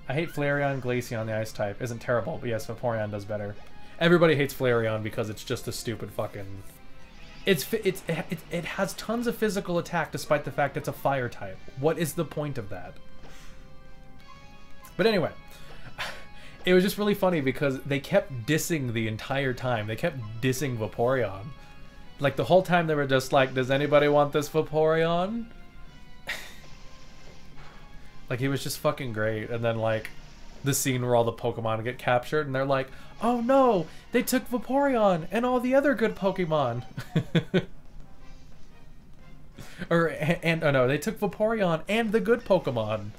I hate Flareon, Glaceon, the ice type. Isn't terrible, but yes, Vaporeon does better. Everybody hates Flareon because it's just a stupid fucking... It has tons of physical attack despite the fact it's a fire type. What is the point of that? But anyway, it was just really funny because they kept dissing the entire time. They kept dissing Vaporeon. Like, the whole time they were just like, does anybody want this Vaporeon? Like, he was just fucking great. And then, like, the scene where all the Pokemon get captured, and they're like, oh no, they took Vaporeon and all the other good Pokemon. Oh no, they took Vaporeon and the good Pokemon.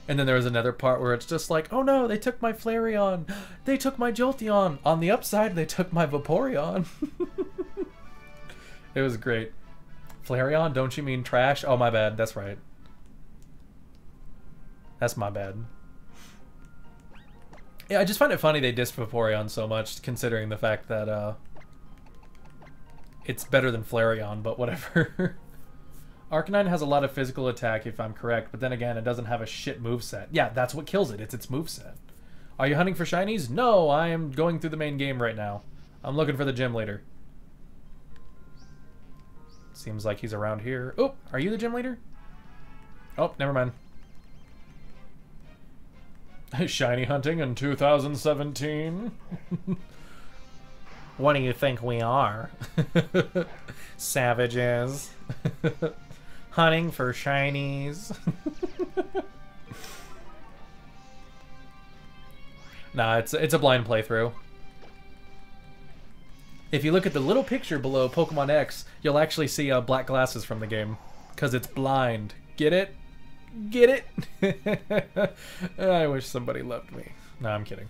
And then there was another part where it's just like, oh no, they took my Flareon. They took my Jolteon. On the upside, they took my Vaporeon. It was great. Flareon, don't you mean trash? Oh, my bad. That's right. That's my bad. Yeah, I just find it funny they dissed Vaporeon so much, considering the fact that, it's better than Flareon, but whatever. Arcanine has a lot of physical attack, if I'm correct, but then again, it doesn't have a shit moveset. Yeah, that's what kills it. It's its moveset. Are you hunting for shinies? No, I am going through the main game right now. I'm looking for the gym leader. Seems like he's around here. Oh, are you the gym leader? Oh, never mind. Shiny hunting in 2017? What do you think we are? Savages. Hunting for shinies. Nah, it's a blind playthrough. If you look at the little picture below Pokemon X, you'll actually see black glasses from the game. Because it's blind. Get it? Get it? I wish somebody loved me. No, I'm kidding.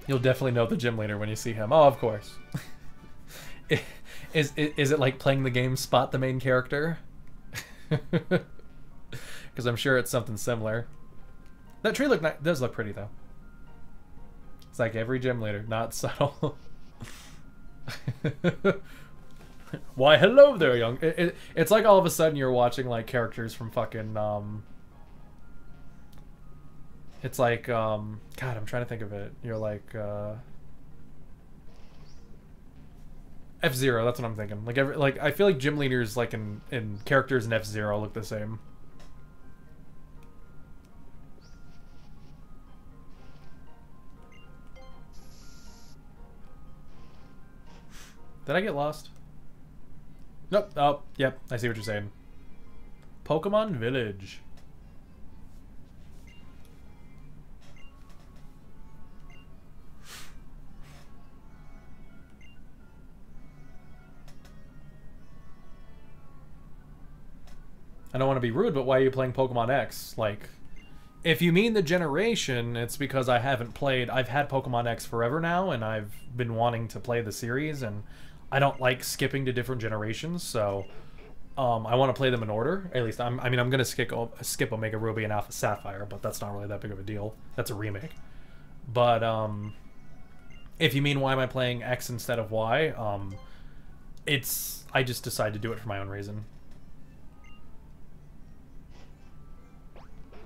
You'll definitely know the gym leader when you see him. Oh, of course. Is it like playing the game Spot the main character? Because I'm sure it's something similar. That tree does look pretty, though. It's like every gym leader, not subtle. Why, hello there, young... It's like all of a sudden you're watching, like, characters from fucking, It's like, God, I'm trying to think of it. You're like, F-Zero, that's what I'm thinking. Like, I feel like gym leaders, like, in characters in F-Zero look the same. Did I get lost? Nope. Oh, yep. I see what you're saying. Pokemon Village. I don't want to be rude, but why are you playing Pokemon X? Like, if you mean the generation, it's because I haven't played... I've had Pokemon X forever now, and I've been wanting to play the series, and I don't like skipping to different generations, so I want to play them in order. At least, I'm going to skip Omega Ruby and Alpha Sapphire, but that's not really that big of a deal. That's a remake. But if you mean why am I playing X instead of Y, I just decided to do it for my own reason.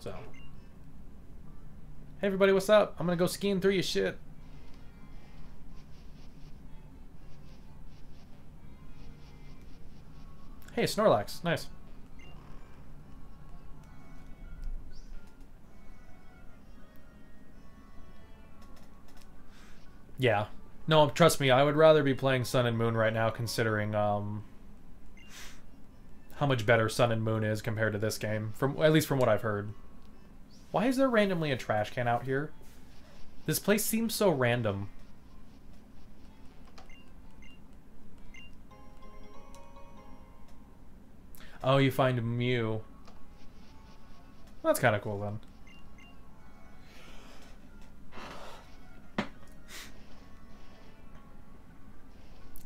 So, hey everybody, what's up? I'm gonna go skiing through your shit. Hey, Snorlax, nice. Yeah. No, trust me, I would rather be playing Sun and Moon right now, considering how much better Sun and Moon is compared to this game, at least from what I've heard. Why is there randomly a trash can out here? This place seems so random. Oh, you find Mew. That's kind of cool then.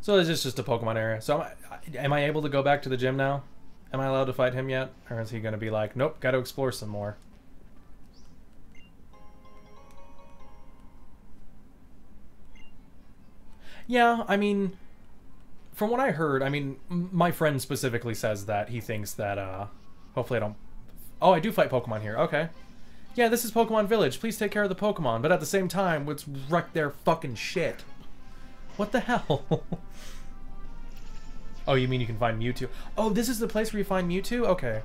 So this is just a Pokemon area. So am I able to go back to the gym now? Am I allowed to fight him yet? Or is he going to be like, nope, got to explore some more? Yeah, I mean, from what I heard, I mean, my friend specifically says that he thinks that, hopefully I don't... Oh, I do fight Pokemon here. Okay. Yeah, this is Pokemon Village. Please take care of the Pokemon. But at the same time, let's wreck their fucking shit. What the hell? Oh, you mean you can find Mewtwo? Oh, this is the place where you find Mewtwo? Okay.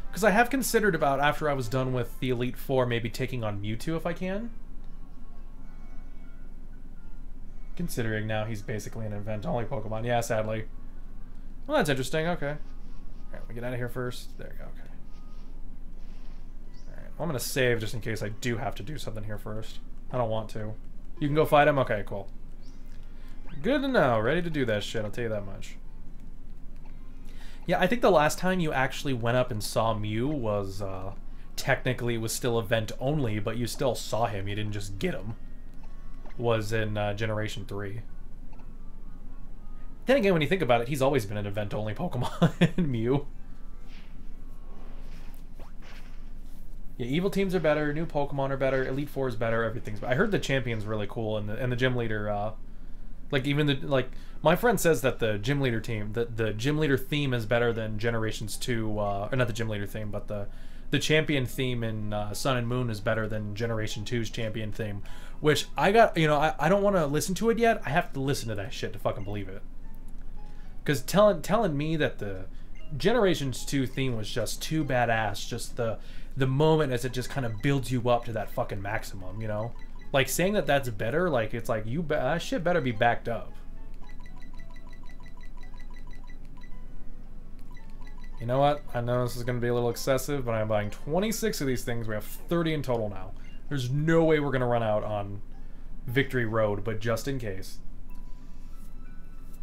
Because I have considered about, after I was done with the Elite Four, maybe taking on Mewtwo if I can. Considering now he's basically an event-only Pokemon. Yeah, sadly. Well, that's interesting. Okay. Alright, we get out of here first. There you go. Okay. Alright, well, I'm going to save just in case I do have to do something here first. I don't want to. You can go fight him? Okay, cool. Good to know. Ready to do that shit, I'll tell you that much. Yeah, I think the last time you actually went up and saw Mew was, technically it was still event only, but you still saw him, you didn't just get him. Was in, Generation 3. Then again, when you think about it, he's always been an event only Pokemon, Mew. Yeah, Evil Teams are better, new Pokemon are better, Elite Four is better, everything's better. I heard the champion's really cool, and the gym leader, like, even the, like, my friend says that the gym leader team, the gym leader theme is better than Generations 2, or not the gym leader theme, but the champion theme in Sun and Moon is better than Generation 2's champion theme. Which, I got, you know, I don't want to listen to it yet. I have to listen to that shit to fucking believe it. Because telling me that the Generations 2 theme was just too badass, just the moment as it just kind of builds you up to that fucking maximum, you know? Like, saying that that's better, like, it's like, that shit better be backed up. You know what? I know this is going to be a little excessive, but I'm buying 26 of these things. We have 30 in total now. There's no way we're going to run out on Victory Road, but just in case.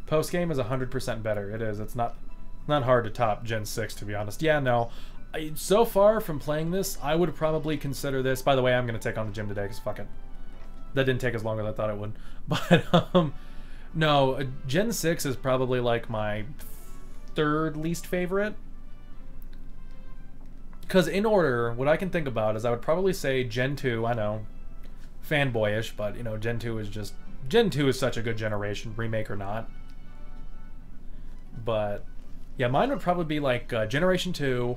Post-game is 100% better. It is. It's not hard to top Gen 6, to be honest. Yeah, no. So far from playing this, I would probably consider this... By the way, I'm going to take on the gym today, because fuck it. That didn't take as long as I thought it would. But, no, Gen 6 is probably, like, my third least favorite. Because in order, what I can think about is I would probably say Gen 2, I know, fanboyish, but, you know, Gen 2 is just... Gen 2 is such a good generation, remake or not. But, yeah, mine would probably be, like, Generation 2,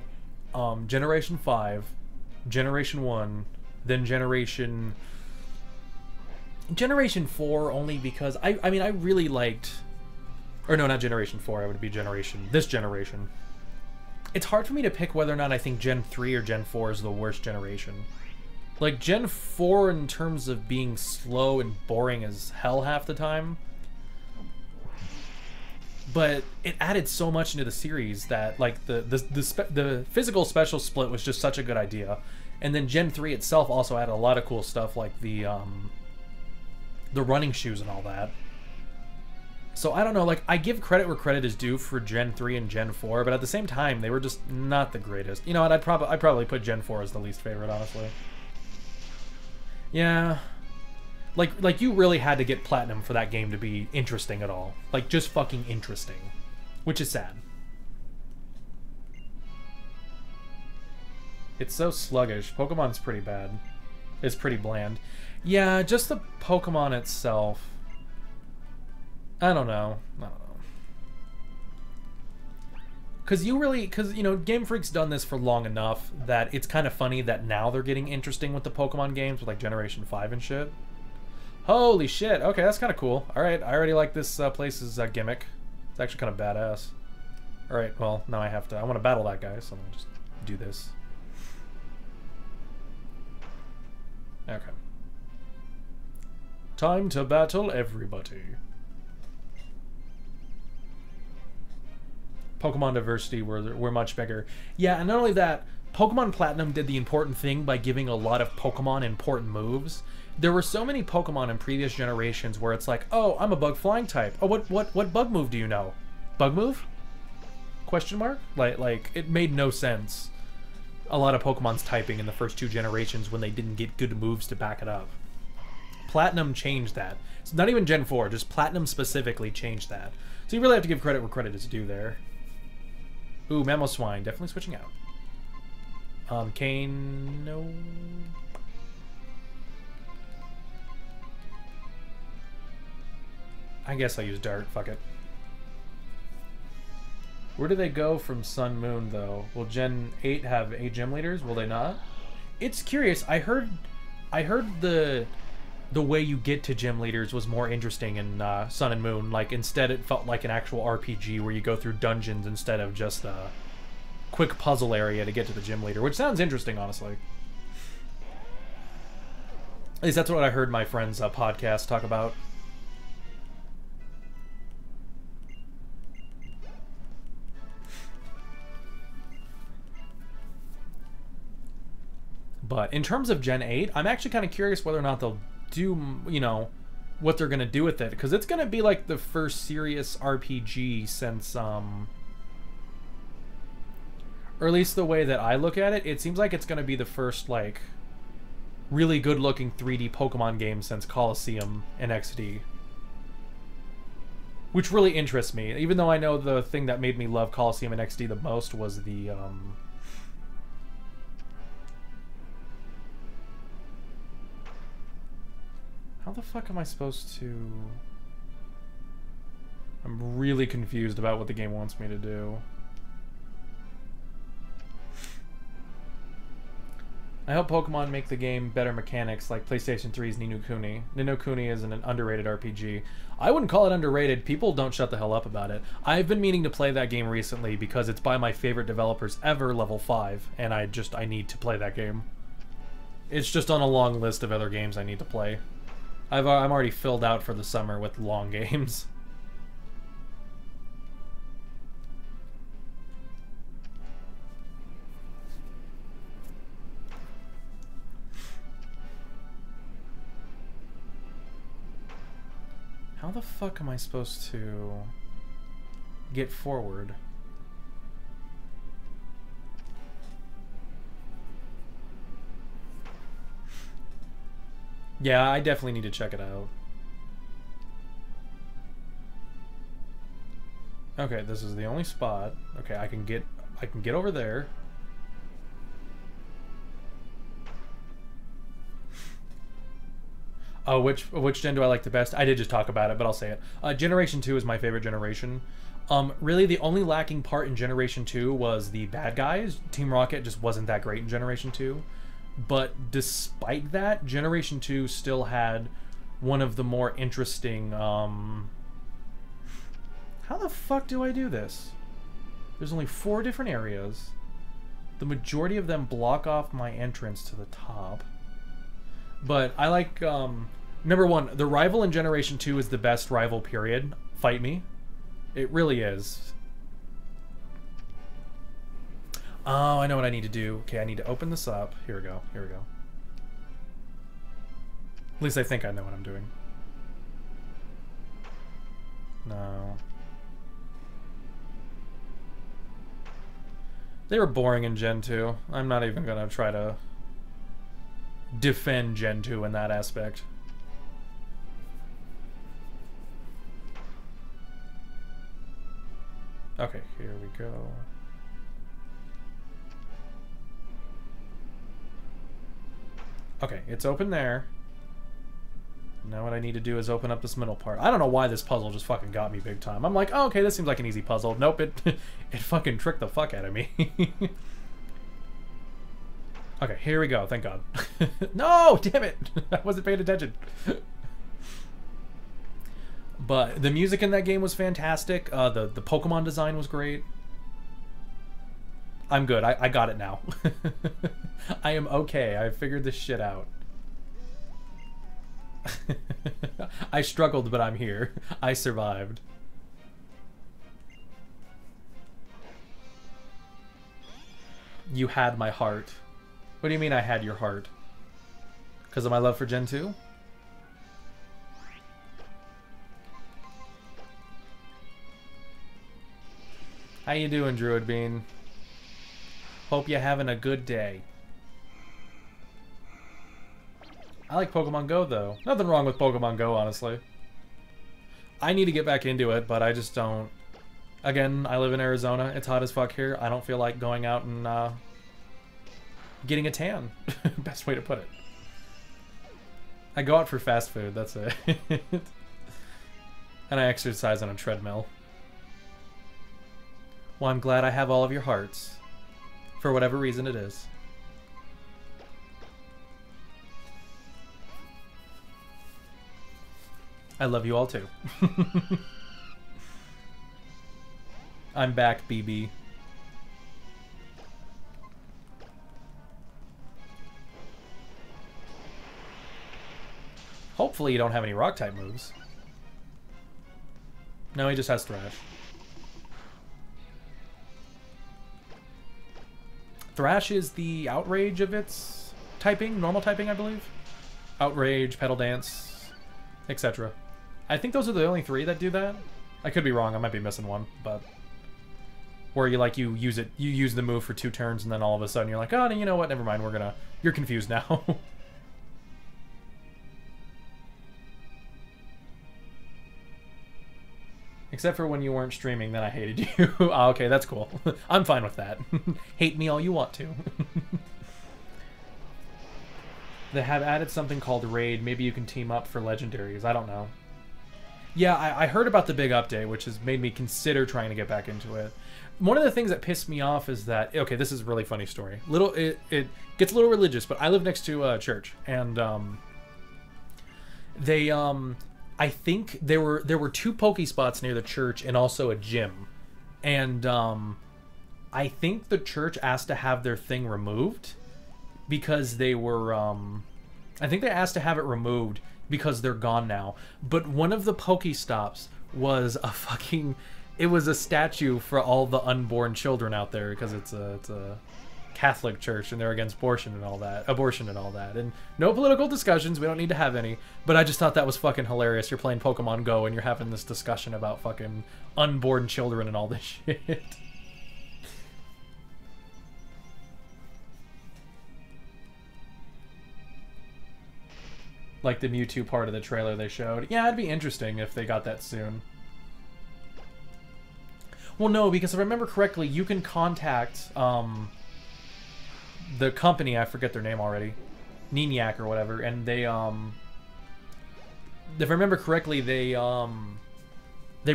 Generation 5, Generation 1, then Generation 4, only because, I mean, I really liked... Or no, not Generation 4, it would be this generation. It's hard for me to pick whether or not I think Gen 3 or Gen 4 is the worst generation. Like, Gen 4 in terms of being slow and boring as hell half the time. But it added so much into the series that, like, the physical special split was just such a good idea. And then Gen 3 itself also added a lot of cool stuff, like the running shoes and all that. So I don't know, like, I give credit where credit is due for Gen 3 and Gen 4, but at the same time, they were just not the greatest. You know what, I'd probably put Gen 4 as the least favorite, honestly. Yeah. Like you really had to get Platinum for that game to be interesting at all. Like, just fucking interesting. Which is sad. It's so sluggish. Pokemon's pretty bad. It's pretty bland. Yeah, just the Pokemon itself... I don't know. Because you know, Game Freak's done this for long enough that it's kind of funny that now they're getting interesting with the Pokemon games with, like, Generation 5 and shit. Holy shit. Okay, that's kind of cool. Alright, I already like this place's gimmick. It's actually kind of badass. Alright, well, now I want to battle that guy, so I'm going to just do this. Okay. Time to battle everybody. Pokemon diversity were much bigger. Yeah, and not only that, Pokemon Platinum did the important thing by giving a lot of Pokemon important moves. There were so many Pokemon in previous generations where it's like, oh, I'm a bug flying type. Oh, what bug move do you know? Bug move? Question mark? Like it made no sense. A lot of Pokemon's typing in the first two generations when they didn't get good moves to back it up. Platinum changed that. It's not even Gen 4, just Platinum specifically changed that. So you really have to give credit where credit is due there. Ooh, Mamoswine, definitely switching out. Kane, no. I guess I'll use Dart, fuck it. Where do they go from Sun Moon, though? Will Gen 8 have 8 gym leaders? Will they not? It's curious. I heard the way you get to gym leaders was more interesting in Sun and Moon. Like, instead it felt like an actual RPG where you go through dungeons instead of just a quick puzzle area to get to the gym leader, which sounds interesting, honestly. At least that's what I heard my friend's podcast talk about. But in terms of Gen 8, I'm actually kind of curious whether or not they'll do, you know, what they're going to do with it. Because it's going to be like the first serious RPG since, or at least the way that I look at it, it seems like it's going to be the first, like, really good-looking 3D Pokemon game since Colosseum and XD. Which really interests me, even though I know the thing that made me love Colosseum and XD the most was the, how the fuck am I supposed to... I'm really confused about what the game wants me to do. I hope Pokemon make the game better mechanics like PlayStation 3's Ni no Kuni. Ni no Kuni is an underrated RPG. I wouldn't call it underrated. People don't shut the hell up about it. I've been meaning to play that game recently because it's by my favorite developers ever, Level 5, and I need to play that game. It's just on a long list of other games I need to play. I'm already filled out for the summer with long games. How the fuck am I supposed to get forward? Yeah, I definitely need to check it out. Okay, this is the only spot. Okay, I can get over there. Oh, which gen do I like the best? I did just talk about it, but I'll say it. Generation 2 is my favorite generation. Really, the only lacking part in Generation 2 was the bad guys. Team Rocket just wasn't that great in Generation 2. But despite that, Generation 2 still had one of the more interesting, how the fuck do I do this? There's only 4 different areas. The majority of them block off my entrance to the top. But I like, number 1, the rival in Generation 2 is the best rival, period. Fight me. It really is. Oh, I know what I need to do. Okay, I need to open this up. Here we go. Here we go. At least I think I know what I'm doing. No. They were boring in Gen 2. I'm not even gonna try to defend Gen 2 in that aspect. Okay, here we go. Okay, it's open there. Now what I need to do is open up this middle part. I don't know why this puzzle just fucking got me big time. I'm like, oh, okay, this seems like an easy puzzle. Nope, it fucking tricked the fuck out of me. Okay, here we go, thank God. No, damn it! I wasn't paying attention. But the music in that game was fantastic. The Pokemon design was great. I'm good. I got it now. I am okay. I figured this shit out. I struggled, but I'm here. I survived. You had my heart. What do you mean I had your heart? Because of my love for Gen 2? How you doing, Druid Bean? Hope you're having a good day. I like Pokemon Go, though. Nothing wrong with Pokemon Go, honestly. I need to get back into it, but I just don't. Again, I live in Arizona. It's hot as fuck here. I don't feel like going out and getting a tan. Best way to put it. I go out for fast food, that's it. And I exercise on a treadmill. Well, I'm glad I have all of your hearts. For whatever reason it is. I love you all too. I'm back, BB. Hopefully you don't have any rock-type moves. No, he just has Thrash. Thrash is the Outrage of its typing, normal typing, I believe. Outrage, Petal Dance, etc. I think those are the only three that do that. I could be wrong, I might be missing one, but... Where you use the move for 2 turns, and then all of a sudden you're like, oh, you know what, never mind, you're confused now. Except for when you weren't streaming, then I hated you. Oh, okay, that's cool. I'm fine with that. Hate me all you want to. They have added something called Raid. Maybe you can team up for legendaries. I don't know. Yeah, I heard about the big update, which has made me consider trying to get back into it. One of the things that pissed me off is that... Okay, this is a really funny story. It gets a little religious, but I live next to a church. And I think there were 2 Pokespots near the church and also a gym. And I think the church asked to have their thing removed because they were... I think they asked to have it removed because they're gone now. But one of the Pokestops was a fucking... It was a statue for all the unborn children out there because it's a Catholic church and they're against abortion and all that. And no political discussions, we don't need to have any. But I just thought that was fucking hilarious. You're playing Pokemon Go and you're having this discussion about fucking unborn children and all this shit. Like the Mewtwo part of the trailer they showed. Yeah, it'd be interesting if they got that soon. Well, no, because if I remember correctly, you can contact the company, I forget their name already, Niniac or whatever, and they, if I remember correctly, they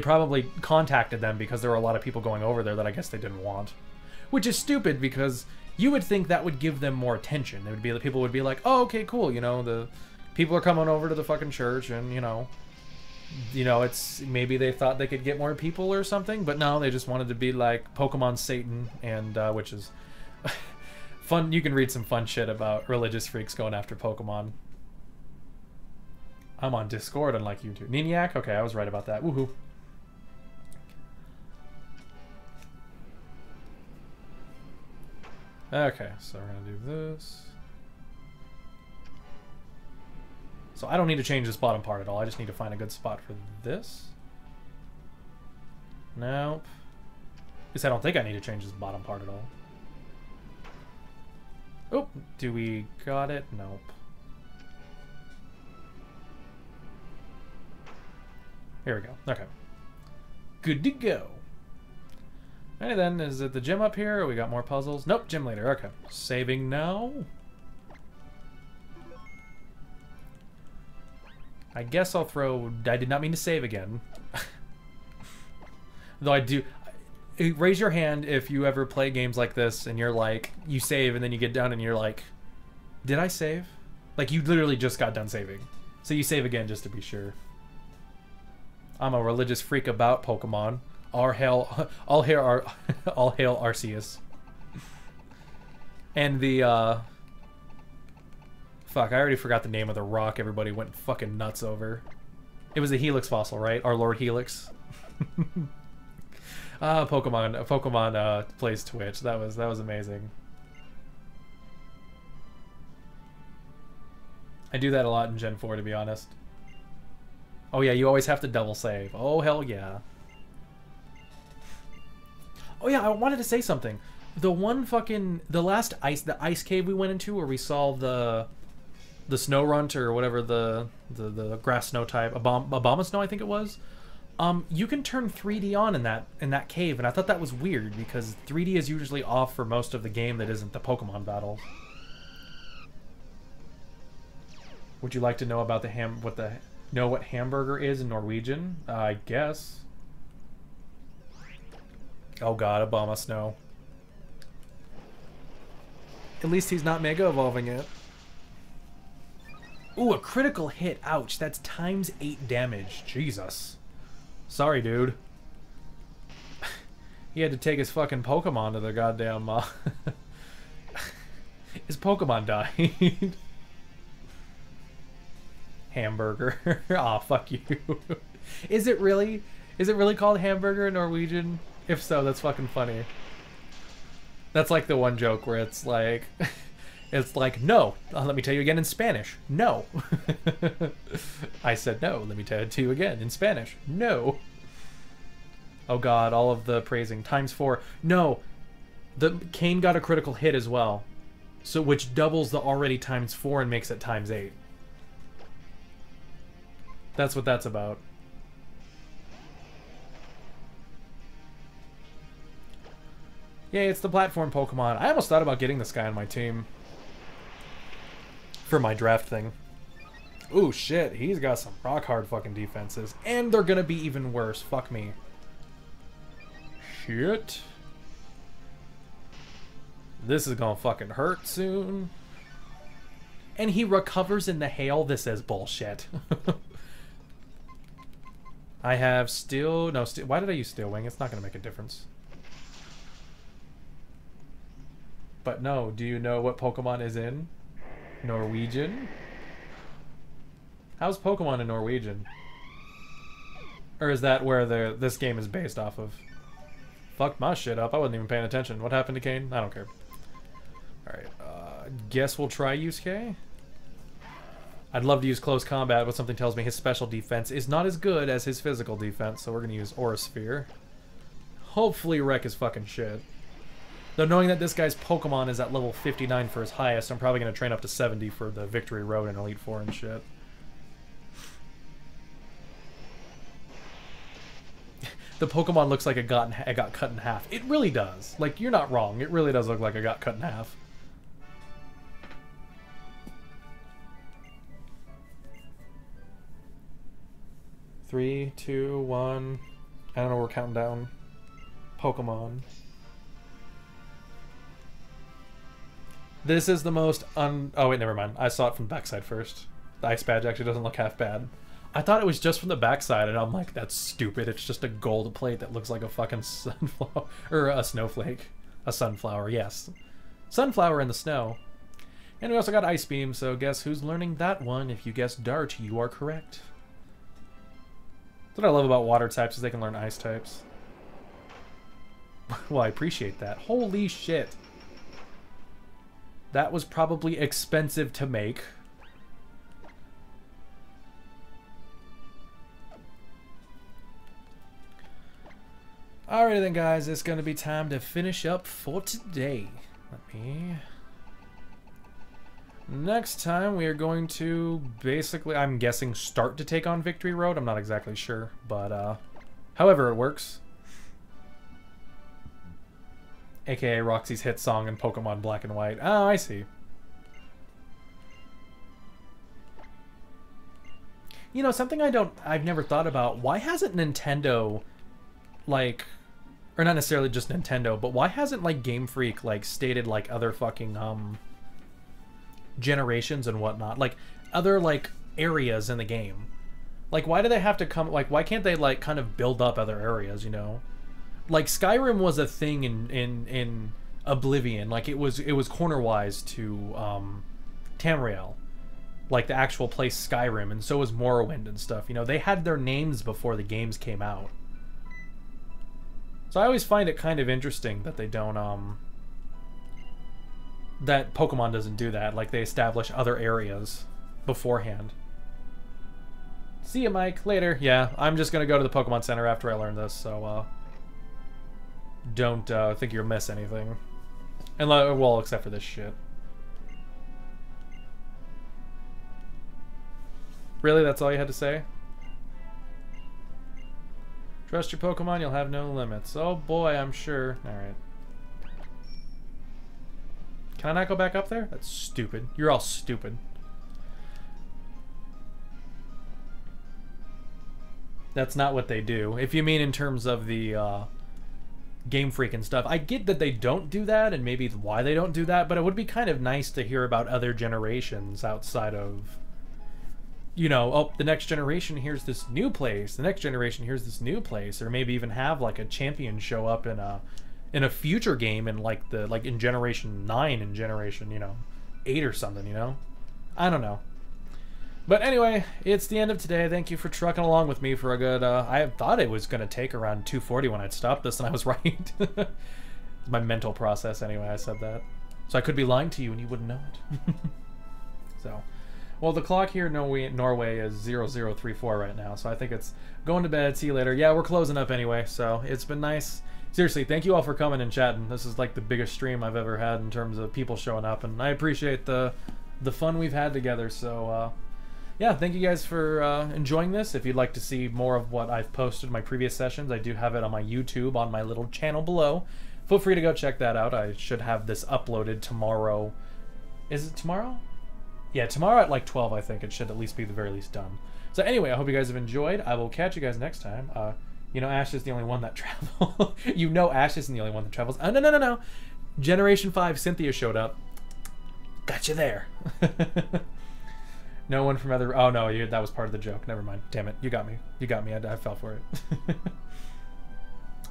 probably contacted them because there were a lot of people going over there that I guess they didn't want. Which is stupid because you would think that would give them more attention. People would be like, oh, okay, cool, you know, the people are coming over to the fucking church and, you know, it's maybe they thought they could get more people or something, but no, they just wanted to be like Pokemon Satan, and which is fun. You can read some fun shit about religious freaks going after Pokemon. I'm on Discord, unlike you two. Niniac? Okay, I was right about that. Woohoo. Okay, so we're gonna do this. So I don't need to change this bottom part at all. I just need to find a good spot for this. Nope. At least I don't think I need to change this bottom part at all. Oh, do we got it? Nope. Here we go. Okay. Good to go. Alright then, is it the gym up here or we got more puzzles? Nope, gym later. Okay. Saving now. I guess I'll throw... I did not mean to save again. Though I do... Raise your hand if you ever play games like this and you're like... You save and then you get down and you're like... Did I save? Like, you literally just got done saving. So you save again just to be sure. I'm a religious freak about Pokemon. All hail Arceus. And the, Fuck, I already forgot the name of the rock everybody went fucking nuts over. It was a Helix fossil, right? Our Lord Helix. Pokemon plays Twitch. That was amazing. I do that a lot in Gen 4, to be honest. Oh yeah, you always have to double save. Oh hell yeah. Oh yeah, I wanted to say something. The last the ice cave we went into where we saw the the snow runt or whatever the grass snow type, Abomasnow I think it was. You can turn 3D on in that cave, and I thought that was weird because 3D is usually off for most of the game that isn't the Pokemon battle. Would you like to know about what hamburger is in Norwegian? I guess. Oh god, Abomasnow. At least he's not Mega Evolving it. Ooh, a critical hit. Ouch, that's times 8 damage. Jesus. Sorry, dude. He had to take his fucking Pokemon to the goddamn... His Pokemon died. Hamburger. Aw, fuck you. Is it really? Is it really called hamburger in Norwegian? If so, that's fucking funny. That's like the one joke where it's like... It's like, no. Let me tell you again in Spanish. No. I said no. Let me tell it to you again in Spanish. No. Oh god, all of the praising. Times 4. No. The Kane got a critical hit as well. So which doubles the already times 4 and makes it times 8. That's what that's about. Yay, it's the platform Pokemon. I almost thought about getting this guy on my team. For my draft thing. Ooh, shit. He's got some rock hard fucking defenses. And they're gonna be even worse. Fuck me. Shit. This is gonna fucking hurt soon. And he recovers in the hail. This is bullshit. I have Steel... No, why did I use Steel Wing? It's not gonna make a difference. But no, do you know what Pokemon is in Norwegian? How's Pokemon in Norwegian? Or is that where this game is based off of? Fucked my shit up. I wasn't even paying attention. What happened to Kane? I don't care. Alright, guess we'll try Yusuke. I'd love to use close combat, but something tells me his special defense is not as good as his physical defense, so we're gonna use Aura Sphere. Hopefully wreck his fucking shit. Though knowing that this guy's Pokemon is at level 59 for his highest, I'm probably going to train up to 70 for the Victory Road and Elite Four and shit. The Pokemon looks like it got cut in half. It really does. Like, you're not wrong. It really does look like it got cut in half. Three, two, one. I don't know, we're counting down. Pokemon. This is the most oh wait, never mind. I saw it from the backside first. The ice badge actually doesn't look half bad. I thought it was just from the backside, and I'm like, that's stupid. It's just a gold plate that looks like a fucking sunflower. Or a snowflake. A sunflower, yes. Sunflower in the snow. And we also got Ice Beam, so guess who's learning that one? If you guessed Dart, you are correct. That's what I love about water types, is they can learn ice types. Well, I appreciate that. Holy shit. That was probably expensive to make. Alrighty then, guys. It's going to be time to finish up for today. Next time, we are going to basically, I'm guessing, start to take on Victory Road. I'm not exactly sure, but however it works. AKA Roxy's hit song in Pokemon Black and White. Oh, I see. You know, something I've never thought about. Why hasn't Nintendo, like, or not necessarily just Nintendo, but why hasn't, like, Game Freak, like, stated, like, other fucking, generations and whatnot? Like, other, like, areas in the game. Like, why do they have to come, like, why can't they, like, kind of build up other areas, you know? Like, Skyrim was a thing in Oblivion. Like, it was cornerwise to Tamriel, like the actual place Skyrim, and so was Morrowind and stuff. You know, they had their names before the games came out. So I always find it kind of interesting that they don't that Pokemon doesn't do that. Like, they establish other areas beforehand. See ya, Mike. Later. Yeah, I'm just gonna go to the Pokemon Center after I learn this, so don't think you'll miss anything. And well, except for this shit. Really? That's all you had to say? Trust your Pokemon, you'll have no limits. Oh boy, I'm sure. Alright. Can I not go back up there? That's stupid. You're all stupid. That's not what they do. If you mean in terms of the Game Freak and stuff, I get that they don't do that and maybe why they don't do that, but it would be kind of nice to hear about other generations outside of, you know, oh, the next generation here's this new place, the next generation here's this new place, or maybe even have like a champion show up in a future game in like in generation 9 and generation, you know, 8 or something, you know? I don't know. But anyway, it's the end of today. Thank you for trucking along with me for a good, I thought it was going to take around 2:40 when I'd stopped this, and I was right. My mental process anyway, I said that. So I could be lying to you and you wouldn't know it. So, well, the clock here in Norway is 0034 right now, so I think it's going to bed. See you later. Yeah, we're closing up anyway, so it's been nice. Seriously, thank you all for coming and chatting. This is like the biggest stream I've ever had in terms of people showing up, and I appreciate the fun we've had together, so, yeah, thank you guys for enjoying this. If you'd like to see more of what I've posted in my previous sessions, I do have it on my YouTube on my little channel below. Feel free to go check that out. I should have this uploaded tomorrow. Is it tomorrow? Yeah, tomorrow at like 12, I think. It should at least be the very least done. So anyway, I hope you guys have enjoyed. I will catch you guys next time. You know, Ash is the only one that travels. You know Ash isn't the only one that travels. Oh, no. Generation 5 Cynthia showed up. Got you there. No one from other... Oh, no, that was part of the joke. Never mind. Damn it. You got me. You got me. I fell for it.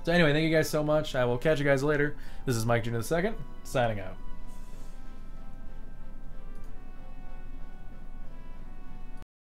So anyway, thank you guys so much. I will catch you guys later. This is Mike Jr. II, signing out.